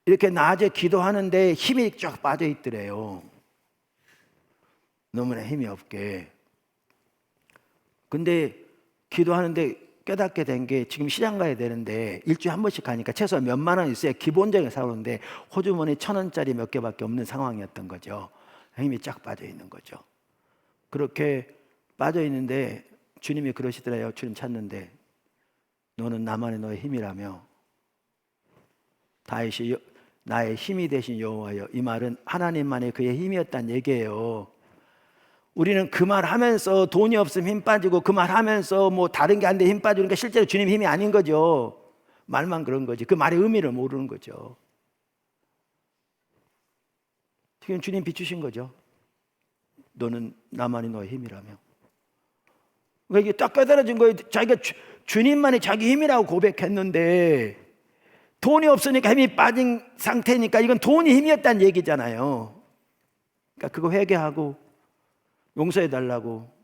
이렇게 낮에 기도하는데 힘이 쫙 빠져 있더래요. 너무나 힘이 없게. 근데 기도하는데 깨닫게 된 게 지금 시장 가야 되는데 일주일에 1번씩 가니까 최소한 몇만 원 있어야 기본적인 사오는데 호주머니 1,000원짜리 몇 개밖에 없는 상황이었던 거죠. 힘이 쫙 빠져 있는 거죠. 그렇게 빠져 있는데 주님이 그러시더래요. 주님 찾는데 너는 나만의 너의 힘이라며. 다윗이 나의 힘이 되신 여호와여, 이 말은 하나님만의 그의 힘이었다는 얘기예요. 우리는 그 말 하면서 돈이 없으면 힘 빠지고 그 말 하면서 뭐 다른 게 안 돼 힘 빠지니까 실제로 주님 힘이 아닌 거죠. 말만 그런 거지. 그 말의 의미를 모르는 거죠. 지금 주님 비추신 거죠. 너는 나만이 너의 힘이라며. 그러니까 이게 딱 깨달아진 거예요. 자기가 주님만이 자기 힘이라고 고백했는데 돈이 없으니까 힘이 빠진 상태니까 이건 돈이 힘이었다는 얘기잖아요. 그러니까 그거 회개하고 용서해달라고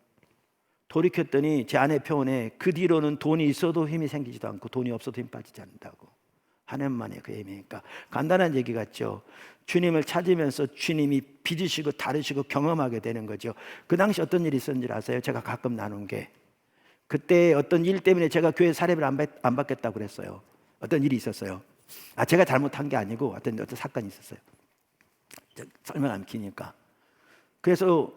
돌이켰더니 제 아내 표현에 그 뒤로는 돈이 있어도 힘이 생기지도 않고 돈이 없어도 힘 빠지지 않는다고. 하나님만의 그 힘이니까. 간단한 얘기 같죠. 주님을 찾으면서 주님이 빚으시고 다루시고 경험하게 되는 거죠. 그 당시 어떤 일이 있었는지 아세요? 제가 가끔 나눈 게, 그때 어떤 일 때문에 제가 교회 사례를 안 받겠다고 그랬어요. 어떤 일이 있었어요. 제가 잘못한 게 아니고 어떤 사건이 있었어요. 설명 안 기니까. 그래서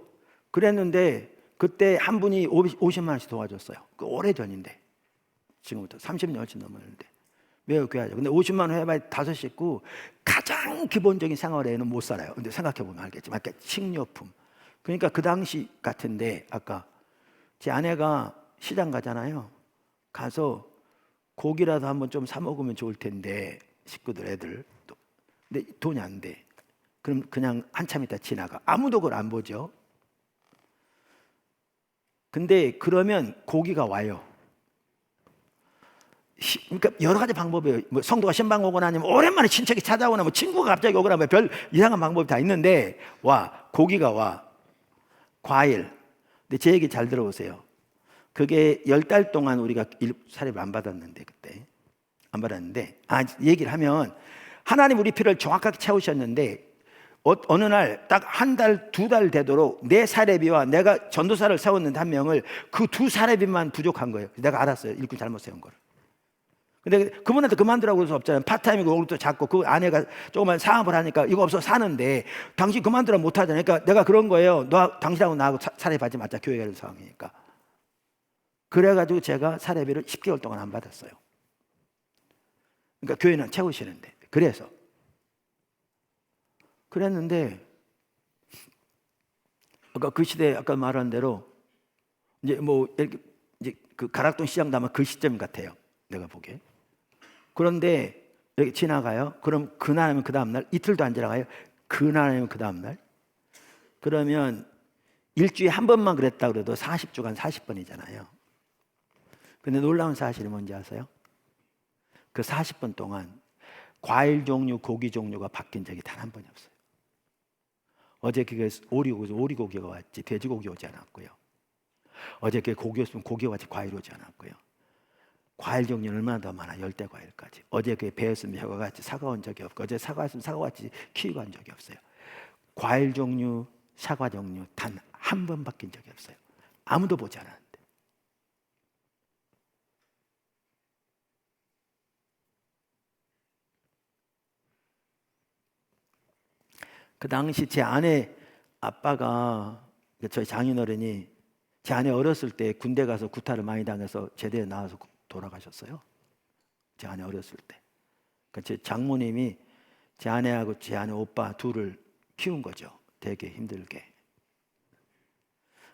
그랬는데 그때 한 분이 50만 원씩 도와줬어요. 그 오래전인데, 지금부터 30년 훨씬 넘었는데 매우 귀하죠. 근데 50만 원 해봐야 5 식구 가장 기본적인 생활에는 못 살아요. 근데 생각해보면 알겠지만 식료품. 그러니까 그 당시 같은데 아까 제 아내가 시장 가잖아요. 가서 고기라도 한번 좀 사 먹으면 좋을 텐데 식구들 애들 또 근데 돈이 안 돼. 그럼 그냥 한참 있다 지나가. 아무도 그걸 안 보죠. 근데 그러면 고기가 와요. 그러니까 여러 가지 방법이에요. 뭐 성도가 신방 오거나 아니면 오랜만에 친척이 찾아오나 뭐 친구가 갑자기 오거나 뭐 별 이상한 방법이 다 있는데 고기가 와. 과일. 근데 제 얘기 잘 들어보세요. 그게 10달 동안 우리가 사례를 안 받았는데 그때 안 받았는데 얘기를 하면 하나님 우리 필요를 정확하게 채우셨는데 어느 날 딱 한 달, 2달 되도록 내 사례비와 내가 전도사를 세웠는데 한 명을 그 2 사례비만 부족한 거예요. 내가 알았어요. 일꾼 잘못 세운 거를. 근데 그분한테 그만두라고 해서 없잖아요. 파트타임이고 월급도 작고 그 아내가 조그만 사업을 하니까 이거 없어 사는데 당신 그만두라 못 하잖아요. 그러니까 내가 그런 거예요. 당신하고 나하고 사례 받지 말자. 교회가 이런 상황이니까. 그래가지고 제가 사례비를 10개월 동안 안 받았어요. 그러니까 교회는 채우시는데. 그래서 그랬는데 아까 그 시대에 아까 말한 대로 이제 이제 그 가락동 시장 가면 그 시점 같아요. 내가 보기에. 그런데 여기 지나가요. 그럼 그날 하면 그 다음날 이틀도 안 지나가요. 그날 하면 그 다음날. 그러면 일주일에 한 번만 그랬다 그래도 40주간 40번이잖아요. 근데 놀라운 사실이 뭔지 아세요? 그 40번 동안 과일 종류, 고기 종류가 바뀐 적이 단 한 번이 없어요. 어제 그게 오리고기가 왔지 돼지고기 오지 않았고요. 어제 그게 고기였으면 고기가 왔지 과일 오지 않았고요. 과일 종류는 얼마나 더 많아. 열대 과일까지. 어제 그게 배였으면 혀가 같이 사과 온 적이 없고 어제 사과였으면 사과 같이 키위가 온 적이 없어요. 과일 종류, 사과 종류 단 한 번 바뀐 적이 없어요. 아무도 보지 않았는데. 그 당시 제 아내 아빠가 저희 장인어른이 제 아내 어렸을 때 군대 가서 구타를 많이 당해서 제대에 나와서 돌아가셨어요. 제 아내 어렸을 때. 그러니까 제 장모님이 제 아내하고 제 아내 오빠 둘을 키운 거죠. 되게 힘들게.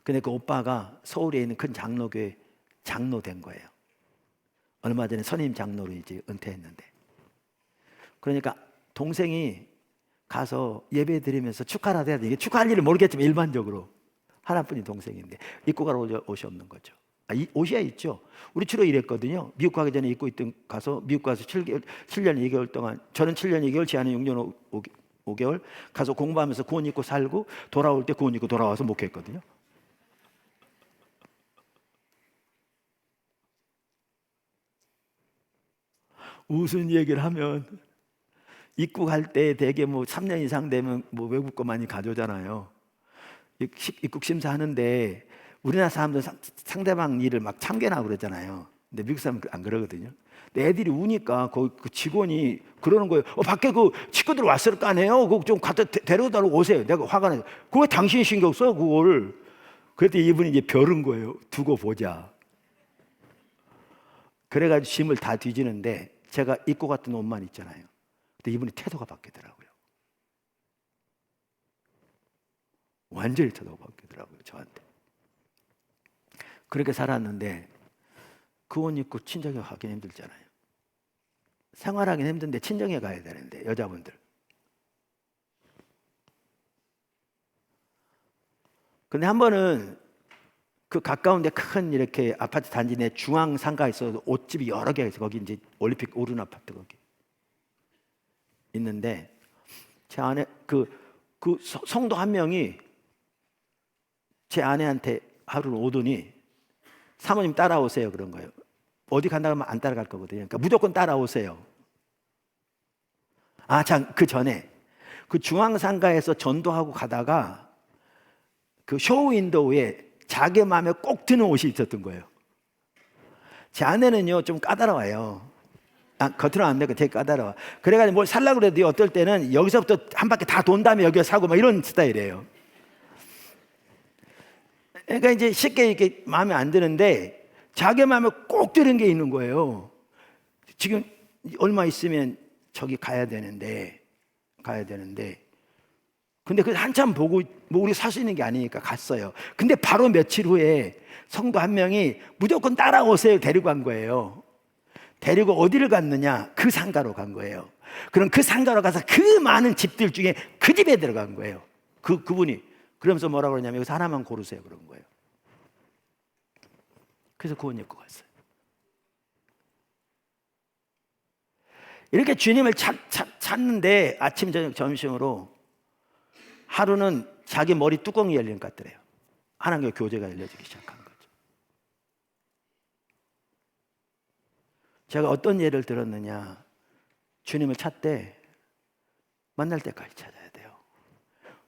근데 그 오빠가 서울에 있는 큰 장로교회 장로 된 거예요. 얼마 전에 선임 장로로 이제 은퇴했는데. 그러니까 동생이 가서 예배 드리면서 축하를 해야 돼. 이게 축하할 일을 모르겠지만 일반적으로 하나뿐인 동생인데 입고 가러 옷이 없는 거죠. 옷이야 있죠. 우리 주로 이랬거든요. 미국 가기 전에 입고 있던 가서 미국 가서 7년 2개월 동안 저는 7년 2개월 제 아내 6년 5개월 가서 공부하면서 구원 입고 살고 돌아올 때 구원 입고 돌아와서 목회했거든요. 무슨 얘기를 하면 입국 할 때 대개 3년 이상 되면 외국 거 많이 가져오잖아요. 입국 심사하는데 우리나라 사람들은 상대방 일을 막 참견하고 그러잖아요. 근데 미국 사람은 안 그러거든요. 근데 애들이 우니까 그 직원이 그러는 거예요. 밖에 그 친구들 왔을 거 아니에요. 그거 좀 갖다 데려다라고 오세요. 내가 화가 나서 그거 당신이 신경 써 그걸. 그랬더니 이분이 이제 벼른 거예요. 두고 보자. 그래가지고 짐을 다 뒤지는데 제가 입고 갔던 옷만 있잖아요. 근데 이분이 태도가 바뀌더라고요. 완전히 태도가 바뀌더라고요. 저한테. 그렇게 살았는데 그 옷 입고 친정에 가긴 힘들잖아요. 생활하긴 힘든데 친정에 가야 되는데 여자분들. 근데 한 번은 그 가까운데 큰 이렇게 아파트 단지 내 중앙 상가에 있어서 옷집이 여러 개가 있어. 거기 이제 올림픽 오른 아파트 거기 있는데 제 아내 그 성도 한 명이 제 아내한테 하루는 오더니 사모님 따라오세요 그런 거예요. 어디 간다 그러면 안 따라갈 거거든요. 그러니까 무조건 따라오세요. 참 그 전에 그 중앙 상가에서 전도하고 가다가 그 쇼윈도우에 자기 마음에 꼭 드는 옷이 있었던 거예요. 제 아내는요 좀 까다로워요. 겉으로 안 내고 되게 까다로워. 그래가지고 뭘 살려고 그래도 어떨 때는 여기서부터 한 바퀴 다 돈 다음에 여기서 사고 막 이런 스타일이에요. 그러니까 이제 쉽게 이렇게 마음에 안 드는데 자기 마음에 꼭 드는 게 있는 거예요. 지금 얼마 있으면 저기 가야 되는데 근데 그 한참 보고 우리 살 수 있는 게 아니니까 갔어요. 근데 바로 며칠 후에 성도 한 명이 무조건 따라오세요 데리고 간 거예요. 데리고 어디를 갔느냐? 그 상가로 간 거예요. 그럼 그 상가로 가서 그 많은 집들 중에 그 집에 들어간 거예요. 그분이. 그러면서 뭐라고 그러냐면 여기서 하나만 고르세요 그런 거예요. 그래서 그 옷 입고 갔어요. 이렇게 주님을 찾는데 아침 저녁 점심으로 하루는 자기 머리 뚜껑이 열린 것 같더래요. 하나님과 교제가 열려지기 시작한 거죠. 제가 어떤 예를 들었느냐, 주님을 찾되 만날 때까지 찾아야 돼요.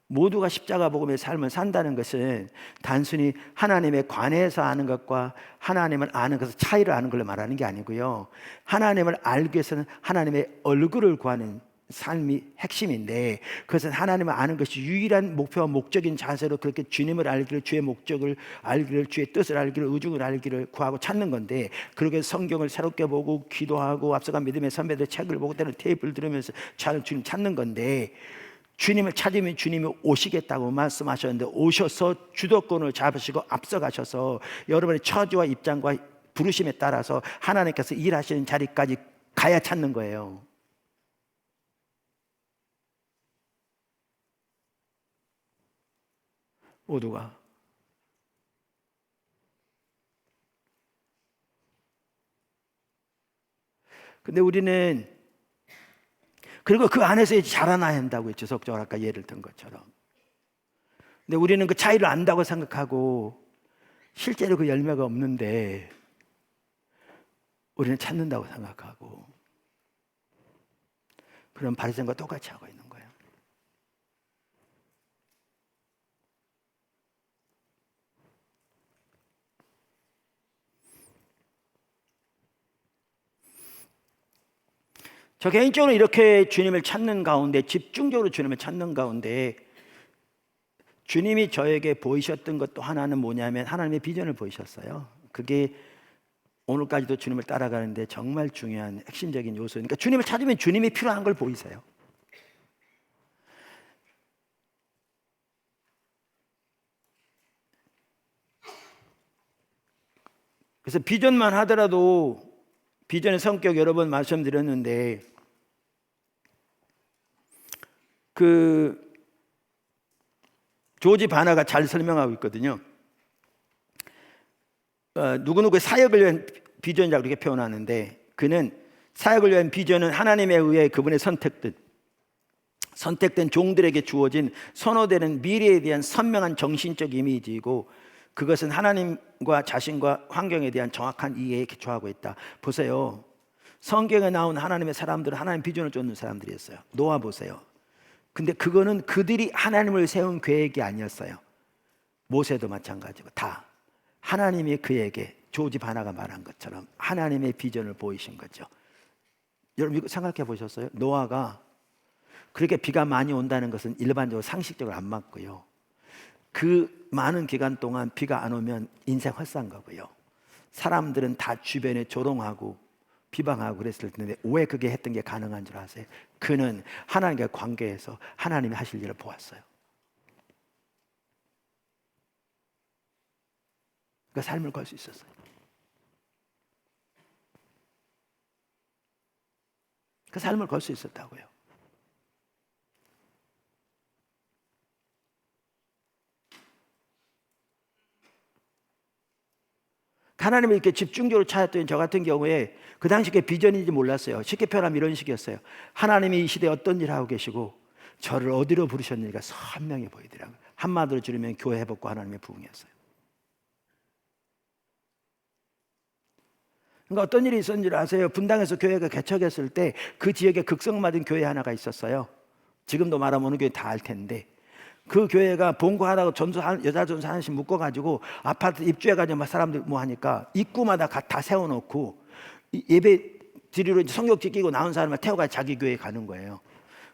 모두가 십자가 복음의 삶을 산다는 것은 단순히 하나님에 관해서 아는 것과 하나님을 아는 것의 차이를 아는 걸로 말하는 게 아니고요, 하나님을 알기 위해서는 하나님의 얼굴을 구하는 삶이 핵심인데, 그것은 하나님을 아는 것이 유일한 목표와 목적인 자세로 그렇게 주님을 알기를, 주의 목적을 알기를, 주의 뜻을 알기를, 의중을 알기를 구하고 찾는 건데, 그렇게 성경을 새롭게 보고 기도하고 앞서간 믿음의 선배들 책을 보고 때는 테이프를 들으면서 주님 찾는 건데, 주님을 찾으면 주님이 오시겠다고 말씀하셨는데 오셔서 주도권을 잡으시고 앞서가셔서 여러분의 처지와 입장과 부르심에 따라서 하나님께서 일하시는 자리까지 가야 찾는 거예요. 모두가. 근데 우리는, 그리고 그 안에서 자라나야 한다고 했죠. 석정을 아까 예를 든 것처럼. 근데 우리는 그 차이를 안다고 생각하고 실제로 그 열매가 없는데 우리는 찾는다고 생각하고, 그런 바리새인과 똑같이 하고 있는 거예요. 저 개인적으로 이렇게 주님을 찾는 가운데, 집중적으로 주님을 찾는 가운데 주님이 저에게 보이셨던 것 또 하나는 뭐냐면 하나님의 비전을 보이셨어요. 그게 오늘까지도 주님을 따라가는데 정말 중요한 핵심적인 요소니까, 그러니까 주님을 찾으면 주님이 필요한 걸 보이세요. 그래서 비전만 하더라도, 비전의 성격 여러 번 말씀드렸는데, 조지 바나가 잘 설명하고 있거든요. 누구누구의 사역을 위한 비전이라고 이렇게 표현하는데, 그는 사역을 위한 비전은 하나님에 의해 그분의 선택된 종들에게 주어진 선호되는 미래에 대한 선명한 정신적 이미지이고, 그것은 하나님과 자신과 환경에 대한 정확한 이해에 기초하고 있다. 보세요. 성경에 나온 하나님의 사람들은 하나님 비전을 쫓는 사람들이었어요. 노아 보세요. 근데 그거는 그들이 하나님을 세운 계획이 아니었어요. 모세도 마찬가지고 다 하나님이 그에게 조지 바나가 말한 것처럼 하나님의 비전을 보이신 거죠. 여러분 이거 생각해 보셨어요? 노아가 그렇게 비가 많이 온다는 것은 일반적으로 상식적으로 안 맞고요, 그 많은 기간 동안 비가 안 오면 인생 헛산 거고요, 사람들은 다 주변에 조롱하고 비방하고 그랬을 텐데 왜 그게 했던 게 가능한 줄 아세요? 그는 하나님과 관계에서 하나님이 하실 일을 보았어요. 그 삶을 걸 수 있었어요. 그 삶을 걸 수 있었다고요. 하나님을 이렇게 집중적으로 찾았더니 저 같은 경우에 그 당시 그게 비전인지 몰랐어요. 쉽게 표현하면 이런 식이었어요. 하나님이 이 시대에 어떤 일을 하고 계시고 저를 어디로 부르셨는지가 선명히 보이더라고요. 한마디로 줄이면 교회 회복과 하나님의 부흥이었어요. 그러니까 어떤 일이 있었는지 아세요? 분당에서 교회가 개척했을 때 그 지역에 극성맞은 교회 하나가 있었어요. 지금도 말하면 어느 교회 다 알 텐데, 그 교회가 봉고하다가 여자 전사 하나씩 묶어가지고 아파트 입주해가지고 막 사람들 뭐 하니까 입구마다 다 세워놓고 예배 드리러 성경 지키고 나온 사람을 태워가 자기 교회에 가는 거예요.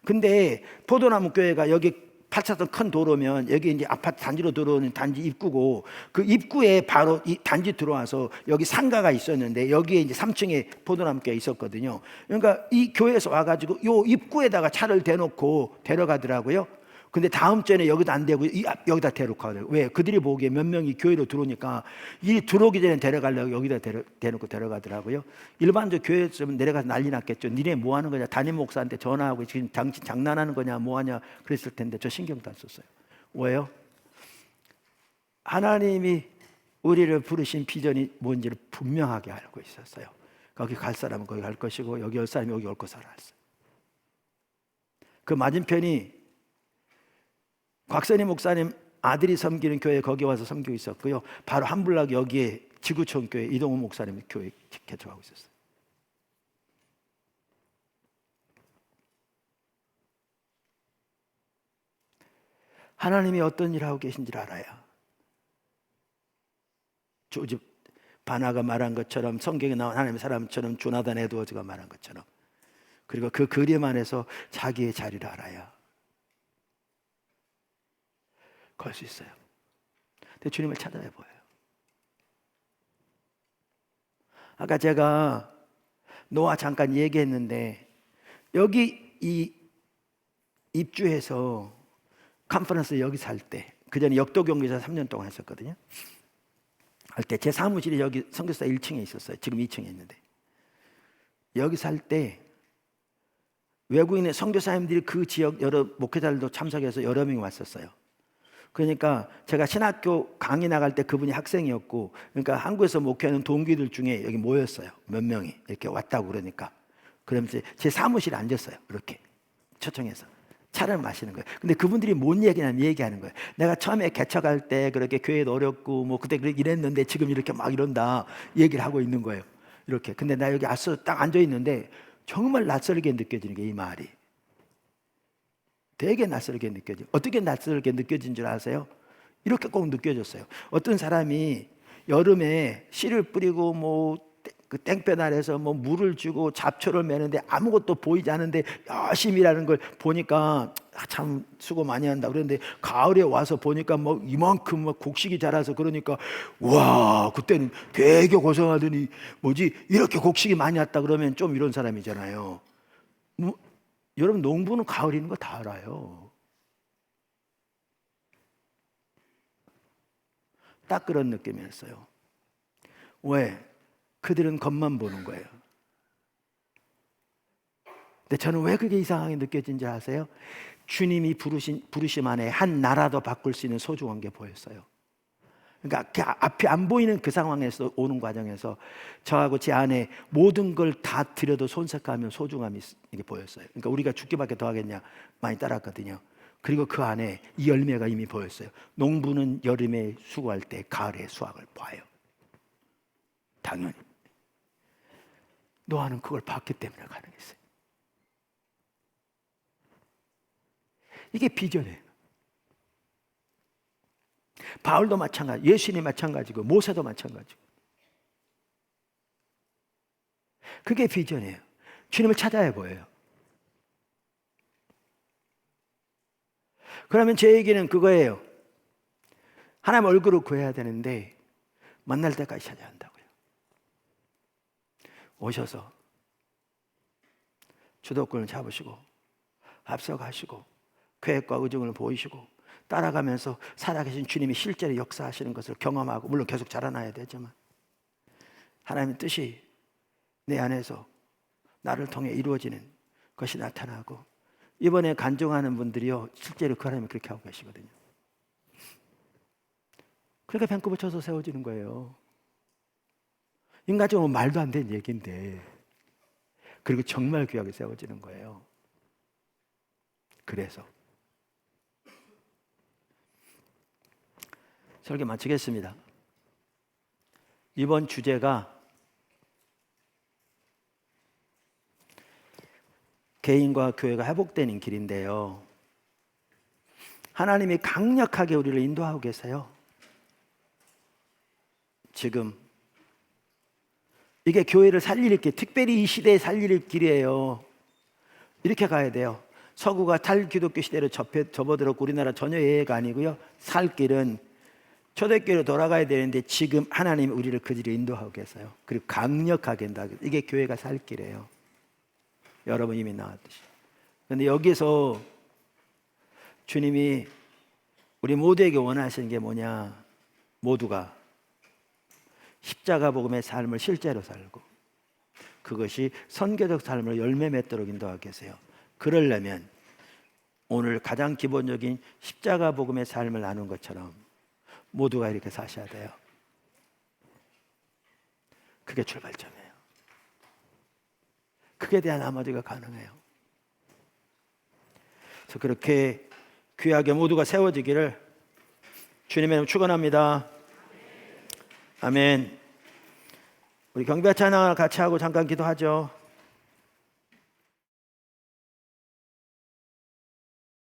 근데 포도나무 교회가 여기 8차선 큰 도로면 여기 이제 아파트 단지로 들어오는 단지 입구고, 그 입구에 바로 이 단지 들어와서 여기 상가가 있었는데 여기에 이제 3층에 포도나무 교회가 있었거든요. 그러니까 이 교회에서 와가지고 요 입구에다가 차를 대놓고 데려가더라고요. 근데 다음 주에는 여기도 안 되고 여기다 데려고 가요. 왜? 그들이 보기에 몇 명이 교회로 들어오니까 이 들어오기 전에 데려가려고 여기다 대놓고 데려가더라고요. 일반적 교회였으면 내려가서 난리 났겠죠. 니네 뭐 하는 거냐? 담임 목사한테 전화하고 지금 당신 장난하는 거냐? 뭐 하냐? 그랬을 텐데 저 신경도 안 썼어요. 왜요? 하나님이 우리를 부르신 비전이 뭔지를 분명하게 알고 있었어요. 거기 갈 사람은 거기 갈 것이고 여기 올 사람이 여기 올 것을 알았어요. 그 맞은편이 곽선희 목사님 아들이 섬기는 교회 거기 와서 섬기고 있었고요. 바로 한블락 여기에 지구촌 교회 이동훈 목사님 교회 개척하고 있었어요. 하나님이 어떤 일을 하고 계신지를 알아야 조집 바나가 말한 것처럼 성경에 나온 하나님의 사람처럼 조나단 에드워즈가 말한 것처럼 그리고 그 그림 안에서 자기의 자리를 알아야 걸 수 있어요. 근데 주님을 찾아야 보여요. 아까 제가 노아 잠깐 얘기했는데 여기 이 입주해서 컨퍼런스 여기 살 때 그 전에 역도경기사 3년 동안 했었거든요. 할 때 제 사무실이 여기 선교사 1층에 있었어요. 지금 2층에 있는데 여기 살 때 외국인의 선교사님들이 그 지역 여러 목회자들도 참석해서 여러 명이 왔었어요. 그러니까 제가 신학교 강의 나갈 때 그분이 학생이었고 그러니까 한국에서 목회하는 동기들 중에 여기 모였어요. 몇 명이 이렇게 왔다고 그러니까 그러면서 제 사무실에 앉았어요. 이렇게 초청해서 차를 마시는 거예요. 근데 그분들이 뭔 얘기냐면 얘기하는 거예요. 내가 처음에 개척할 때 그렇게 교회도 어렵고 뭐 그때 그렇게 이랬는데 지금 이렇게 막 이런다 얘기를 하고 있는 거예요. 이렇게. 근데 나 여기 와서 딱 앉아 있는데 정말 낯설게 느껴지는 게 이 말이. 되게 낯설게 느껴져요. 어떻게 낯설게 느껴진 줄 아세요? 이렇게 꼭 느껴졌어요. 어떤 사람이 여름에 씨를 뿌리고 뭐 그 땡볕 아래서 뭐 물을 주고 잡초를 매는데 아무것도 보이지 않는데 열심히 일하는 걸 보니까 참 수고 많이 한다. 그런데 가을에 와서 보니까 뭐 이만큼 막 곡식이 자라서 그러니까 와 그때는 되게 고생하더니 뭐지 이렇게 곡식이 많이 왔다 그러면 좀 이런 사람이잖아요. 뭐, 여러분 농부는 가을에 있는 거 다 알아요. 딱 그런 느낌이었어요. 왜? 그들은 겉만 보는 거예요. 근데 저는 왜 그게 이상하게 느껴진지 아세요? 주님이 부르심 안에 한 나라도 바꿀 수 있는 소중한 게 보였어요. 그러니까 그 앞이 안 보이는 그 상황에서 오는 과정에서 저하고 제 아내 모든 걸 다 드려도 손색하며 소중함이 이게 보였어요. 그러니까 우리가 죽기밖에 더 하겠냐 많이 따랐거든요. 그리고 그 안에 이 열매가 이미 보였어요. 농부는 여름에 수고할 때 가을에 수확을 봐요. 당연히 노아는 그걸 봤기 때문에 가능했어요. 이게 비전이에요. 바울도 마찬가지, 예수님이 마찬가지고 모세도 마찬가지고. 그게 비전이에요. 주님을 찾아야 보여요. 그러면 제 얘기는 그거예요. 하나님 얼굴을 구해야 되는데 만날 때까지 찾아야 한다고요. 오셔서 주도권을 잡으시고 앞서가시고 계획과 의중을 보이시고 따라가면서 살아계신 주님이 실제로 역사하시는 것을 경험하고 물론 계속 자라나야 되지만 하나님의 뜻이 내 안에서 나를 통해 이루어지는 것이 나타나고 이번에 간증하는 분들이요 실제로 그 하나님이 그렇게 하고 계시거든요. 그러니까 밴쿠버 쳐서 세워지는 거예요. 인간적으로 말도 안 되는 얘기인데 그리고 정말 귀하게 세워지는 거예요. 그래서 설교 마치겠습니다. 이번 주제가 개인과 교회가 회복되는 길인데요. 하나님이 강력하게 우리를 인도하고 계세요. 지금 이게 교회를 살릴 길, 특별히 이 시대에 살릴 길이에요. 이렇게 가야 돼요. 서구가 탈기독교 시대로 접어들었고 우리나라 전혀 예외가 아니고요. 살 길은 초대교회로 돌아가야 되는데 지금 하나님이 우리를 그 길에 인도하고 계세요. 그리고 강력하게 인도하고 계세요. 이게 교회가 살 길이에요. 여러분 이미 나왔듯이. 그런데 여기서 주님이 우리 모두에게 원하시는 게 뭐냐? 모두가 십자가 복음의 삶을 실제로 살고 그것이 선교적 삶을 열매 맺도록 인도하고 계세요. 그러려면 오늘 가장 기본적인 십자가 복음의 삶을 나눈 것처럼 모두가 이렇게 사셔야 돼요. 그게 출발점이에요. 그게 대한 나머지가 가능해요. 그래서 그렇게 귀하게 모두가 세워지기를 주님의 이름으로 축원합니다. 아멘. 우리 경배 찬양을 같이 하고 잠깐 기도하죠.